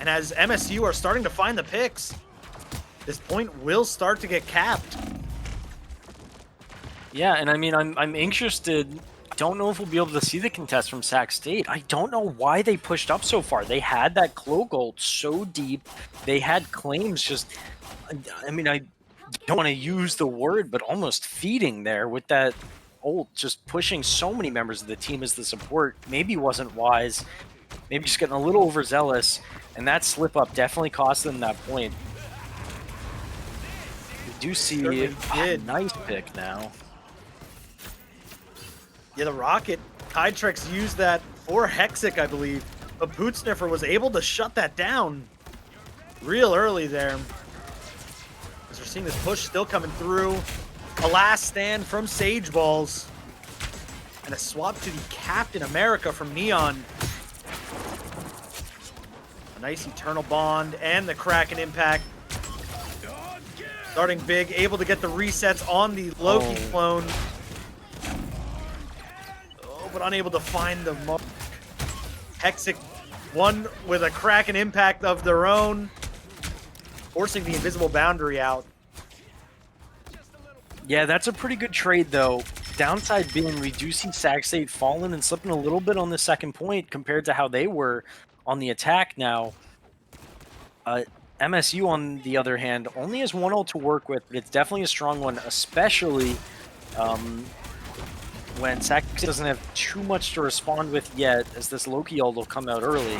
B: And as MSU are starting to find the picks, this point will start to get capped.
C: Yeah, and I mean, I'm interested. I don't know if we'll be able to see the contest from Sac State. I don't know why they pushed up so far. They had that Cloak ult so deep. They had Claims just, I mean, I don't want to use the word, but almost feeding there with that ult, just pushing so many members of the team as the support. Maybe wasn't wise. Maybe just getting a little overzealous, and that slip up definitely cost them that point. We do see a nice pick now.
B: Yeah, the Rocket, Kytrex used that for Hexic, I believe, but Poot Sniffer was able to shut that down real early there. As we're seeing this push still coming through. A last stand from Sage Balls. And a swap to the Captain America from Neon. A nice Eternal Bond and the Kraken Impact. Starting big, able to get the resets on the Loki clone. Oh, but unable to find the mark. Hexic, one with a Kraken Impact of their own. Forcing the invisible boundary out.
C: Yeah, that's a pretty good trade, though. Downside being we do see Sac State falling and slipping a little bit on the second point compared to how they were on the attack now. MSU, on the other hand, only has one ult to work with, but it's definitely a strong one, especially when Sax doesn't have too much to respond with yet, as this Loki ult will come out early.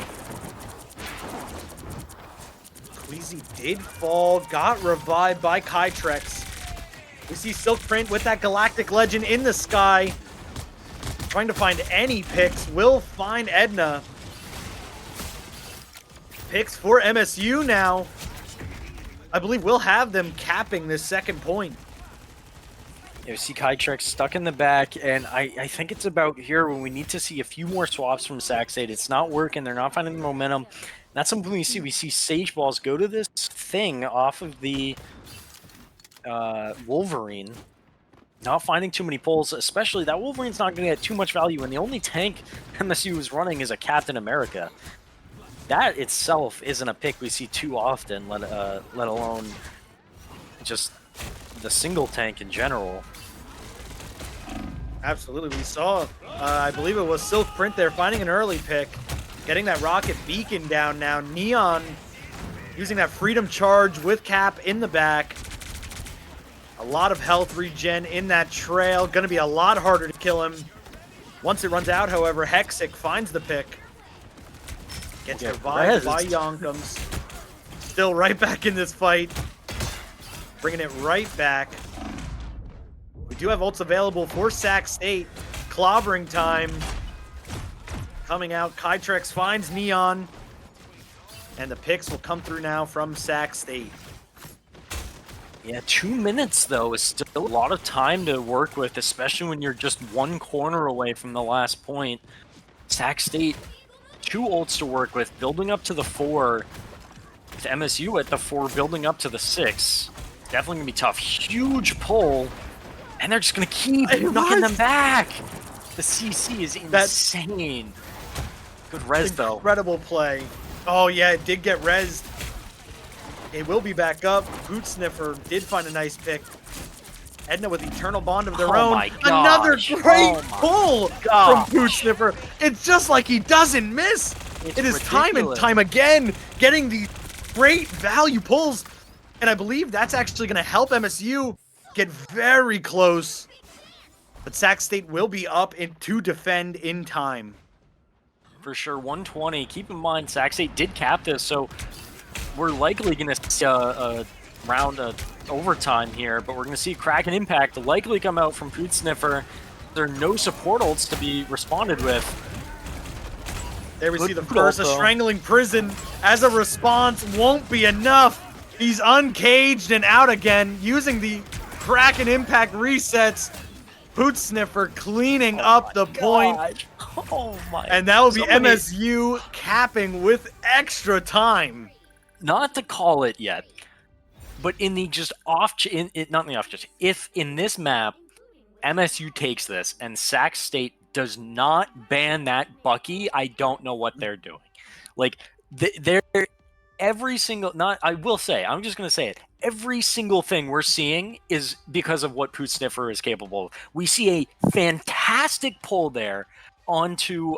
B: Queasy did fall, got revived by Kytrex. We see Silkprint with that Galactic Legend in the sky. Trying to find any picks, will find Edna. Picks for MSU now. I believe we'll have them capping this second point.
C: You see Kytrex stuck in the back, and I think it's about here when we need to see a few more swaps from Saxade. It's not working. They're not finding the momentum. That's something we see. We see Sage Balls go to this thing off of the Wolverine. Not finding too many pulls, especially that Wolverine's not going to get too much value, and the only tank MSU is running is a Captain America. That itself isn't a pick we see too often, let alone just the single tank in general.
B: Absolutely, we saw, I believe it was Silkprint there, finding an early pick, getting that rocket beacon down now. Neon using that freedom charge with Cap in the back. A lot of health regen in that trail, gonna be a lot harder to kill him. Once it runs out, however, Hexic finds the pick. Gets revived by Yonkums. Still right back in this fight. Bringing it right back. We do have ults available for Sac State. Clobbering time. Coming out, Kytrex finds Neon. And the picks will come through now from Sac State.
C: Yeah, 2 minutes, though, is still a lot of time to work with, especially when you're just one corner away from the last point. Sac State, 2 ults to work with, building up to the 4. With MSU at the 4, building up to the 6. Definitely going to be tough. Huge pull, and they're just going to keep knocking them back. The CC is insane. Good res, though.
B: Incredible play. Oh, yeah, it did get rezzed. It will be back up. Boot Sniffer did find a nice pick. Edna with Eternal Bond of their own.
C: My
B: Another
C: gosh.
B: great pull from
C: gosh.
B: Boot Sniffer. It's just like he doesn't miss.
C: It's
B: it is
C: ridiculous.
B: time and time again getting these great value pulls. And I believe that's actually going to help MSU get very close. But Sac State will be up to defend in time.
C: For sure, 120. Keep in mind, Sac State did cap this, so we're likely going to see a round of overtime here, but we're going to see Crack and Impact likely come out from Boot Sniffer. There are no support ults to be responded with.
B: There we see the first, a Strangling Prison as a response won't be enough. He's uncaged and out again, using the Crack and Impact resets. Boot Sniffer cleaning up the point.
C: Oh my.
B: And that will be MSU capping with extra time.
C: Not to call it yet, but in the just off, not in the off, just if in this map, MSU takes this and Sac State does not ban that Bucky, I don't know what they're doing. Like, they're every single, I will say, I'm just going to say it. Every single thing we're seeing is because of what Boot Sniffer is capable of. We see a fantastic pull there onto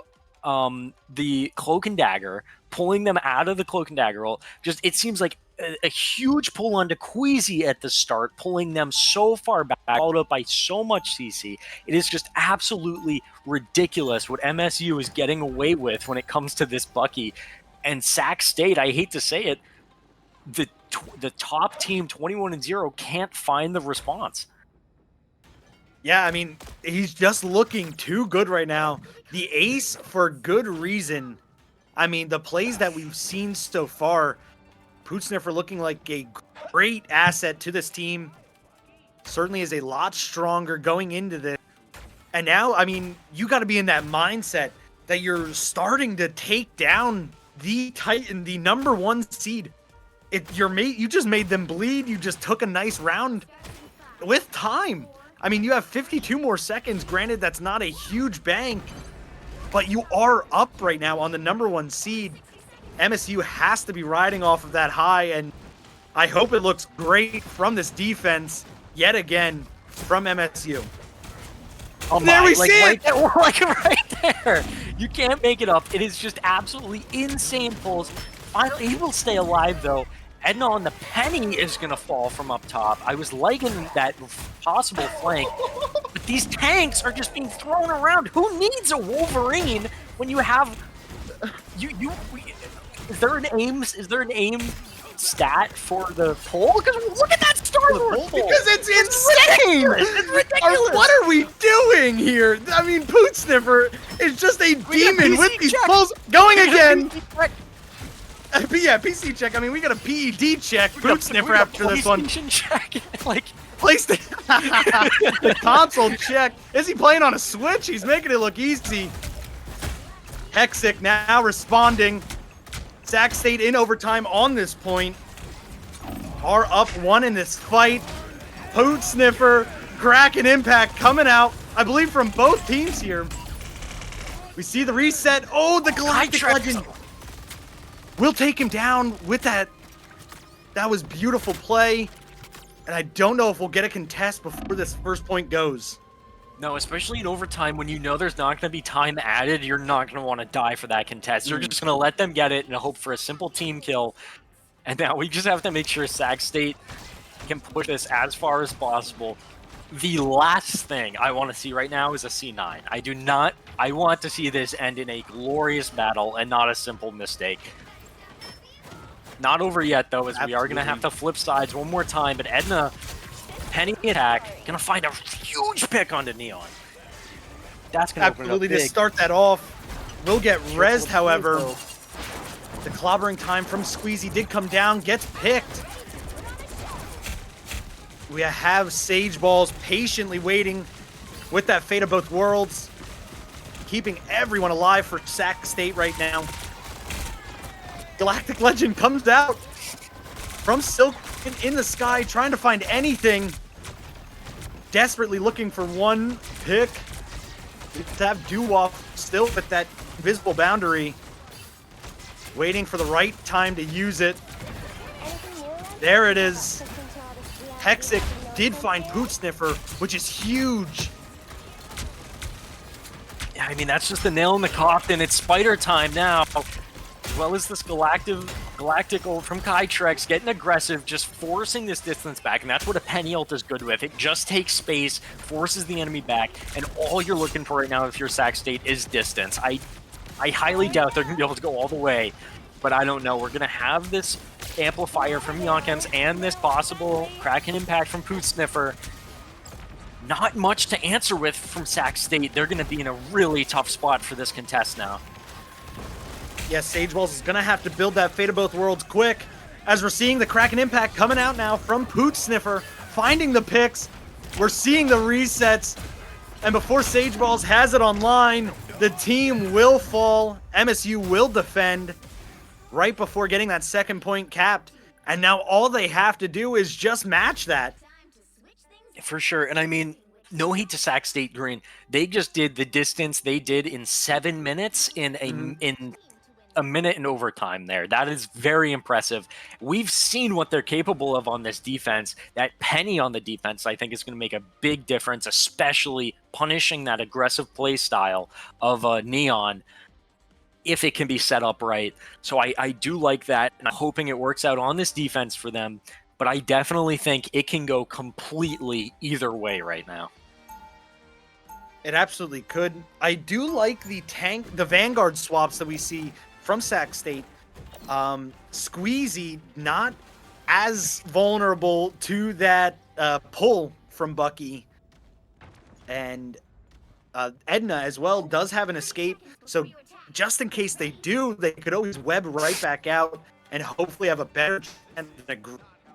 C: the Cloak and Dagger, pulling them out of the Cloak and Dagger roll. Just, it seems like a huge pull onto Queasy at the start, pulling them so far back, followed up by so much CC. It is just absolutely ridiculous what MSU is getting away with when it comes to this Bucky. And Sac State, I hate to say it, the top team 21-0 can't find the response.
B: Yeah, I mean, he's just looking too good right now. The ace for good reason. I mean, the plays that we've seen so far, Boot Sniffer looking like a great asset to this team. Certainly is a lot stronger going into this. And now, I mean, you got to be in that mindset that you're starting to take down the Titan, the #1 seed. You just made them bleed. You just took a nice round with time. I mean, you have 52 more seconds. Granted, that's not a huge bank, but you are up right now on the #1 seed. MSU has to be riding off of that high, and I hope it looks great from this defense yet again from MSU.
C: Oh
B: there
C: my,
B: we see it!
C: Like right there. You can't make it up. It is just absolutely insane pulls. Finally, he will stay alive, though. Edna on the penny is going to fall from up top. I was liking that possible flank, but these tanks are just being thrown around. Who needs a Wolverine when you have is there an aim? Is there an aim stat for the poll? Because look at that Star-Lord poll.
B: Because it's insane.
C: It's ridiculous.
B: What are we doing here? I mean, Poot Sniffer is just a demon with these pulls going again. Yeah, PC check. I mean, we got a PED check. Poot Sniffer after this one.
C: Check. Like,
B: PlayStation. The console check. Is he playing on a Switch? He's making it look easy. Hexic now responding. Sac State in overtime on this point. Are up 1 in this fight. Poot Sniffer, Kraken Impact coming out, I believe, from both teams here. We see the reset. Oh, the Galactic Legend. We'll take him down with that. That was beautiful play. And I don't know if we'll get a contest before this first point goes.
C: No, especially in overtime when you know there's not going to be time added, you're not going to want to die for that contest. You're just going to let them get it and hope for a simple team kill. And now we just have to make sure Sac State can push this as far as possible. The last thing I want to see right now is a C9. I want to see this end in a glorious battle and not a simple mistake. Not over yet, though, as we are going to have to flip sides one more time. But Edna, penny attack, going to find a huge pick onto Neon. That's going to
B: absolutely to start that off. Will get rezzed, however. The clobbering time from Squeezy did come down, gets picked. We have Sage Balls patiently waiting with that Fate of Both Worlds, keeping everyone alive for Sac State right now. Galactic Legend comes out from Silk in the sky, trying to find anything. Desperately looking for one pick. To have Dewolf still with that invisible boundary. Waiting for the right time to use it. There it is. Hexic did find Poot Sniffer, which is huge.
C: Yeah, I mean, that's just the nail in the coffin. It's spider time now. As well as this Galactical from Kytrex getting aggressive, just forcing this distance back, and that's what a Penny ult is good with. It just takes space, forces the enemy back, and all you're looking for right now if you're Sac State is distance. I highly doubt they're going to be able to go all the way, but I don't know. We're going to have this amplifier from Yonkens and this possible Kraken Impact from Poot Sniffer. Not much to answer with from Sac State. They're going to be in a really tough spot for this contest now.
B: Yes, Sage Balls is going to have to build that Fate of Both Worlds quick. As we're seeing the Kraken Impact coming out now from Poot Sniffer, finding the picks. We're seeing the resets. And before Sage Balls has it online, the team will fall. MSU will defend right before getting that second point capped. And now all they have to do is just match that.
C: For sure. And I mean, no hate to Sac State Green. They just did the distance they did in 7 minutes in a minute in overtime there. That is very impressive. We've seen what they're capable of on this defense. That Penny on the defense, I think, is going to make a big difference, especially punishing that aggressive play style of Neon if it can be set up right. So I do like that, and I'm hoping it works out on this defense for them, but I definitely think it can go completely either way right now.
B: It absolutely could. I do like the Vanguard swaps that we see from Sac State. Squeezy not as vulnerable to that pull from Bucky. And Edna as well does have an escape. So just in case they do, they could always web right back out and hopefully have a better chance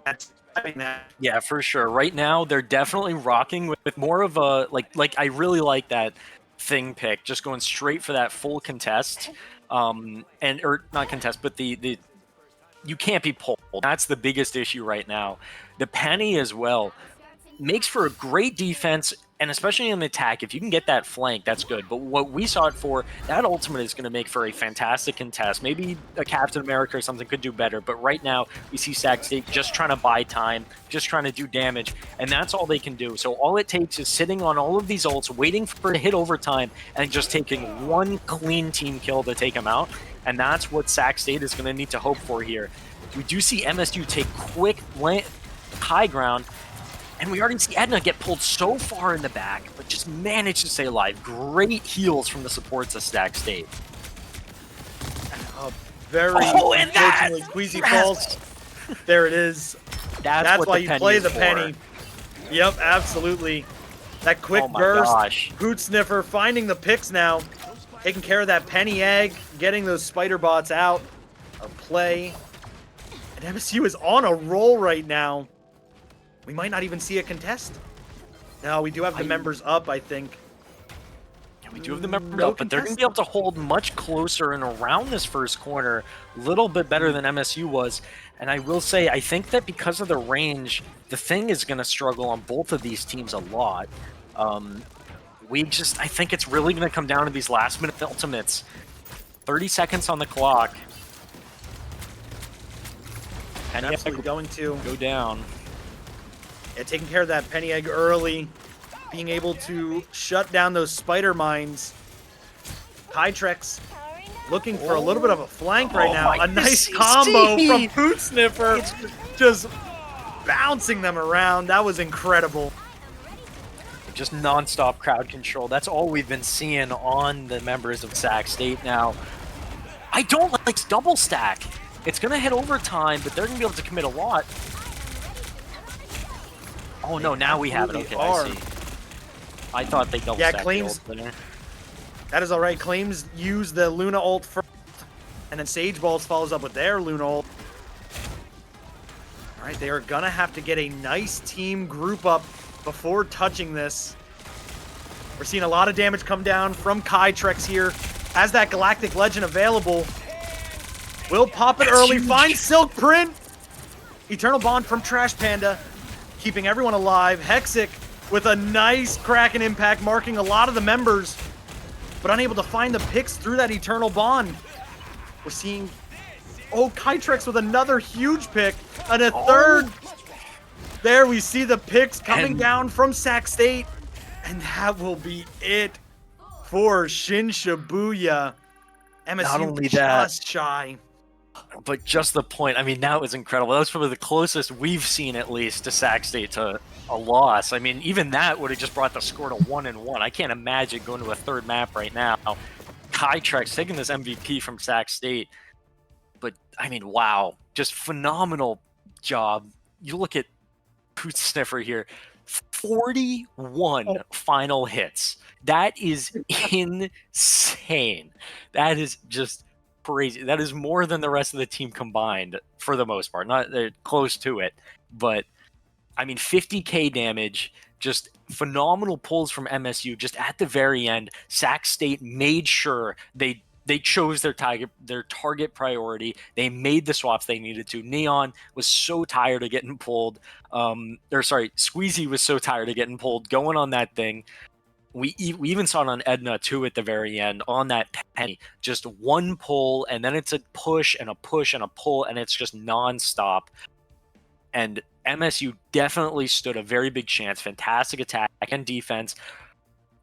B: at having that.
C: Yeah, for sure. Right now, they're definitely rocking with more of a, like I really like that thing pick, just going straight for that full contest. Or not contest, but the you can't be pulled. That's the biggest issue right now. The Penny as well makes for a great defense, and especially in attack, if you can get that flank, that's good. But what we saw it for, that ultimate is going to make for a fantastic contest. Maybe a Captain America or something could do better, but right now we see Sac State just trying to buy time, just trying to do damage, and that's all they can do. So all it takes is sitting on all of these ults, waiting for it to hit overtime, and just taking one clean team kill to take them out, and that's what Sac State is going to need to hope for here. We do see MSU take quick high ground, and we already see Edna get pulled so far in the back, but just managed to stay alive. Great heals from the supports of Sac State.
B: Very
C: and that!
B: unfortunately, Squeezy falls. There it is. That's
C: what
B: why
C: the
B: you
C: penny
B: play
C: is
B: the
C: for.
B: penny. Yep, absolutely. That quick
C: Oh my
B: burst.
C: gosh.
B: Boot Sniffer finding the picks now. Taking care of that penny egg. Getting those spider bots out of play. And MSU is on a roll right now. We might not even see a contest. No, we do have the members up, I think.
C: Yeah, we do have the members
B: No
C: up, but they're going to
B: contest.
C: be able to hold much closer and around this first corner. A little bit better than MSU was. And I will say, I think that because of the range, the Thing is going to struggle on both of these teams a lot. I think it's really going to come down to these last-minute ultimates. 30 seconds on the clock.
B: And absolutely going to
C: go down.
B: Yeah, taking care of that penny egg early. Being able to shut down those spider mines. Hydrex looking for a little bit of a flank right now. A nice combo from Boot Sniffer. Just bouncing them around. That was incredible.
C: Just non-stop crowd control. That's all we've been seeing on the members of Sac State now. I don't like double stack. It's going to hit overtime, but they're going to be able to commit a lot. Oh no, now we have it. Okay, I see. I thought they double stacked
B: Claims.
C: the ult there.
B: That is alright. Claims use the Luna ult first, and then Sage Balls follows up with their Luna ult. Alright, they are gonna have to get a nice team group up before touching this. We're seeing a lot of damage come down from Kytrex here. Has that Galactic Legend available. Will pop it early, find Silk Print. Eternal Bond from Trash Panda, keeping everyone alive. Hexic with a nice Kraken impact, marking a lot of the members, but unable to find the picks through that Eternal Bond. We're seeing, Kytrex with another huge pick, and a third. There we see the picks coming down from Sac State, and that will be it for Shin Shibuya. MSU
C: Not only
B: just shy.
C: But just the point, I mean, that was incredible. That was probably the closest we've seen, at least, to Sac State to a loss. I mean, even that would have just brought the score to 1-1. I can't imagine going to a third map right now. Kytrex taking this MVP from Sac State. But, I mean, wow. Just phenomenal job. You look at Boot Sniffer here. 41 final hits. That is insane. That is just crazy. That is more than the rest of the team combined for the most part. Not they're close to it, but I mean 50k damage, just phenomenal pulls from MSU just at the very end. Sac State made sure they chose their target priority. They made the swaps they needed to. Neon was so tired of getting pulled. Squeezy was so tired of getting pulled going on that thing. We even saw it on Edna too at the very end on that penny. Just one pull, and then it's a push and a push and a pull, and it's just nonstop. And MSU definitely stood a very big chance. Fantastic attack and defense.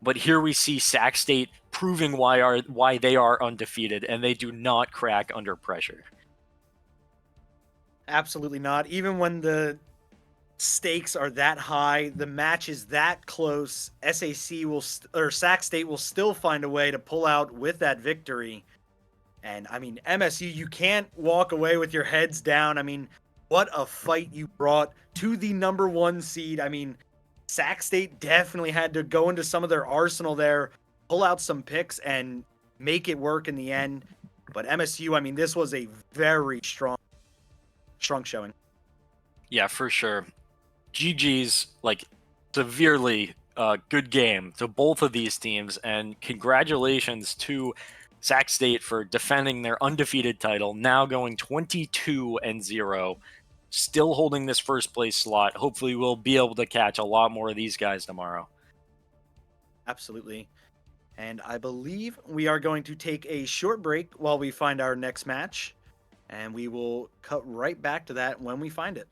C: But here we see Sac State proving why they are undefeated, and they do not crack under pressure.
B: Absolutely not. Even when the stakes are that high, the match is that close, Sac State will still find a way to pull out with that victory. And I mean, MSU, you can't walk away with your heads down. I mean, what a fight you brought to the #1 seed. I mean, Sac State definitely had to go into some of their arsenal there, pull out some picks, and make it work in the end. But MSU, I mean, this was a very strong showing.
C: Yeah, for sure. GG's, like, severely good game to both of these teams, and congratulations to Sac State for defending their undefeated title, now going 22-0, still holding this first place slot. Hopefully we'll be able to catch a lot more of these guys tomorrow.
B: Absolutely. And I believe we are going to take a short break while we find our next match, and we will cut right back to that when we find it.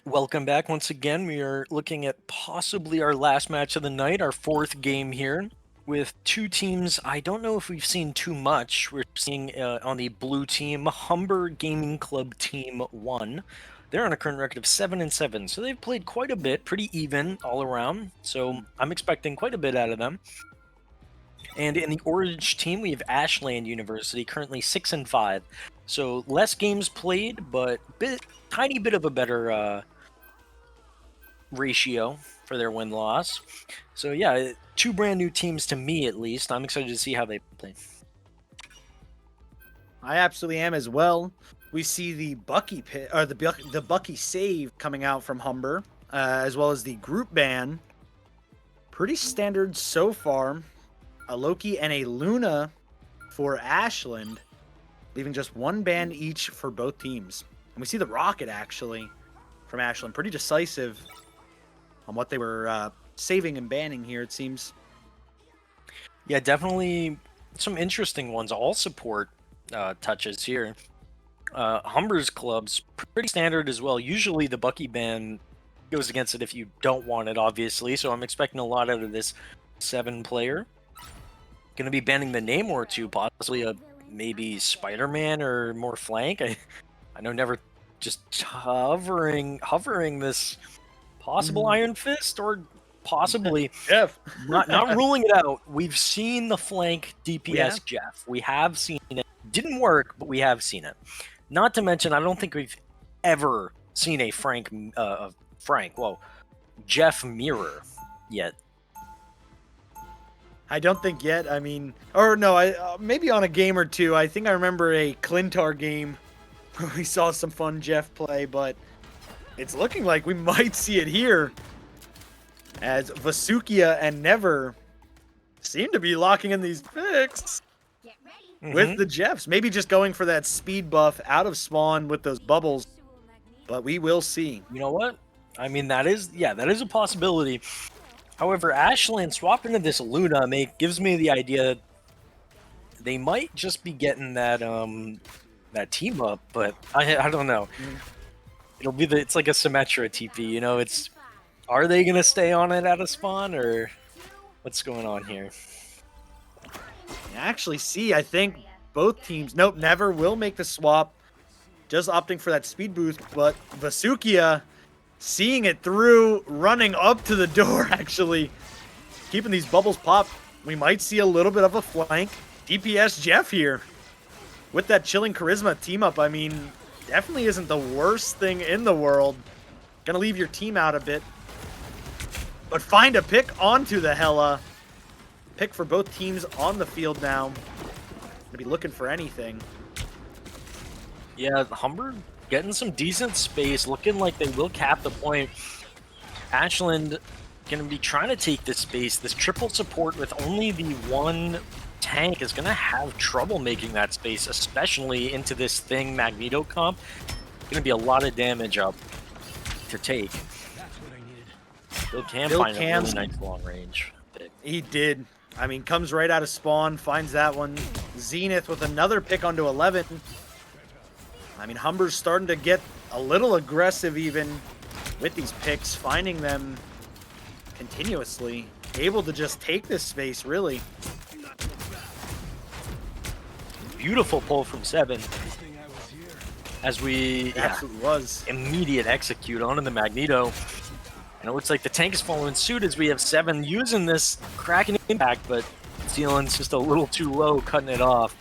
C: Welcome back once again. We are looking at possibly our last match of the night, our fourth game here, with two teams. I don't know if we've seen too much. We're seeing on the blue team, Humber Gaming Club Team 1. They're on a current record of 7-7, so they've played quite a bit, pretty even all around. So I'm expecting quite a bit out of them. And in the orange team, we have Ashland University, currently 6-5. So less games played, but tiny bit of a better ratio for their win-loss. So yeah, two brand new teams to me at least. I'm excited to see how they play.
B: I absolutely am as well. We see the Bucky the Bucky save coming out from Humber, as well as the group ban. Pretty standard so far. A Loki and a Luna for Ashland, leaving just one ban each for both teams. And we see the Rocket actually from Ashland, pretty decisive on what they were saving and banning here, it seems.
C: Yeah, definitely some interesting ones. All support touches here. Humber's club's pretty standard as well. Usually the Bucky ban goes against it if you don't want it, obviously. So I'm expecting a lot out of this 7-player. Going to be banning the Namor too, possibly maybe Spider-Man or more flank. I know never just hovering this possible Iron Fist or possibly
B: Jeff.
C: not ruling it out. We've seen the flank DPS Jeff. We have seen it. Didn't work, but we have seen it. Not to mention, I don't think we've ever seen a Jeff mirror yet.
B: I don't think yet. I mean, or no, maybe on a game or two. I think I remember a Clintar game where we saw some fun Jeff play, but it's looking like we might see it here, as Vasukia and Never seem to be locking in these picks with the Jeffs. Maybe just going for that speed buff out of spawn with those bubbles, but we will see.
C: You know what? I mean, that is a possibility. However, Ashland swapping into this Luna gives me the idea they might just be getting that that team up, but I don't know. It'll be it's like a Symmetra TP, you know. Are they gonna stay on it out of spawn, or what's going on here?
B: You actually see, I think both teams. Nope, Never will make the swap, just opting for that speed boost. But Vasukia, seeing it through, running up to the door, actually keeping these bubbles pop. We might see a little bit of a flank. DPS Jeff here with that chilling charisma team up. I mean, definitely isn't the worst thing in the world. Gonna leave your team out a bit, but find a pick onto the Hela. Pick for both teams on the field now. Gonna be looking for anything.
C: Yeah, Humber getting some decent space, looking like they will cap the point. Ashland gonna be trying to take this space. This triple support with only the one tank is gonna have trouble making that space, especially into this thing Magneto comp. Gonna be a lot of damage up to take. Bill can find a really nice long range pick.
B: He did. I mean, comes right out of spawn, finds that one. Zenith with another pick onto 11. I mean, Humber's starting to get a little aggressive even with these picks, finding them continuously. Able to just take this space, really.
C: Beautiful pull from 7. As we
B: Absolutely was.
C: Immediate execute onto the Magneto. And it looks like the tank is following suit as we have 7 using this cracking impact, but Zealand's just a little too low, cutting it off.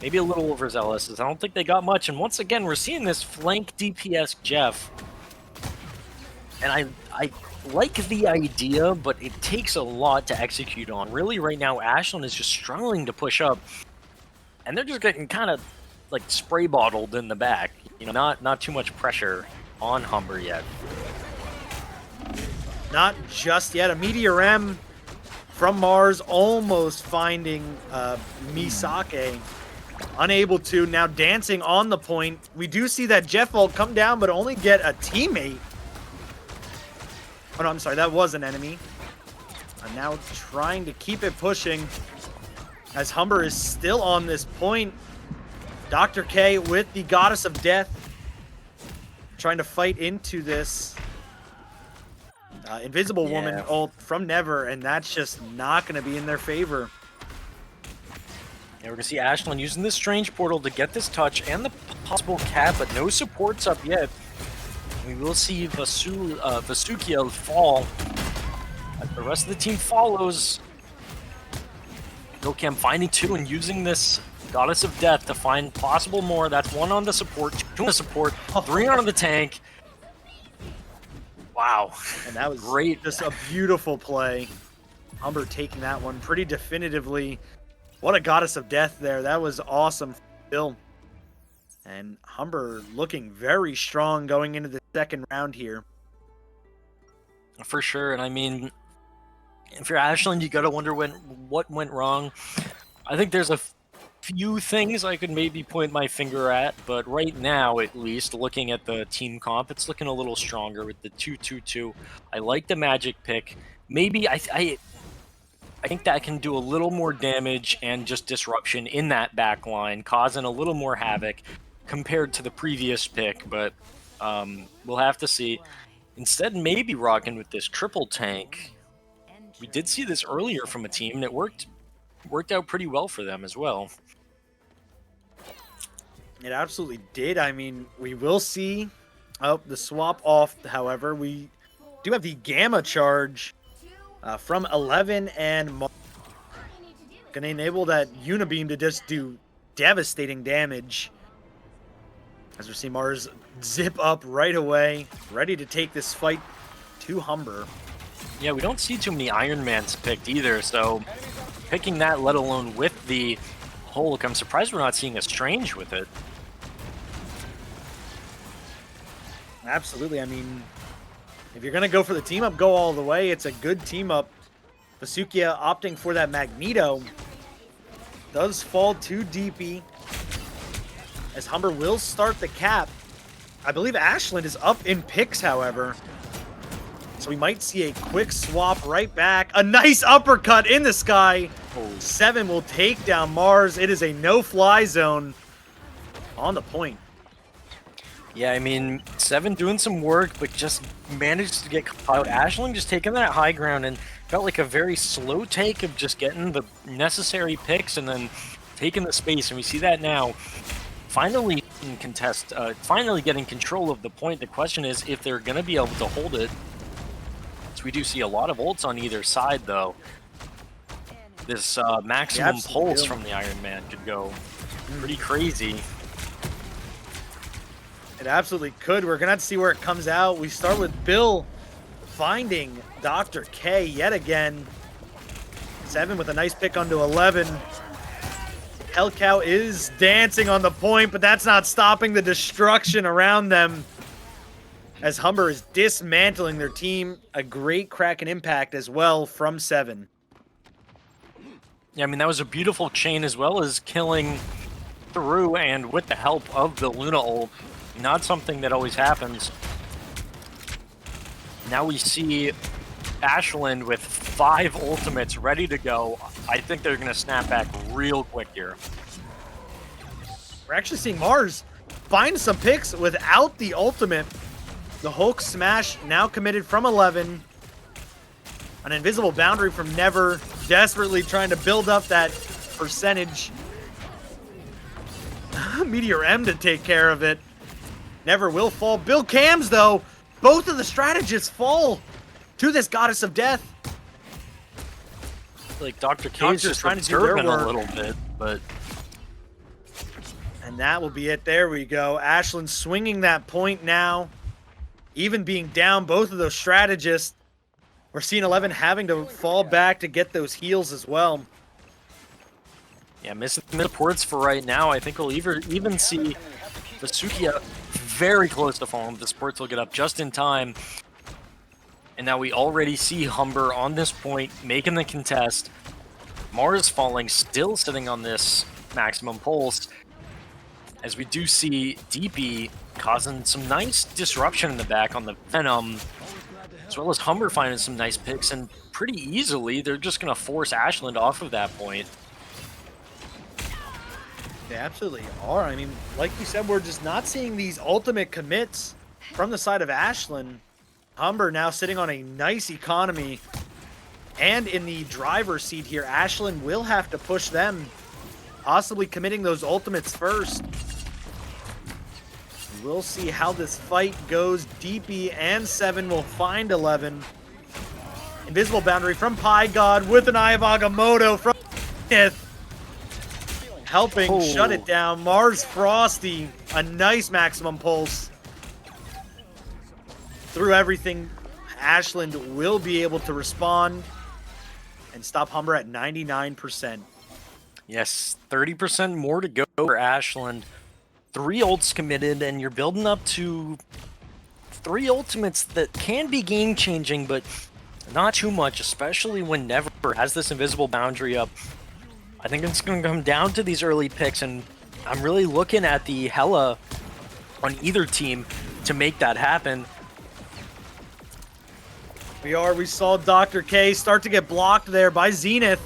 C: Maybe a little overzealous, as I don't think they got much. And once again, we're seeing this flank DPS Jeff. And I like the idea, but it takes a lot to execute on. Really, right now, Ashland is just struggling to push up. And they're just getting kind of like spray bottled in the back. You know, not too much pressure on Humber yet.
B: Not just yet. A Meteor M from Mars almost finding Misake. Unable to. Now dancing on the point. We do see that Jeff ult come down, but only get a teammate. Oh, no, I'm sorry. That was an enemy. And now trying to keep it pushing as Humber is still on this point. Dr. K with the Goddess of Death. trying to fight into this Invisible Woman ult from Never, and that's just not going to be in their favor.
C: Yeah, we're going to see Ashlyn using this strange portal to get this touch and the possible cap, but no supports up yet. We will see Vasukia fall as the rest of the team follows. Gokam finding 2 and using this Goddess of Death to find possible more. That's 1 on the support, 2 on the support, 3 on the tank. Wow.
B: And that was
C: great.
B: Just a beautiful play. Humber taking that one pretty definitively. What a Goddess of Death there. That was awesome. Bill. And Humber looking very strong going into the second round here.
C: For sure. And I mean, if you're Ashlyn, you got to wonder what went wrong. I think there's a few things I could maybe point my finger at, but right now, at least, looking at the team comp, it's looking a little stronger with the 2-2-2. I like the magic pick. Maybe I think that can do a little more damage and just disruption in that back line, causing a little more havoc compared to the previous pick, but we'll have to see. Instead, maybe rocking with this triple tank. We did see this earlier from a team, and it worked out pretty well for them as well.
B: It absolutely did. I mean, we will see the swap off, however. We do have the Gamma charge from 11, and going to enable that Unibeam to just do devastating damage. As we see Mars zip up right away, ready to take this fight to Humber.
C: Yeah, we don't see too many Iron Mans picked either, so picking that, let alone with the Hulk, I'm surprised we're not seeing a Strange with it.
B: Absolutely. I mean, if you're going to go for the team up, go all the way. It's a good team up. Vasukia opting for that Magneto. Does fall to DP. As Humber will start the cap. I believe Ashland is up in picks, however. So we might see a quick swap right back. A nice uppercut in the sky. 7 will take down Mars. It is a no-fly zone on the point.
C: Yeah, I mean, 7 doing some work, but just managed to get caught out. Ashland just taking that high ground and felt like a very slow take of just getting the necessary picks and then taking the space. And we see that now. Finally in contest, finally getting control of the point. The question is if they're going to be able to hold it. So we do see a lot of ults on either side, though. This maximum pulse from the Iron Man could go pretty crazy.
B: It absolutely could. We're going to have to see where it comes out. We start with Bill finding Dr. K yet again. 7 with a nice pick onto 11. Hellcow is dancing on the point, but that's not stopping the destruction around them. As Humber is dismantling their team. A great crack and impact as well from 7.
C: Yeah, I mean, that was a beautiful chain as well as killing through and with the help of the Luna ult. Not something that always happens. Now we see Ashland with 5 ultimates ready to go. I think they're going to snap back real quick here.
B: We're actually seeing Mars find some picks without the ultimate. The Hulk smash now committed from 11. An invisible boundary from Never, desperately trying to build up that percentage. Meteor M to take care of it. Never will fall. Bill Cams, though, both of the strategists fall to this Goddess of Death.
C: Like Dr. K is just
B: trying to do their work
C: a little bit, but...
B: And that will be it. There we go. Ashland swinging that point now. Even being down both of those strategists. We're seeing 11 having to fall back to get those heals as well.
C: Yeah, missing the ports for right now. I think we'll even see Vasukia very close to falling. The sports will get up just in time. And now we already see Humber on this point, making the contest. Mars falling, still sitting on this maximum pulse. As we do see DP causing some nice disruption in the back on the Venom. As well as Humber finding some nice picks. And pretty easily, they're just going to force Ashland off of that point.
B: They absolutely are. I mean, like you said, we're just not seeing these ultimate commits From the side of Ashland, Humber now sitting on a nice economy and in the driver's seat here. Ashland will have to push them, possibly committing those ultimates first. We'll see how this fight goes. DP and 7 will find 11. Invisible boundary from Pie God with an Eye of Agamotto from Smith. Helping shut it down. Mars Frosty, a nice maximum pulse. Through everything, Ashland will be able to respond and stop Humber at 99%.
C: Yes, 30% more to go for Ashland. 3 ults committed, and you're building up to 3 ultimates that can be game-changing, but not too much, especially when Never has this invisible boundary up. I think it's going to come down to these early picks, and I'm really looking at the Hela on either team to make that happen.
B: We saw Dr. K start to get blocked there by Zenith.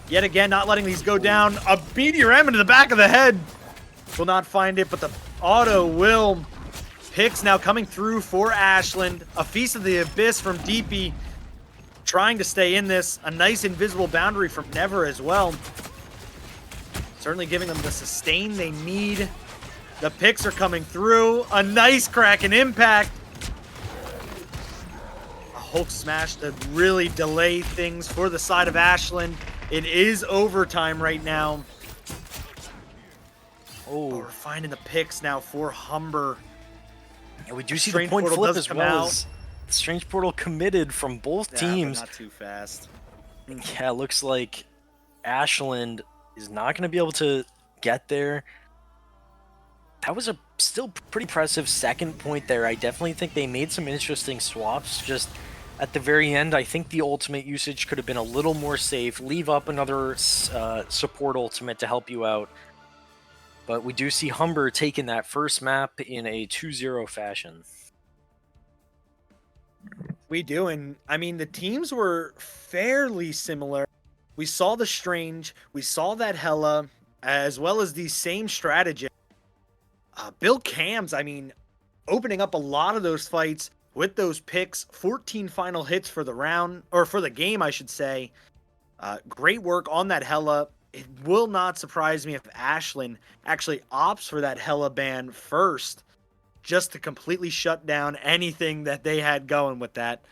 B: Yet again, not letting these go down. A BDRM into the back of the head. Will not find it, but the auto will. Picks now coming through for Ashland. A Feast of the Abyss from DP. Trying to stay in this. A nice invisible boundary from Never as well. Certainly giving them the sustain they need. The picks are coming through. A nice crack and impact. A Hulk smash to really delay things for the side of Ashland. It is overtime right now. Oh, we're finding the picks now for Humber.
C: And we do see the point flip as well as Strange Portal committed from both teams.
B: But not too fast.
C: Yeah, it looks like Ashland is not going to be able to get there. That was a still pretty impressive second point there. I definitely think they made some interesting swaps. Just at the very end, I think the ultimate usage could have been a little more safe. Leave up another support ultimate to help you out. But we do see Humber taking that first map in a 2-0 fashion.
B: We do, and I mean, the teams were fairly similar. We saw the Strange, we saw that Hela, as well as these same strategies. Bill Cams, I mean, opening up a lot of those fights with those picks. 14 final hits for the round, or for the game, I should say. Great work on that Hela. It will not surprise me if Ashland actually opts for that Hela ban first, just to completely shut down anything that they had going with that.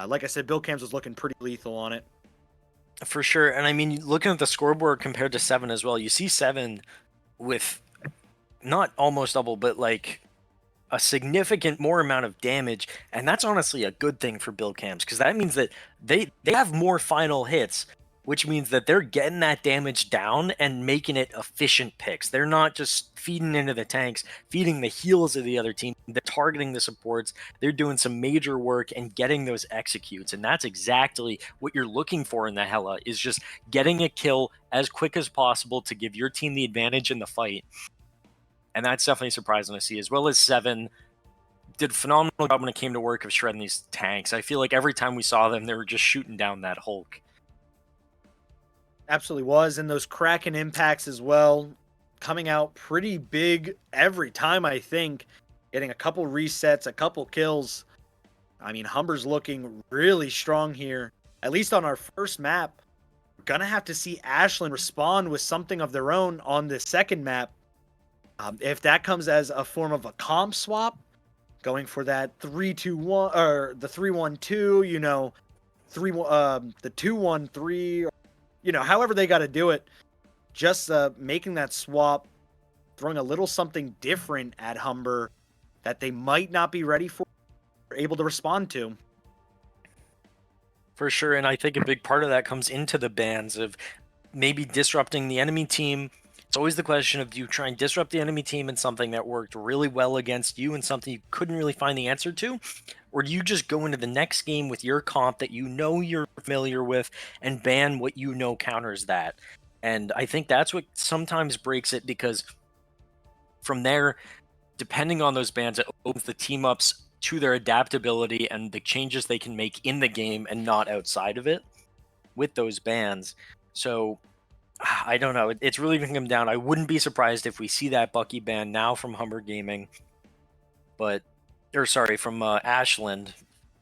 B: Like I said, Bill Cams was looking pretty lethal on it.
C: For sure. And I mean, looking at the scoreboard compared to 7 as well, you see 7 with not almost double, but like a significant more amount of damage. And that's honestly a good thing for Bill Cams, because that means that they have more final hits, which means that they're getting that damage down and making it efficient picks. They're not just feeding into the tanks, feeding the heals of the other team. They're targeting the supports. They're doing some major work and getting those executes. And that's exactly what you're looking for in the Hela, is just getting a kill as quick as possible to give your team the advantage in the fight. And that's definitely surprising to see, as well as 7 did a phenomenal job when it came to work of shredding these tanks. I feel like every time we saw them, they were just shooting down that Hulk.
B: Absolutely was, and those Kraken impacts as well, coming out pretty big every time, I think. Getting a couple resets, a couple kills. I mean, Humber's looking really strong here, at least on our first map. We're going to have to see Ashland respond with something of their own on the second map. If that comes as a form of a comp swap, going for that 3-2-1, or the 3-1-2, you know, the 2-1-3, you know, however they got to do it, just making that swap, throwing a little something different at Humber that they might not be ready for, or able to respond to.
C: For sure, and I think a big part of that comes into the bans of maybe disrupting the enemy team. It's always the question of, do you try and disrupt the enemy team in something that worked really well against you and something you couldn't really find the answer to? Or do you just go into the next game with your comp that you know you're familiar with and ban what you know counters that? And I think that's what sometimes breaks it, because from there, depending on those bans, it opens the team ups to their adaptability and the changes they can make in the game and not outside of it with those bans. So I don't know. It's really going to come down. I wouldn't be surprised if we see that Bucky ban now from Humber Gaming. But or sorry, from Ashland.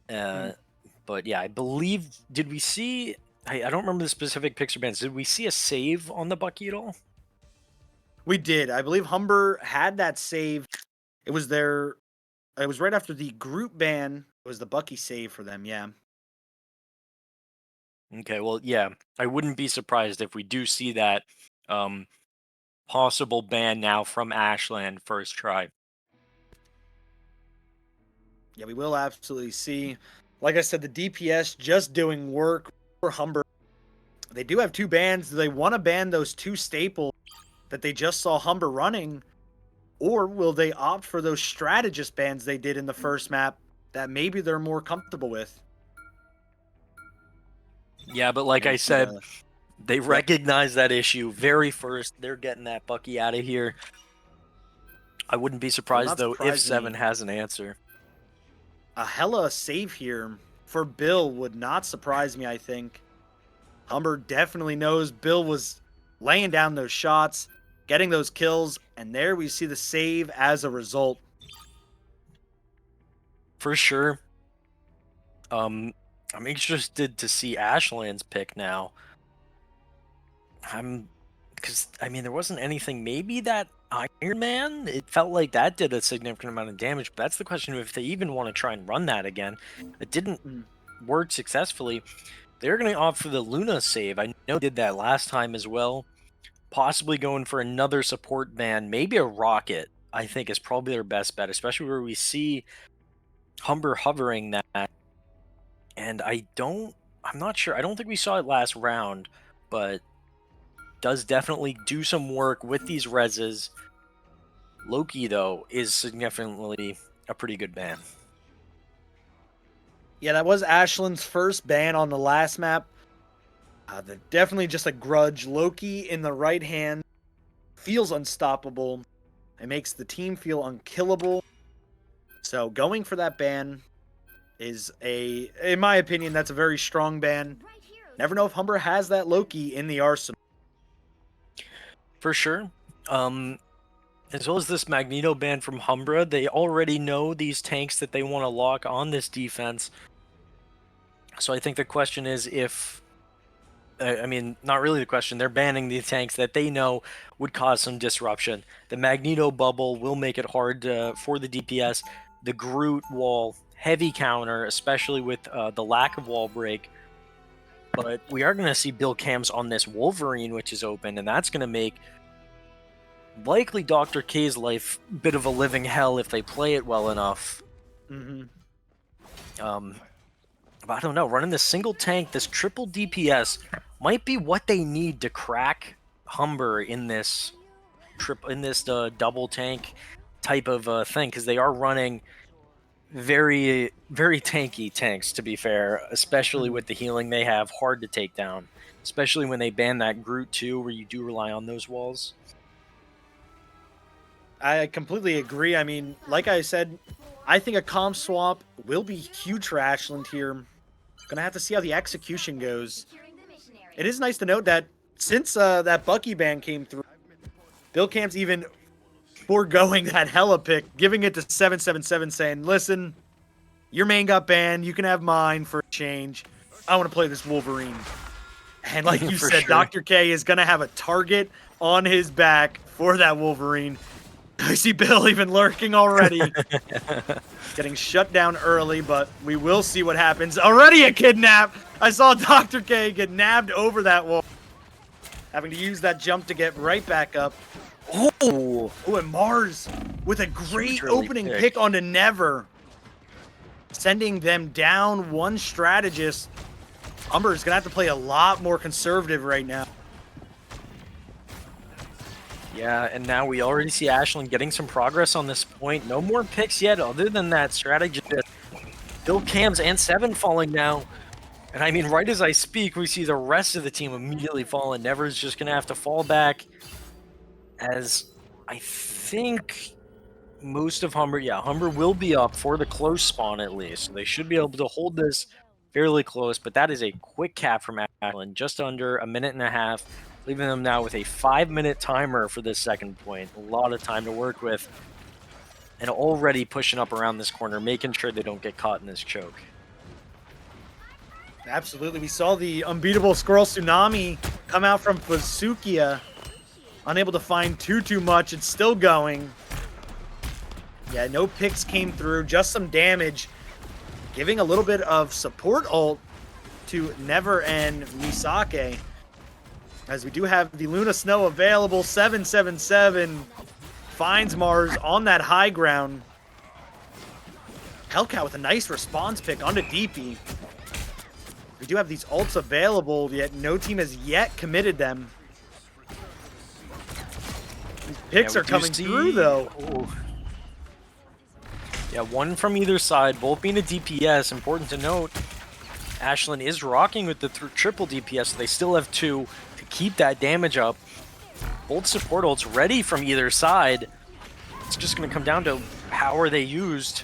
C: But yeah, I believe, did we see, I don't remember the specific picture bands. Did we see a save on the Bucky at all?
B: We did. I believe Humber had that save. It was right after the group ban. It was the Bucky save for them, yeah.
C: Okay, well, yeah, I wouldn't be surprised if we do see that possible ban now from Ashland first try.
B: Yeah, we will absolutely see. Like I said, the DPS just doing work for Humber. They do have 2 bans. Do they want to ban those 2 staples that they just saw Humber running? Or will they opt for those strategist bans they did in the first map that maybe they're more comfortable with?
C: Yeah, but like I said, they recognize that issue very first. They're getting that Bucky out of here. I wouldn't be surprised, though, if 7 has an answer.
B: A hella save here for Bill would not surprise me, I think. Humber definitely knows Bill was laying down those shots, getting those kills, and there we see the save as a result.
C: For sure. I'm interested to see Ashland's pick now. Because, I mean, there wasn't anything, maybe that Iron Man, it felt like that did a significant amount of damage, but that's the question, if they even want to try and run that again. It didn't work successfully. They're going to opt for the Luna save. I know they did that last time as well. Possibly going for another support ban, maybe a Rocket, I think is probably their best bet, especially where we see Humber hovering that. And I'm not sure, I don't think we saw it last round, but does definitely do some work with these reses. Loki, though, is significantly a pretty good ban.
B: Yeah, that was Ashland's first ban on the last map. Definitely just a grudge. Loki in the right hand feels unstoppable. It makes the team feel unkillable. So going for that ban is in my opinion, that's a very strong ban. Never know if Humber has that Loki in the arsenal.
C: For sure. As well as this Magneto ban from Humbra, they already know these tanks that they want to lock on this defense. So I think the question is if... I mean, not really the question. They're banning the tanks that they know would cause some disruption. The Magneto bubble will make it hard for the DPS. The Groot wall, heavy counter, especially with the lack of wall break. But we are going to see Bill Cams on this Wolverine, which is open, and that's going to make likely Dr. K's life a bit of a living hell if they play it well enough. But I don't know, running this single tank, this triple DPS, might be what they need to crack Humber in this double tank type of thing, because they are running very, very tanky tanks, to be fair, especially with the healing they have, hard to take down, especially when they ban that Groot too, where you do rely on those walls.
B: I completely agree. I mean, like I said, I think a comp swap will be huge for Ashland here. Gonna have to see how the execution goes. It is nice to note that since that Bucky ban came through, Bill Camp's even foregoing that hella pick, giving it to 777, saying, listen, your main got banned, you can have mine for a change. I want to play this Wolverine. And like you said, sure, Dr. K is gonna have a target on his back for that Wolverine. I see Bill even lurking already. Getting shut down early, but we will see what happens. Already a kidnap! I saw Dr. K get nabbed over that wall. Having to use that jump to get right back up. Oh, and Mars with a great opening pick onto Never. Sending them down one strategist. Humber is going to have to play a lot more conservative right now.
C: Yeah, and now we already see Ashland getting some progress on this point. No more picks yet, other than that strategy. Bill Cams and 7 falling now. And I mean, right as I speak, we see the rest of the team immediately falling. Never's just going to have to fall back. As I think most of Humber, Humber will be up for the close spawn at least. So they should be able to hold this fairly close, but that is a quick cap from Ashland, just under a minute and a half. Leaving them now with a 5-minute timer for this second point. A lot of time to work with. and already pushing up around this corner, making sure they don't get caught in this choke.
B: Absolutely. We saw the unbeatable Squirrel Tsunami come out from Fasukia. Unable to find too much. It's still going. Yeah, no picks came through. Just some damage. Giving a little bit of support ult to Never and Misake. As we do have the Luna Snow available. 777 finds Mars on that high ground. Hellcat with a nice response pick onto DP. We do have these ults available, yet no team has yet committed them. These picks are coming through, though.
C: Ooh. Yeah, one from either side, both being a DPS. Important to note, Ashlyn is rocking with the triple DPS, so they still have 2 to keep that damage up. Both support ults ready from either side. It's just going to come down to how are they used.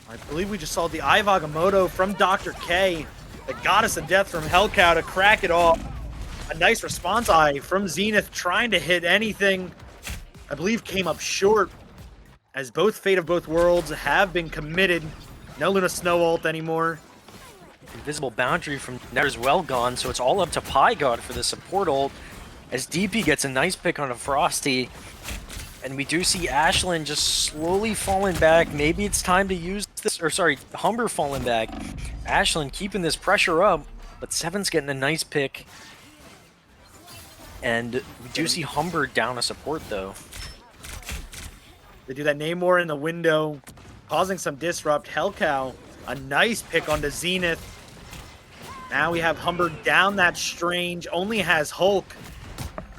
B: I believe we just saw the Eye of Agamotto from Dr. K, the Goddess of Death from Hellcow to crack it off. A nice response eye from Zenith trying to hit anything. I believe came up short as both Fate of Both Worlds have been committed. No Luna Snow ult anymore.
C: Invisible Boundary from Never is well gone, so it's all up to Pygod for the support ult as DP gets a nice pick on a Frosty. And we do see Ashlyn just slowly falling back. Maybe it's time to use this, or sorry, Humber falling back. Ashlyn keeping this pressure up, but Seven's getting a nice pick. And we do see Humber down a support though.
B: They do that Namor in the window, causing some disrupt. Hellcow, a nice pick onto Zenith. Now we have Humber down that Strange, only has Hulk.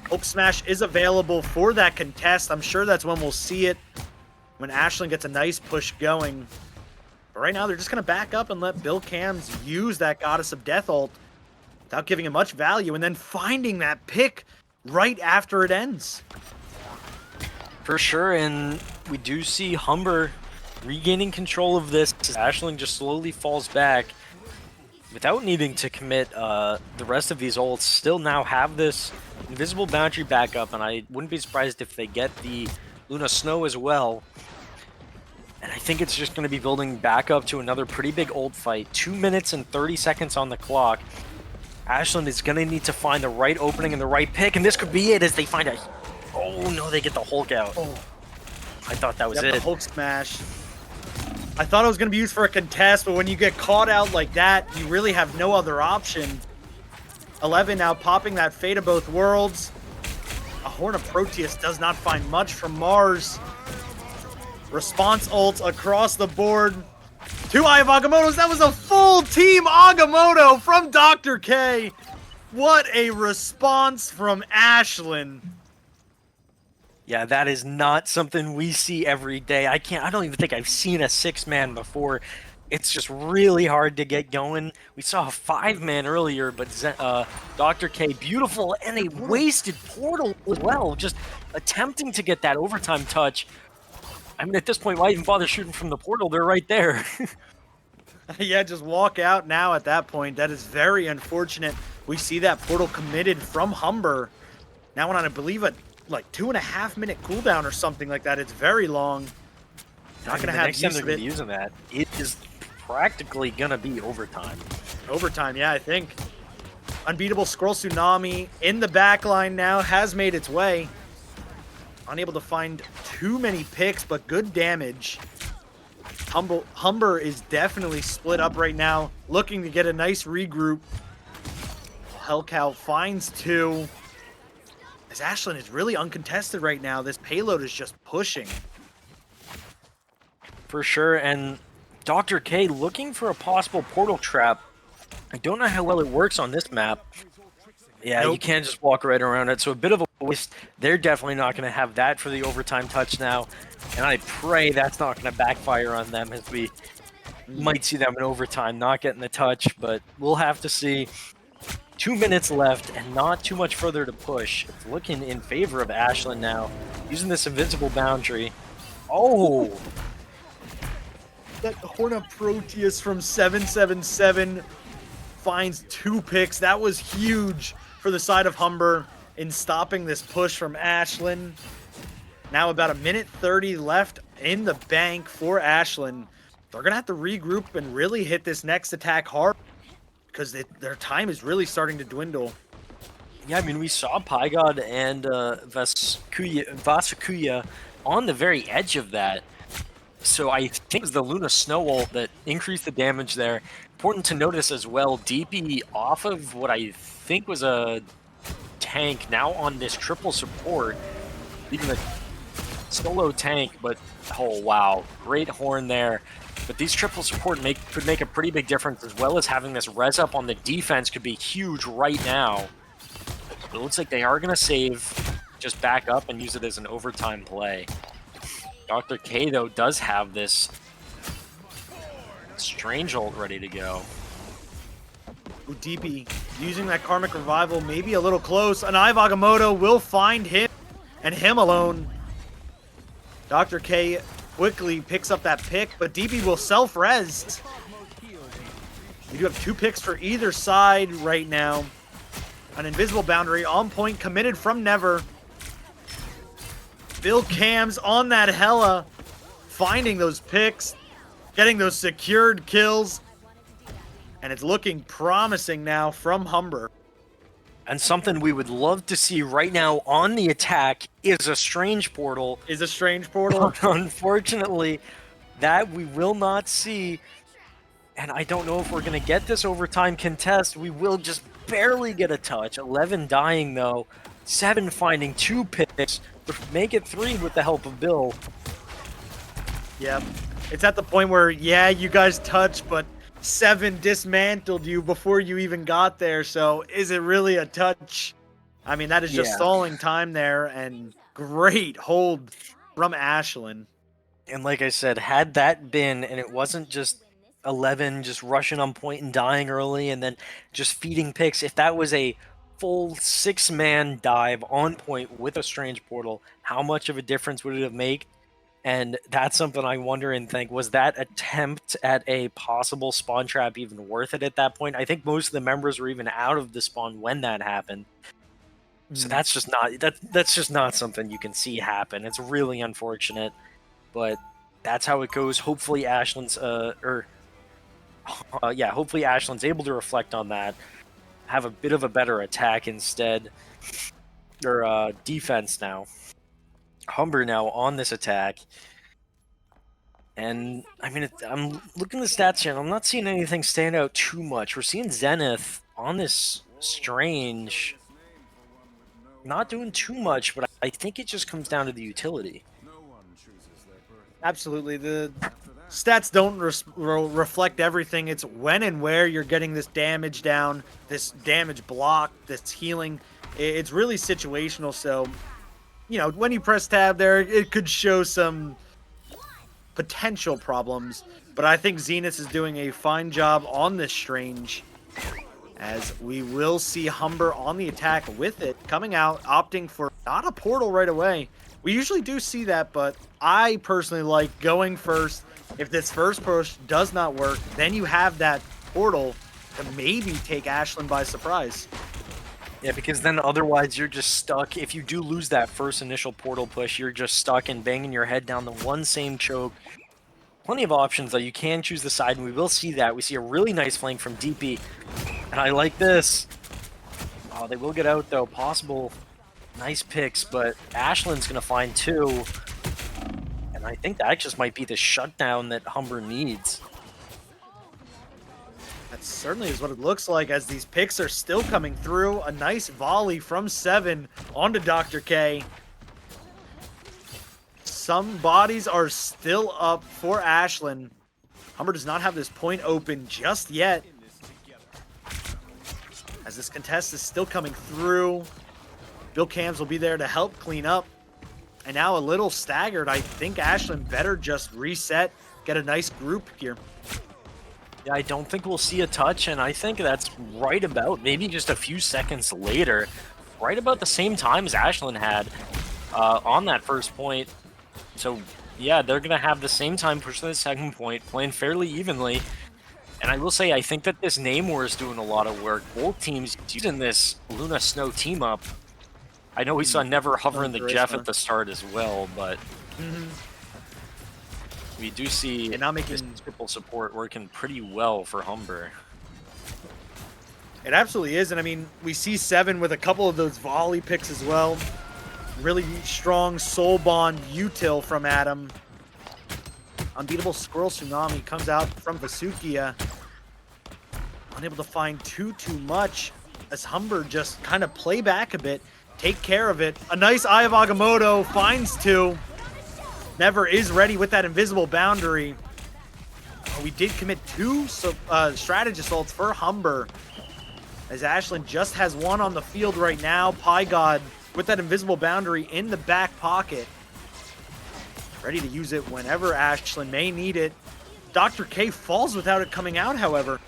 B: Hulk Smash is available for that contest. I'm sure that's when we'll see it, when Ashlyn gets a nice push going. But right now, they're just going to back up and let Bill Cams use that Goddess of Death ult without giving him much value, and then finding that pick right after it ends.
C: For sure, and we do see Humber regaining control of this as Ashlyn just slowly falls back without needing to commit the rest of these ults. Still now have this Invisible Boundary backup, and I wouldn't be surprised if they get the Luna Snow as well. And I think it's just going to be building back up to another pretty big ult fight. 2 minutes and 30 seconds on the clock. Ashlyn is going to need to find the right opening and the right pick, and this could be it as they find a... Oh no, they get the Hulk out. Oh. I thought that was it.
B: The Hulk Smash. I thought it was going to be used for a contest, but when you get caught out like that, you really have no other option. 11 now popping that Fate of Both Worlds. A Horn of Proteus does not find much from Mars. Response ults across the board. 2 Eye of Agamottos. That was a full team Agamotto from Dr. K. What a response from Ashlyn.
C: Yeah, that is not something we see every day. I don't even think I've seen a 6-man before. It's just really hard to get going. We saw a 5-man earlier, but Dr. K, beautiful, and a wasted portal as well, just attempting to get that overtime touch. I mean, at this point, why even bother shooting from the portal? They're right there.
B: Yeah, just walk out now at that point. That is very unfortunate. We see that portal committed from Humber. Now on, I believe, a like 2.5-minute cooldown or something like that. It's very long. Not going to have
C: use of it. Using that, it is practically going to be overtime.
B: Overtime, yeah, I think. Unbeatable Squirrel Tsunami in the back line now, has made its way. Unable to find too many picks, but good damage. Humber is definitely split up right now, looking to get a nice regroup. Hellcow finds 2. As Ashlyn is really uncontested right now, this payload is just pushing.
C: For sure, and Dr. K looking for a possible portal trap. I don't know how well it works on this map. Yeah, nope. You can't just walk right around it, so a bit of a waste. They're definitely not going to have that for the overtime touch now, and I pray that's not going to backfire on them as we might see them in overtime not getting the touch, but we'll have to see. 2 minutes left and not too much further to push. It's looking in favor of Ashlyn now, using this Invincible Boundary. Oh!
B: That Horn of Proteus from 777 finds 2 picks. That was huge for the side of Humber in stopping this push from Ashlyn. Now about a minute 30 left in the bank for Ashlyn. They're going to have to regroup and really hit this next attack hard because their time is really starting to dwindle.
C: Yeah, I mean, we saw Pygod and Vasukuya on the very edge of that. So I think it was the Luna Snow ult that increased the damage there. Important to notice as well, DP off of what I think was a tank, now on this triple support. Even a solo tank, but oh wow, great horn there. But these triple support could make a pretty big difference, as well as having this res up on the defense could be huge right now. It looks like they are going to save, just back up and use it as an overtime play. Dr. K, though, does have this strange ult ready to go.
B: DP using that Karmic Revival, maybe a little close. An Agamotto will find him, and him alone. Dr. K quickly picks up that pick, but DP will self-res. We do have 2 picks for either side right now. An invisible boundary on point, committed from Never. Bill Cams on that Hella, finding those picks, getting those secured kills, and it's looking promising now from Humber.
C: And something we would love to see right now on the attack is a Strange Portal. Unfortunately, that we will not see. And I don't know if we're going to get this overtime contest. We will just barely get a touch. 11 dying, though. 7 finding 2 picks. Make it 3 with the help of Bill.
B: Yep. It's at the point where, yeah, you guys touched, but 7 dismantled you before you even got there. So is it really a touch? I mean, that is just stalling time there, and great hold from Ashlyn.
C: And like I said, had that been, and it wasn't just 11 just rushing on point and dying early and then just feeding picks, if that was a full 6-man dive on point with a Strange Portal, how much of a difference would it have made? And that's something I wonder and think, was that attempt at a possible spawn trap even worth it at that point? I think most of the members were even out of the spawn when that happened. So that's just not something you can see happen. It's really unfortunate, but that's how it goes. Hopefully Ashlyn's hopefully Ashlyn's able to reflect on that, have a bit of a better attack instead, or defense now. Humber now on this attack, and I mean, I'm looking at the stats here, and I'm not seeing anything stand out too much. We're seeing Zenith on this Strange not doing too much, but I think it just comes down to the utility.
B: Absolutely. The stats don't reflect everything. It's when and where you're getting this damage down, this damage block, this healing. It's really situational, so you know, when you press tab there, it could show some potential problems, but I think Zenith is doing a fine job on this Strange, as we will see Humber on the attack with it, coming out, opting for not a portal right away. We usually do see that, but I personally like going first. If this first push does not work, then you have that portal to maybe take Ashlyn by surprise.
C: Yeah, because then otherwise you're just stuck. If you do lose that first initial portal push, you're just stuck and banging your head down the one same choke. Plenty of options, though. You can choose the side, and we will see that. We see a really nice flank from DP, and I like this. Oh, they will get out, though. Possible nice picks, but Ashlyn's going to find 2, and I think that just might be the shutdown that Humber needs.
B: That certainly is what it looks like, as these picks are still coming through. A nice volley from 7 onto Dr. K. Some bodies are still up for Ashlyn. Humber does not have this point open just yet, as this contest is still coming through. Bill Cams will be there to help clean up. And now a little staggered. I think Ashlyn better just reset, get a nice group here.
C: Yeah, I don't think we'll see a touch, and I think that's right about maybe just a few seconds later, right about the same time as Ashlyn had on that first point. So yeah, they're gonna have the same time pushing the second point, playing fairly evenly. And I will say, I think that this name war is doing a lot of work. Both teams using this Luna Snow team up. I know we saw Never hovering the Jeff
B: charisma.
C: at the start as well, but
B: Mhm.
C: we do see
B: And not
C: this
B: making
C: triple support working pretty well for Humber.
B: It absolutely is, and I mean, we see Seven with a couple of those volley picks as well. Really strong soul bond util from Adam. Unbeatable Squirrel Tsunami comes out from Vasukia. Unable to find too much as Humber just kind of play back a bit, take care of it. A nice Eye of Agamotto finds 2. Never is ready with that invisible boundary. We did commit 2 strategist ults for Humber, as Ashlyn just has 1 on the field right now. Pygod with that invisible boundary in the back pocket, ready to use it whenever Ashlyn may need it. Dr. K falls without it coming out, however.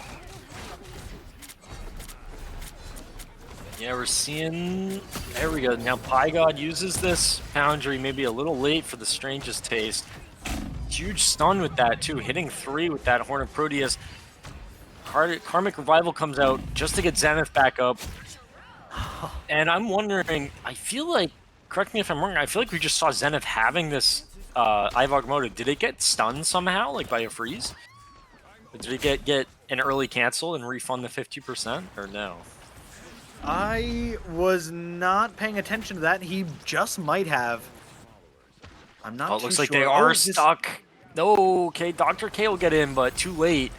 C: Yeah, we're seeing... There we go. Now Pygod uses this boundary maybe a little late for the strangest taste. Huge stun with that, too. Hitting 3 with that Horn of Proteus. Karmic Revival comes out just to get Zenith back up. And I'm wondering, I feel like, correct me if I'm wrong, I feel like we just saw Zenith having this Eye of Agamotto. Did it get stunned somehow, like by a freeze? Or did it get an early cancel and refund the 50%, or no?
B: I was not paying attention to that. He just might have. I'm not
C: Oh, it
B: too
C: looks like
B: sure.
C: they are
B: this-
C: stuck. No, okay, Dr. K will get in, but too late.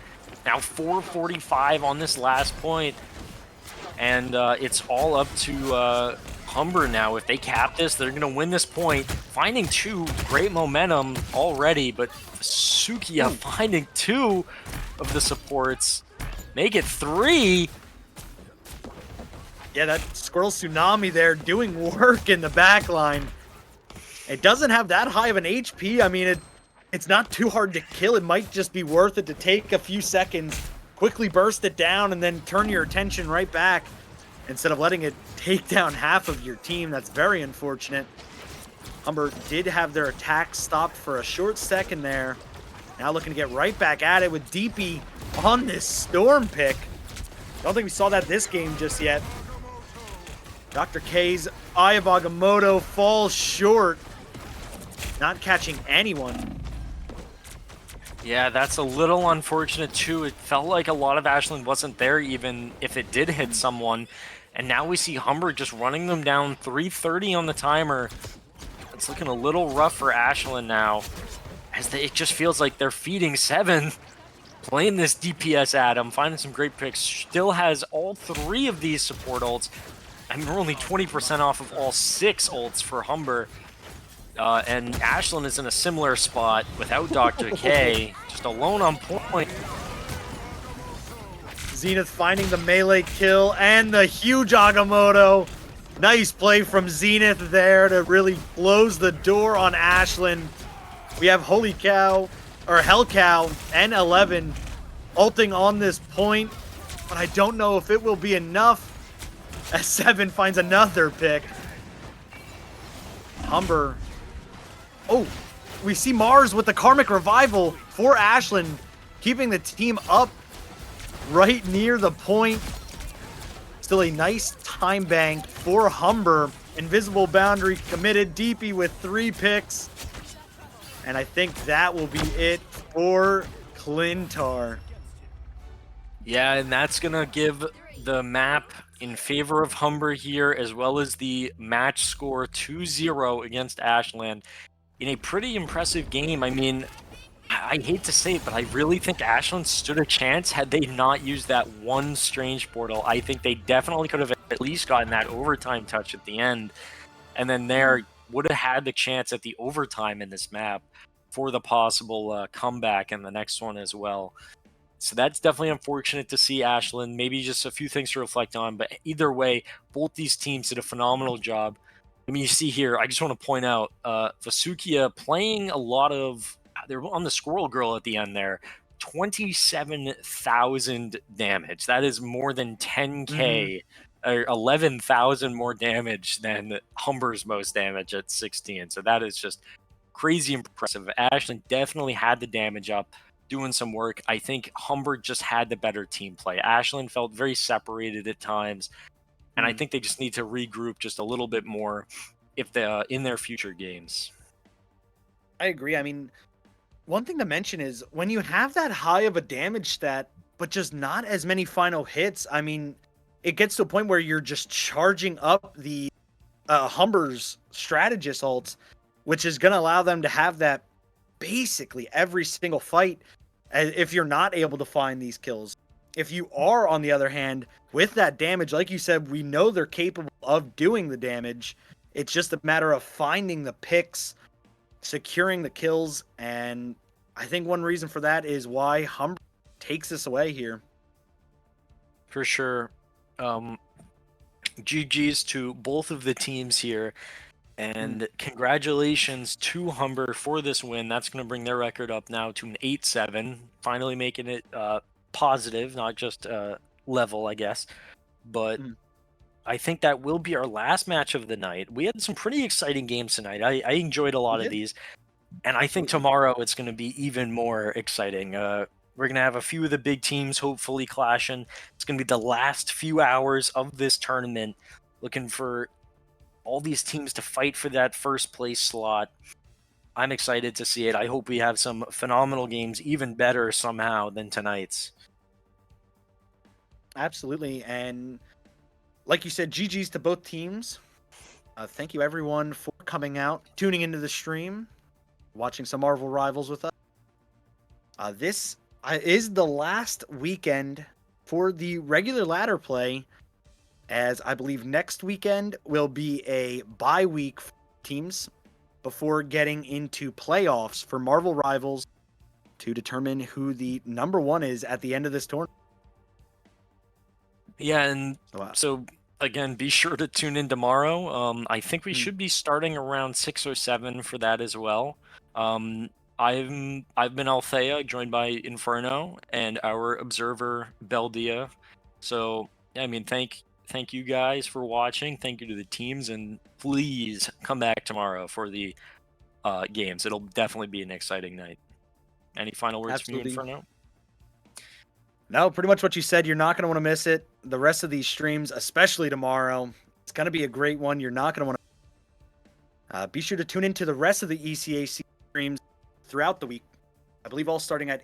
C: Now 4:45 on this last point, and it's all up to Humber now. If they cap this, they're going to win this point. Finding 2, great momentum already, but Sukiya finding 2 of the supports. Make it 3.
B: Yeah, that Squirrel Tsunami there doing work in the back line. It doesn't have that high of an HP. I mean, it's not too hard to kill. It might just be worth it to take a few seconds, quickly burst it down, and then turn your attention right back instead of letting it take down half of your team. That's very unfortunate. Humber did have their attack stopped for a short second there. Now looking to get right back at it with DP on this Storm pick. Don't think we saw that this game just yet. Dr. K's Eye of Agamotto falls short, not catching anyone.
C: Yeah, that's a little unfortunate too. It felt like a lot of Ashlyn wasn't there even if it did hit someone. And now we see Humber just running them down. 3:30 on the timer. It's looking a little rough for Ashlyn now, as it just feels like they're feeding Seven. Playing this DPS Adam, finding some great picks. Still has all 3 of these support ults. I mean, we're only 20% off of all 6 ults for Humber. And Ashlyn is in a similar spot without Dr. K, just alone on point.
B: Zenith finding the melee kill and the huge Agamotto. Nice play from Zenith there to really close the door on Ashlyn. We have Holy Cow, or Hell Cow, and 11 ulting on this point, but I don't know if it will be enough as 7 finds another pick. Humber. Oh, we see Mars with the Karmic Revival for Ashlyn, keeping the team up right near the point. Still a nice time bank for Humber. Invisible Boundary committed. DP with 3 picks. And I think that will be it for Clintar.
C: Yeah, and that's going to give the map in favor of Humber here, as well as the match score 2-0 against Ashland in a pretty impressive game. I mean, I hate to say it, but I really think Ashland stood a chance had they not used that one strange portal. I think they definitely could have at least gotten that overtime touch at the end, and then there would have had the chance at the overtime in this map for the possible comeback in the next one as well. So that's definitely unfortunate to see Ashland. Maybe just a few things to reflect on, but either way, both these teams did a phenomenal job. I mean, you see here, I just want to point out, Vasukia playing a lot of, they're on the Squirrel Girl at the end there, 27,000 damage. That is more than 10k, or 11,000 more damage than Humber's most damage at 16. So that is just crazy impressive. Ashland definitely had the damage up, doing some work. I think Humber just had the better team play. Ashland felt very separated at times. and I think they just need to regroup just a little bit more if they in their future games.
B: I agree. I mean, one thing to mention is when you have that high of a damage stat, but just not as many final hits, I mean, it gets to a point where you're just charging up the Humber's strategist ults, which is going to allow them to have that basically every single fight if you're not able to find these kills. If you are, on the other hand, with that damage, like you said, we know they're capable of doing the damage. It's just a matter of finding the picks, securing the kills, and I think one reason for that is why Humber takes this away here.
C: For sure. GG's to both of the teams here. And congratulations to Humber for this win. That's going to bring their record up now to an 8-7, finally making it positive, not just level, I guess. But I think that will be our last match of the night. We had some pretty exciting games tonight. I enjoyed a lot of these. And I think tomorrow it's going to be even more exciting. We're going to have a few of the big teams hopefully clashing. It's going to be the last few hours of this tournament, looking for all these teams to fight for that first place slot. I'm excited to see it. I hope we have some phenomenal games, even better somehow than tonight's.
B: Absolutely. And like you said, GG's to both teams. Thank you everyone for coming out, tuning into the stream, watching some Marvel Rivals with us. This is the last weekend for the regular ladder play, as I believe next weekend will be a bye week for teams before getting into playoffs for Marvel Rivals to determine who the number one is at the end of this tournament.
C: Yeah, and so again, be sure to tune in tomorrow. I think we should be starting around 6 or 7 for that as well. I've been Althea, joined by Inferno and our observer Beldia. So I mean, thank you guys for watching. Thank you to the teams, and please come back tomorrow for the games. It'll definitely be an exciting night. Any final words from you, Inferno?
B: No, pretty much what you said. You're not going to want to miss it. The rest of these streams, especially tomorrow, it's going to be a great one. You're not going to want to. Be sure to tune into the rest of the ECAC streams throughout the week. I believe all starting at